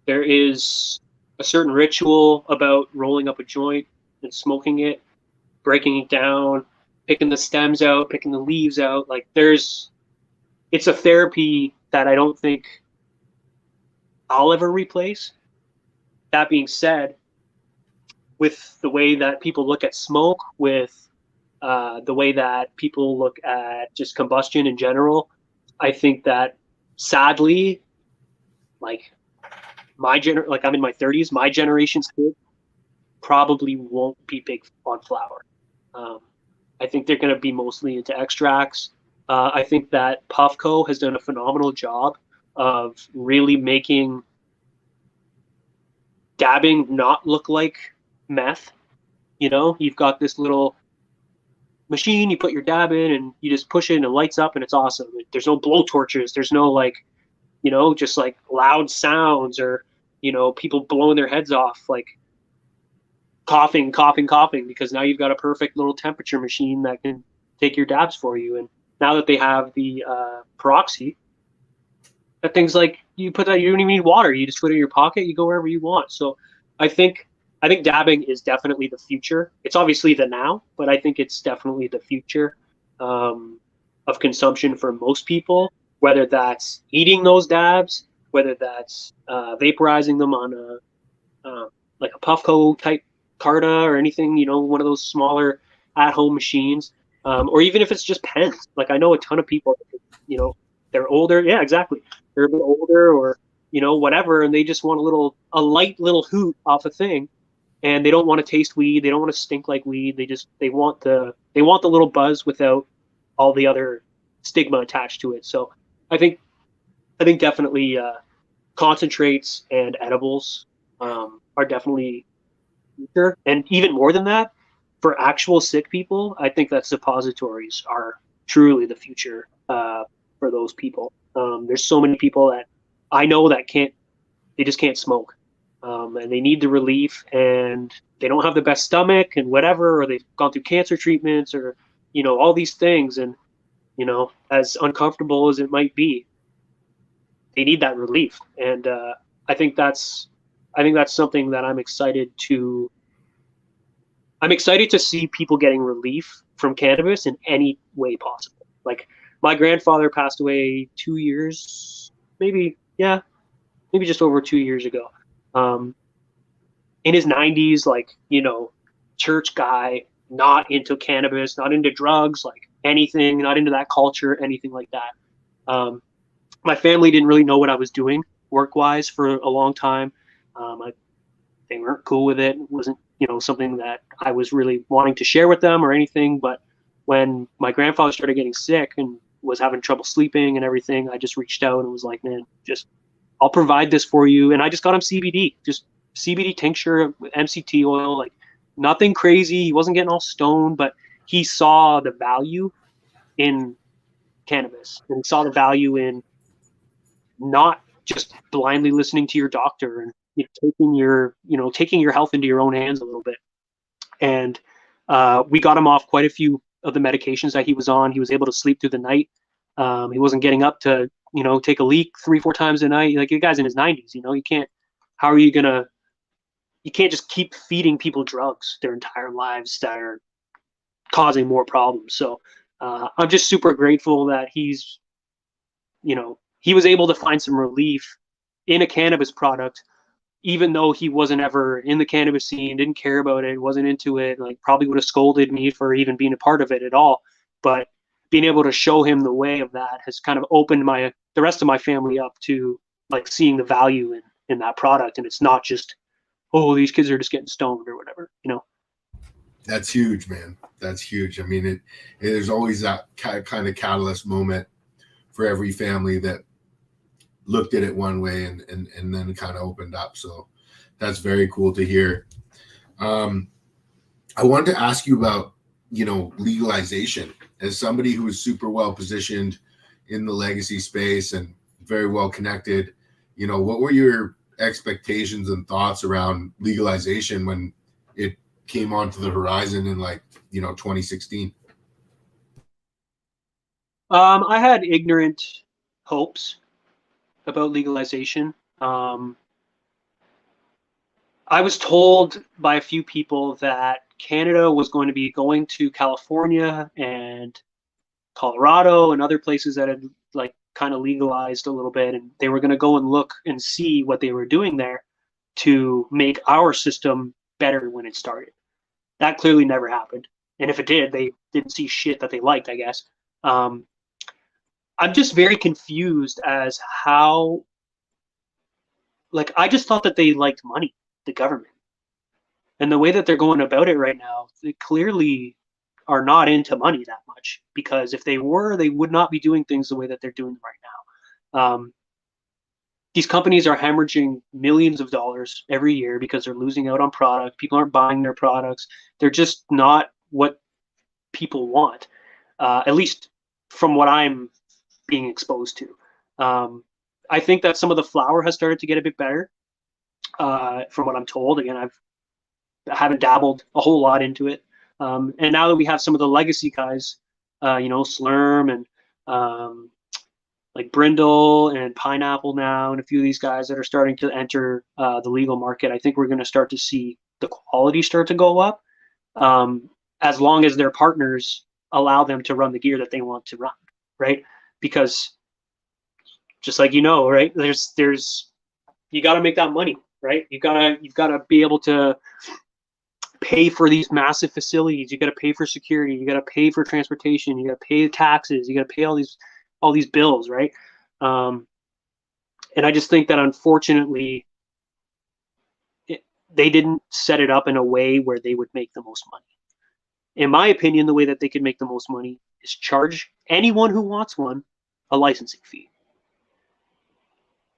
There is a certain ritual about rolling up a joint and smoking it, breaking it down, picking the stems out, picking the leaves out. Like it's a therapy that I don't think I'll ever replace. That being said, with the way that people look at smoke, with the way that people look at just combustion in general, I think that sadly, like like I'm in my 30s, my generation's kid probably won't be big on flower. Um, I think they're going to be mostly into extracts. I think that Puffco has done a phenomenal job of really making dabbing not look like meth. You know, you've got this little machine, you put your dab in and you just push it and it lights up and it's awesome. There's no blow torches. There's no like, you know, just like loud sounds or, you know, people blowing their heads off, like coughing, coughing, coughing, because now you've got a perfect little temperature machine that can take your dabs for you. And now that they have the peroxy, that thing's like you put that, you don't even need water. You just put it in your pocket, you go wherever you want. So I think dabbing is definitely the future. It's obviously the now, but I think it's definitely the future of consumption for most people, whether that's eating those dabs, whether that's vaporizing them on a like a Puffco type Carta or anything, you know, one of those smaller at-home machines, or even if it's just pens. Like I know a ton of people, you know, they're older. Yeah, exactly. They're a bit older or, you know, whatever, and they just want a light little hoot off a thing, and they don't want to taste weed. They don't want to stink like weed. They want the little buzz without all the other stigma attached to it. So I think definitely concentrates and edibles are definitely future. And even more than that, for actual sick people, I think that suppositories are truly the future for those people. There's so many people that I know that they just can't smoke. And they need the relief and they don't have the best stomach and whatever, or they've gone through cancer treatments or, you know, all these things. And, you know, as uncomfortable as it might be, they need that relief. And I think that's something that I'm excited to see people getting relief from cannabis in any way possible. Like my grandfather passed away 2 years, maybe just over 2 years ago. In his 90s, like, you know, church guy, not into cannabis, not into drugs, like anything, not into that culture, anything like that. My family didn't really know what I was doing work-wise for a long time. They weren't cool with it. It wasn't, you know, something that I was really wanting to share with them or anything. But when my grandfather started getting sick and was having trouble sleeping and everything, I just reached out and was like, man, I'll provide this for you. And I just got him CBD, just CBD tincture with MCT oil, like nothing crazy. He wasn't getting all stoned, but he saw the value in cannabis and saw the value in not just blindly listening to your doctor and, you know, taking your health into your own hands a little bit. And we got him off quite a few of the medications that he was on. He was able to sleep through the night. He wasn't getting up to, you know, take a leak 3-4 times a night. Like the guy's in his 90s, you know, you can't just keep feeding people drugs their entire lives that are causing more problems. So I'm just super grateful that he's, you know, he was able to find some relief in a cannabis product, even though he wasn't ever in the cannabis scene, didn't care about it, wasn't into it, like probably would have scolded me for even being a part of it at all. But being able to show him the way of that has kind of opened the rest of my family up to like seeing the value in that product. And it's not just, oh, these kids are just getting stoned or whatever, you know? That's huge, man. That's huge. I mean, there's always that kind of catalyst moment for every family that looked at it one way and then kind of opened up. So that's very cool to hear. Um, I wanted to ask you about, legalization. As somebody who is super well positioned in the legacy space and very well connected, what were your expectations and thoughts around legalization when it came onto the horizon in 2016? I had ignorant hopes about legalization. I was told by a few people that Canada was going to be going to California and Colorado and other places that had like kind of legalized a little bit, and they were going to go and look and see what they were doing there to make our system better when it started. That clearly never happened, and if it did, they didn't see shit that they liked, I guess. Um, I'm just very confused as how, like, I just thought that they liked money, the government, and the way that they're going about it right now, they clearly are not into money that much, because if they were, they would not be doing things the way that they're doing them right now. These companies are hemorrhaging millions of dollars every year because they're losing out on product. People aren't buying their products. They're just not what people want, at least from what I'm being exposed to. I think that some of the flour has started to get a bit better, from what I'm told. Again, I haven't dabbled a whole lot into it. And now that we have some of the legacy guys, Slurm and like Brindle and Pineapple now, and a few of these guys that are starting to enter the legal market, I think we're going to start to see the quality start to go up, as long as their partners allow them to run the gear that they want to run, right? Because just like right, there's you got to make that money, right? You've got to be able to pay for these massive facilities. You got to pay for security. You got to pay for transportation. You got to pay taxes. You got to pay all these bills, right? And I just think that unfortunately, they didn't set it up in a way where they would make the most money. In my opinion, the way that they could make the most money is charge anyone who wants one a licensing fee.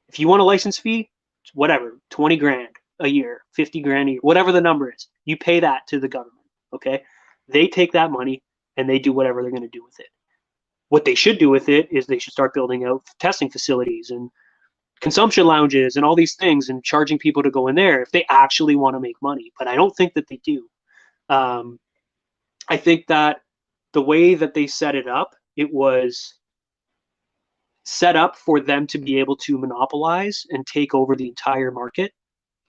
If you want a license fee, whatever, 20 grand a year, 50 grand a year, whatever the number is, you pay that to the government, okay? They take that money and they do whatever they're going to do with it. What they should do with it is they should start building out testing facilities and consumption lounges and all these things and charging people to go in there if they actually want to make money. But I don't think that they do. I think that the way that they set it up, it was set up for them to be able to monopolize and take over the entire market,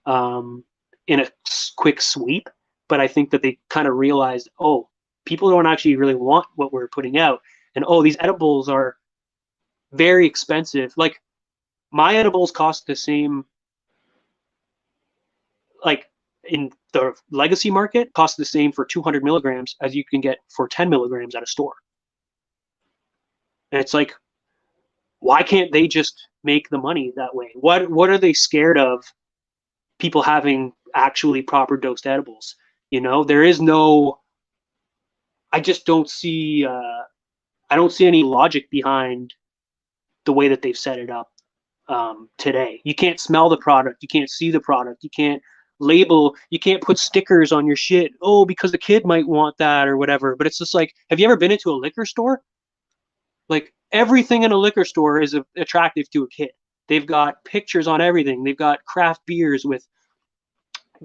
in a quick sweep. But I think that they kind of realized, oh, people don't actually really want what we're putting out. And oh, these edibles are very expensive. Like, my edibles cost the same, like in the legacy market, cost the same for 200 milligrams as you can get for 10 milligrams at a store. And it's like, why can't they just make the money that way? What are they scared of people having actually proper dosed edibles? There is no, I just don't see, I don't see any logic behind the way that they've set it up today. You can't smell the product. You can't see the product. You can't label. You can't put stickers on your shit. Oh, because the kid might want that or whatever. But it's just like, have you ever been into a liquor store? Like, everything in a liquor store is attractive to a kid. They've got pictures on everything. They've got craft beers with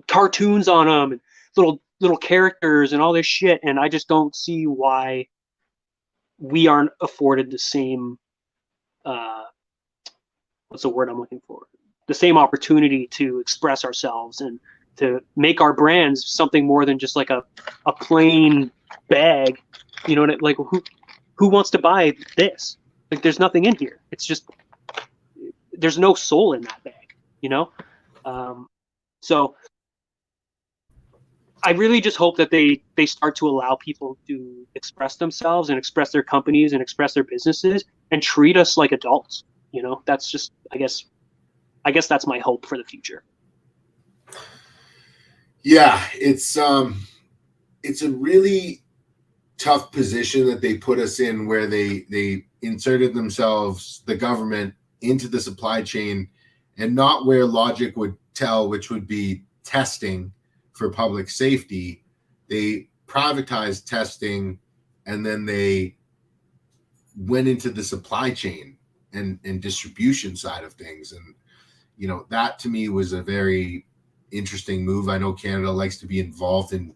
cartoons on them and little characters and all this shit. And I just don't see why we aren't afforded the same, what's the word I'm looking for? The same opportunity to express ourselves and to make our brands something more than just like a plain bag. Like, who wants to buy this? Like, there's nothing in here. It's just, there's no soul in that bag, So I really just hope that they start to allow people to express themselves and express their companies and express their businesses and treat us like adults. That's just, I guess that's my hope for the future. Yeah, it's a really tough position that they put us in, where they inserted themselves, the government, into the supply chain, and not where logic would tell, which would be testing for public safety, they privatized testing, and then they went into the supply chain and distribution side of things. And, you know, that to me was a very interesting move. I know Canada likes to be involved in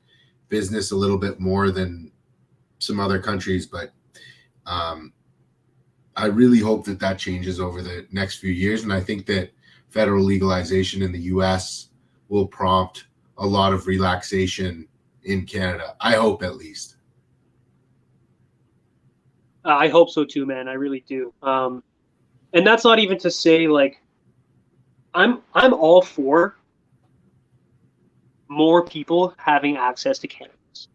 business a little bit more than some other countries, but I really hope that that changes over the next few years. And I think that federal legalization in the US will prompt a lot of relaxation in Canada. I hope, at least. I hope so too, man. I really do. And that's not even to say like I'm all for more people having access to cannabis.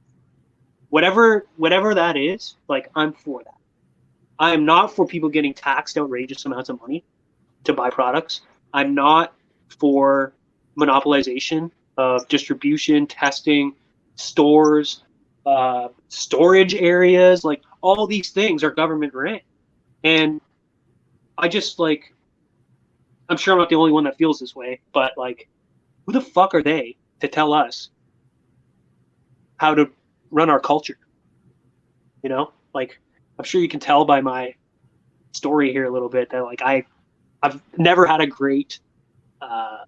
Whatever that is, like I'm for that. I am not for people getting taxed outrageous amounts of money to buy products. I'm not for monopolization of distribution, testing, stores, storage areas. Like all these things are government ran. And I just like, I'm sure I'm not the only one that feels this way, but like, who the fuck are they to tell us how to run our culture? You know, like, I'm sure you can tell by my story here a little bit that like I've never had a great, I've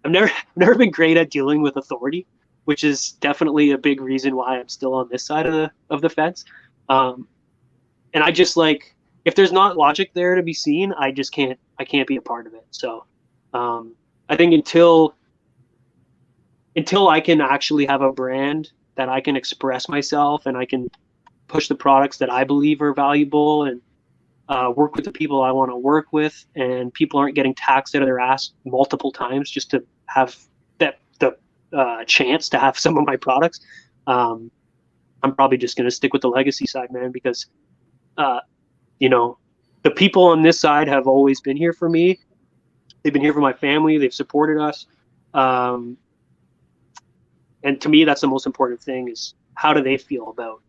never been great at dealing with authority, which is definitely a big reason why I'm still on this side of the fence. And I just like, if there's not logic there to be seen, I can't be a part of it. So I think until I can actually have a brand that I can express myself and I can push the products that I believe are valuable and work with the people I want to work with, and people aren't getting taxed out of their ass multiple times just to have the chance to have some of my products, I'm probably just going to stick with the legacy side, man, because you know, the people on this side have always been here for me. They've been here for my family. They've supported us. And to me, that's the most important thing, is how do they feel about,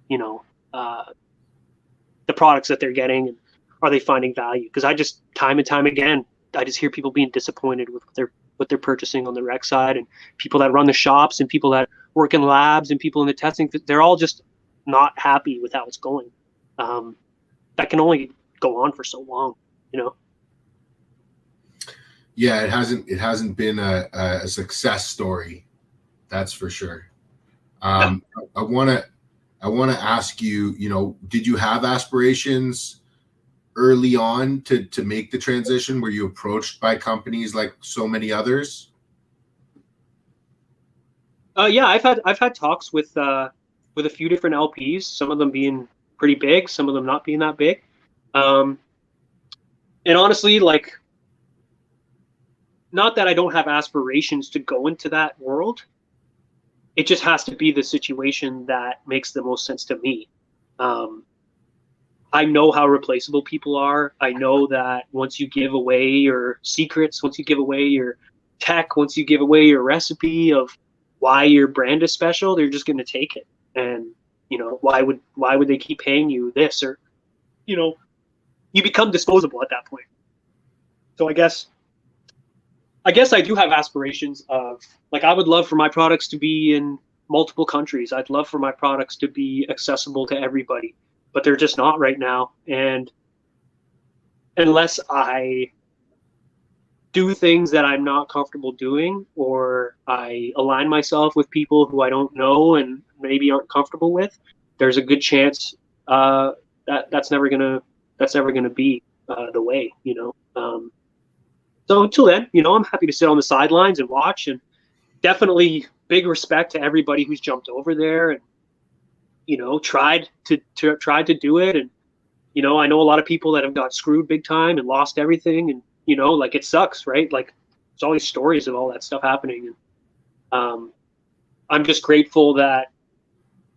you know, the products that they're getting, and are they finding value? Because I just, time and time again, I just hear people being disappointed with what they're purchasing on the rec side, and people that run the shops and people that work in labs and people in the testing, they're all just not happy with how it's going. That can only go on for so long, you know? Yeah, it hasn't been a success story, that's for sure. I want to ask you, you know, did you have aspirations early on to make the transition? Were you approached by companies like so many others? Yeah, I've had talks with a few different LPs, some of them being pretty big, some of them not being that big. And honestly, like, not that I don't have aspirations to go into that world. It just has to be the situation that makes the most sense to me. I know how replaceable people are. I know that once you give away your secrets, once you give away your tech, once you give away your recipe of why your brand is special, they're just going to take it. And, you know, why would they keep paying you this? Or, you know, you become disposable at that point. So I guess I do have aspirations of, like, I would love for my products to be in multiple countries. I'd love for my products to be accessible to everybody, but they're just not right now. And unless I do things that I'm not comfortable doing, or I align myself with people who I don't know and maybe aren't comfortable with, there's a good chance that's never gonna be the way, you know. So until then, you know, I'm happy to sit on the sidelines and watch, and definitely big respect to everybody who's jumped over there and, you know, tried to do it. And, you know, I know a lot of people that have got screwed big time and lost everything, and, you know, like, it sucks, right? Like, there's always stories of all that stuff happening. And I'm just grateful that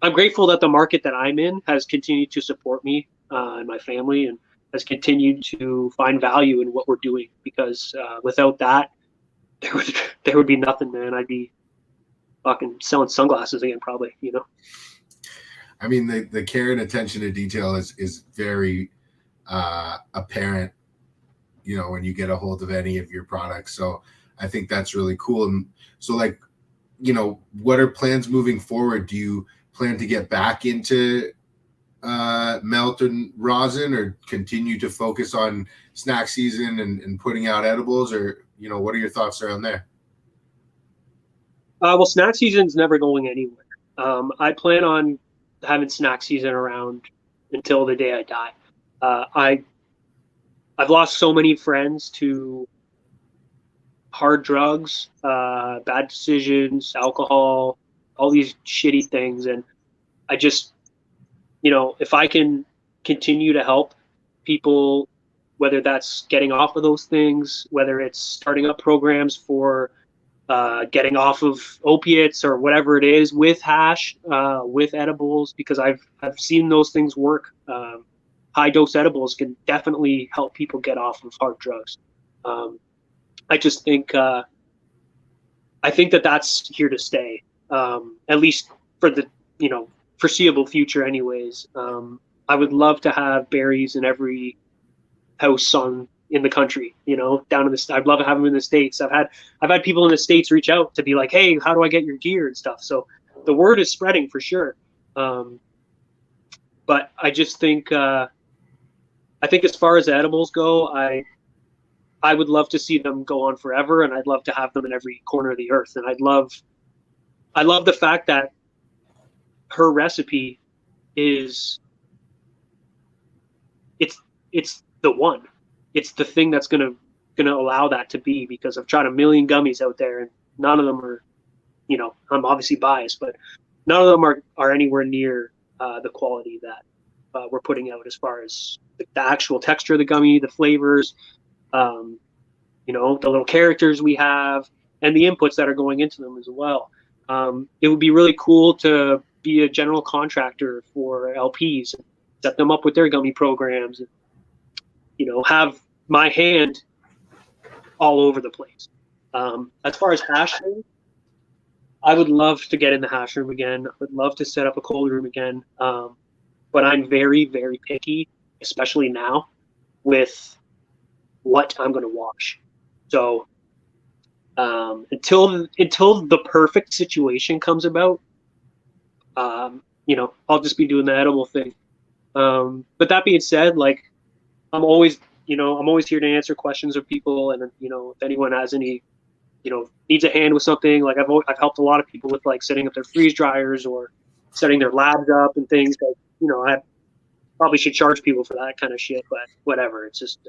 the market that I'm in has continued to support me and my family, and has continued to find value in what we're doing, because without that, there would be nothing, man. I'd be fucking selling sunglasses again, probably, you know. I mean, the care and attention to detail is very apparent, you know, when you get a hold of any of your products. So I think that's really cool. And so, like, what are plans moving forward? Do you plan to get back into melt and rosin, or continue to focus on snack season and putting out edibles, or what are your thoughts around there? Well, snack season's never going anywhere. I plan on having snack season around until the day I die. I've lost so many friends to hard drugs, bad decisions, alcohol, all these shitty things, and I just, if I can continue to help people, whether that's getting off of those things, whether it's starting up programs for getting off of opiates or whatever it is with hash, with edibles, because I've seen those things work. High dose edibles can definitely help people get off of hard drugs. I just think I think that that's here to stay, at least for the foreseeable future. Anyways, I would love to have berries in every house in the country, down in the. I'd love to have them in the States. I've had people in the States reach out to be like, hey, how do I get your gear and stuff? So the word is spreading for sure. But I just think as far as edibles go, I would love to see them go on forever, and I'd love to have them in every corner of the earth. And I love the fact that her recipe is it's the one. It's the thing that's gonna allow that to be, because I've tried a million gummies out there and none of them are, I'm obviously biased, but none of them are anywhere near the quality that we're putting out as far as the actual texture of the gummy, the flavors, the little characters we have, and the inputs that are going into them as well. It would be really cool to be a general contractor for LPs, and set them up with their gummy programs, and have my hand all over the place. As far as hash room, I would love to get in the hash room again. I would love to set up a cold room again. But I'm very, very picky, especially now, with what I'm going to wash. So until the perfect situation comes about, I'll just be doing the edible thing. But that being said, like, I'm always here to answer questions of people, and if anyone has any, needs a hand with something, like I've helped a lot of people with like setting up their freeze dryers or setting their labs up and things. Like, I probably should charge people for that kind of shit, but whatever. It's just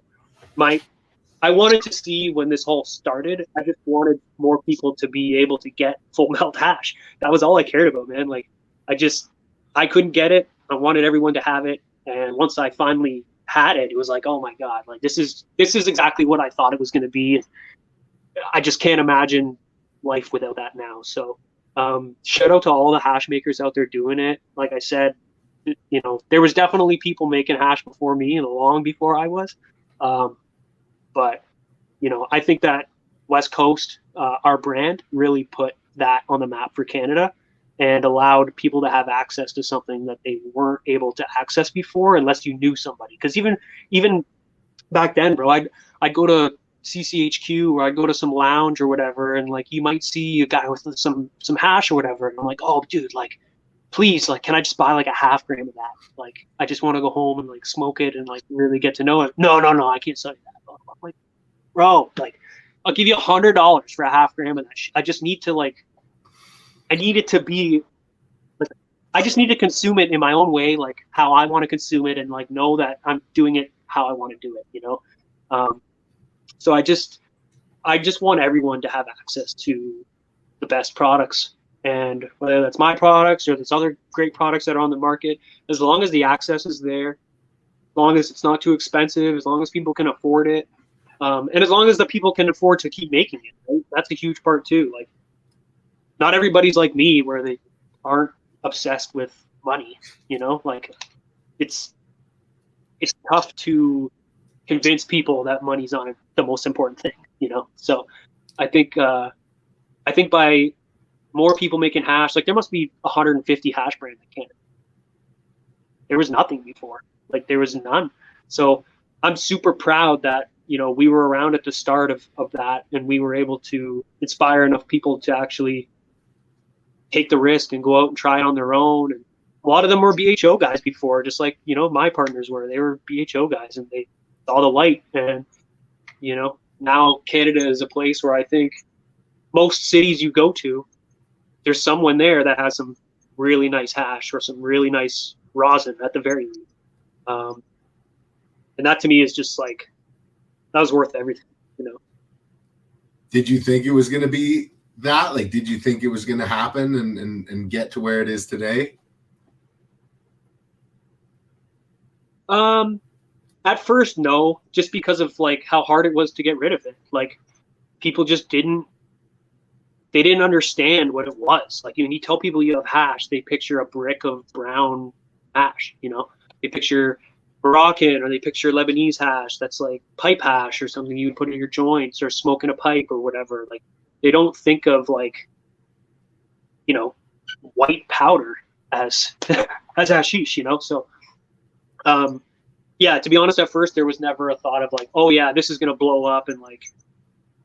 I wanted to see when this all started. I just wanted more people to be able to get full melt hash. That was all I cared about, man. Like, I couldn't get it. I wanted everyone to have it, and once I finally had it, it was like, oh my god, like this is exactly what I thought it was going to be. I just can't imagine life without that now. So shout out to all the hash makers out there doing it. Like I said, there was definitely people making hash before me and long before I was, but I think that West Coast, our brand, really put that on the map for Canada and allowed people to have access to something that they weren't able to access before unless you knew somebody. Because even back then, bro, I'd go to CCHQ or I'd go to some lounge or whatever, and like you might see a guy with some hash or whatever, and I'm like, oh, dude, like, please, like, can I just buy like a half gram of that? Like, I just want to go home and like smoke it and like really get to know it. No, I can't sell you that. I'm like, bro, like, I'll give you $100 for a half gram of that. I just need to like. I need it to be, like, I just need to consume it in my own way, like how I want to consume it, and like know that I'm doing it how I want to do it, So I just want everyone to have access to the best products, and whether that's my products or there's other great products that are on the market, as long as the access is there, as long as it's not too expensive, as long as people can afford it, and as long as the people can afford to keep making it, right? That's a huge part too. Like, not everybody's like me where they aren't obsessed with money, like it's tough to convince people that money's not the most important thing, So I think by more people making hash, like there must be 150 hash brands in Canada. There was nothing before, like there was none. So I'm super proud that, we were around at the start of that, and we were able to inspire enough people to actually take the risk and go out and try it on their own. And a lot of them were BHO guys before, just like, you know, my partners were. They were BHO guys, and they saw the light. And, you know, now Canada is a place where I think most cities you go to, there's someone there that has some really nice hash or some really nice rosin at the very least. And that to me is just like, that was worth everything, you know. Did you think it was going to be that? Like, did you think it was going to happen and get to where it is today? At first, no, just because of like how hard it was to get rid of it. Like, people just didn't understand what it was. Like, when you tell people you have hash, they picture a brick of brown hash, you know. They picture Moroccan, or they picture Lebanese hash that's like pipe hash or something you would put in your joints or smoking a pipe or whatever. Like, they don't think of like, you know, white powder as as hashish, you know. So yeah, to be honest, at first there was never a thought of like, oh yeah, this is gonna blow up and like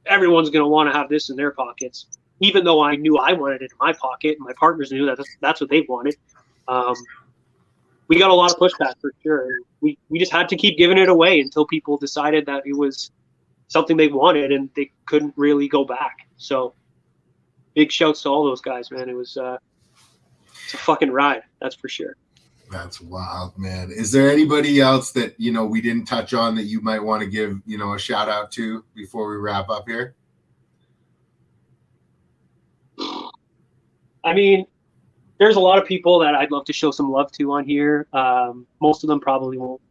everyone's gonna want to have this in their pockets. Even though I knew I wanted it in my pocket, and my partners knew that that's what they wanted. We got a lot of pushback for sure. We just had to keep giving it away until people decided that it was something they wanted and they couldn't really go back. So big shouts to all those guys, man. It was it's a fucking ride, that's for sure. That's wild, man. Is there anybody else that, you know, we didn't touch on that you might want to give, you know, a shout out to before we wrap up here? I mean, there's a lot of people that I'd love to show some love to on here. Most of them probably won't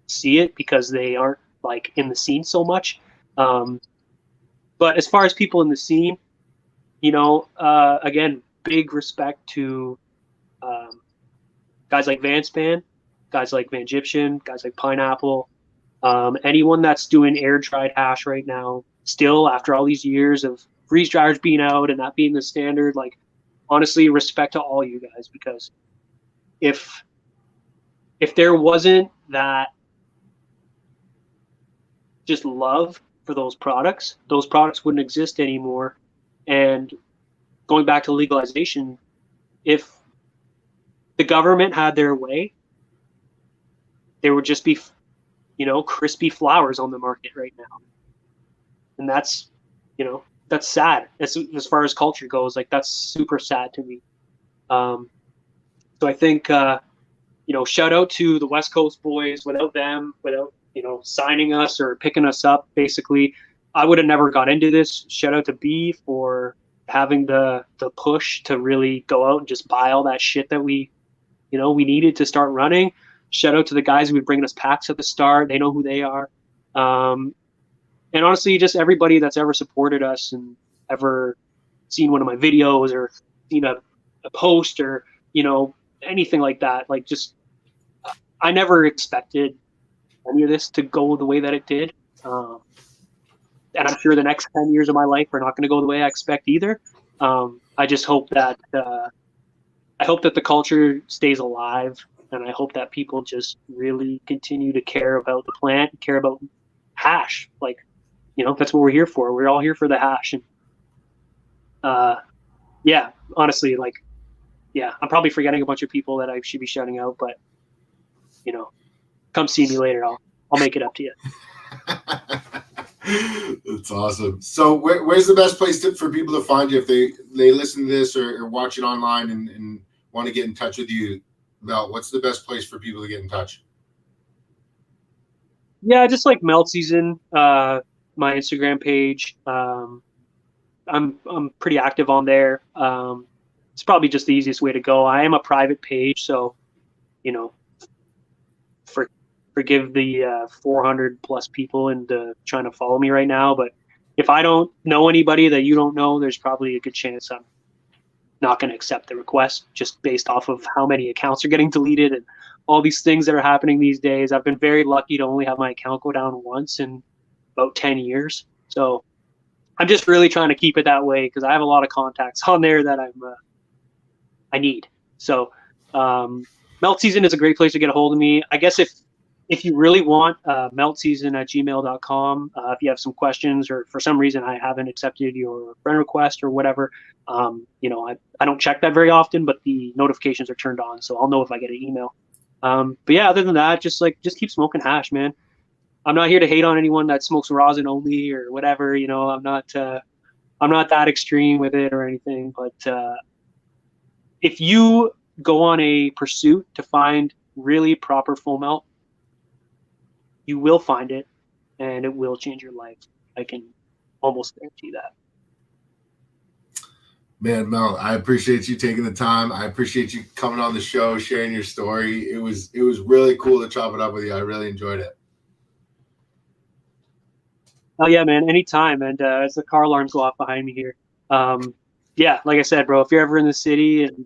see it because they aren't like in the scene so much. But as far as people in the scene, you know, again, big respect to guys like Vanspan, guys like Van Gyptian, guys like Pineapple, anyone that's doing air dried hash right now, still after all these years of freeze dryers being out and that being the standard, like, honestly, respect to all you guys, because if there wasn't that just love for those products wouldn't exist anymore. And going back to legalization, if the government had their way, there would just be, you know, crispy flowers on the market right now. And that's, you know, that's sad as far as culture goes. Like, that's super sad to me. So I think, you know, shout out to the West Coast boys. Without them, without, you know, signing us or picking us up, basically, I would have never got into this. Shout out to B for having the push to really go out and just buy all that shit that we needed to start running. Shout out to the guys who would bring us packs at the start. They know who they are. And honestly, just everybody that's ever supported us and ever seen one of my videos or seen a post or, you know, anything like that. Like, just, I never expected any of this to go the way that it did. And I'm sure the next 10 years of my life are not going to go the way I expect either. I just hope that, the culture stays alive, and I hope that people just really continue to care about the plant, care about hash. Like, you know, that's what we're here for. We're all here for the hash. And yeah, honestly, like, yeah, I'm probably forgetting a bunch of people that I should be shouting out, but, you know, come see me later. I'll make it up to you. That's awesome. So where's the best place for people to find you if they listen to this or watch it online and want to get in touch with you? Mel, what's the best place for people to get in touch? Yeah, just like MELTSZN, my Instagram page. I'm pretty active on there. It's probably just the easiest way to go. I am a private page, so, you know, forgive the 400 plus people and trying to follow me right now. But if I don't know anybody that you don't know, there's probably a good chance I'm not going to accept the request, just based off of how many accounts are getting deleted and all these things that are happening these days. I've been very lucky to only have my account go down once in about 10 years. So I'm just really trying to keep it that way because I have a lot of contacts on there that I need. So MELTSZN is a great place to get a hold of me. I guess if if you really want, meltseason@gmail.com. If you have some questions or for some reason I haven't accepted your friend request or whatever, I don't check that very often, but the notifications are turned on, so I'll know if I get an email. But yeah, other than that, just keep smoking hash, man. I'm not here to hate on anyone that smokes rosin only or whatever. I'm not that extreme with it or anything. But if you go on a pursuit to find really proper full melt, you will find it, and it will change your life. I can almost guarantee that. Man, Mel, I appreciate you taking the time. I appreciate you coming on the show, sharing your story. It was really cool to chop it up with you. I really enjoyed it. Oh yeah, man, anytime. And as the car alarms go off behind me here, yeah, like I said, bro, if you're ever in the city, and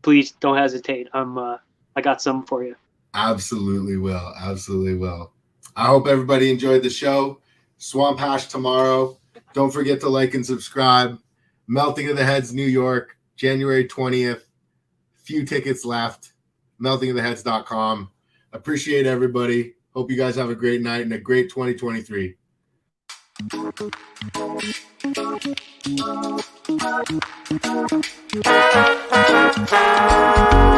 please don't hesitate. I got something for you. Absolutely will. Absolutely will. I hope everybody enjoyed the show. Swamp Hash tomorrow. Don't forget to like and subscribe. Melting of the Heads, New York, January 20th. Few tickets left. meltingoftheheads.com. Appreciate everybody. Hope you guys have a great night and a great 2023.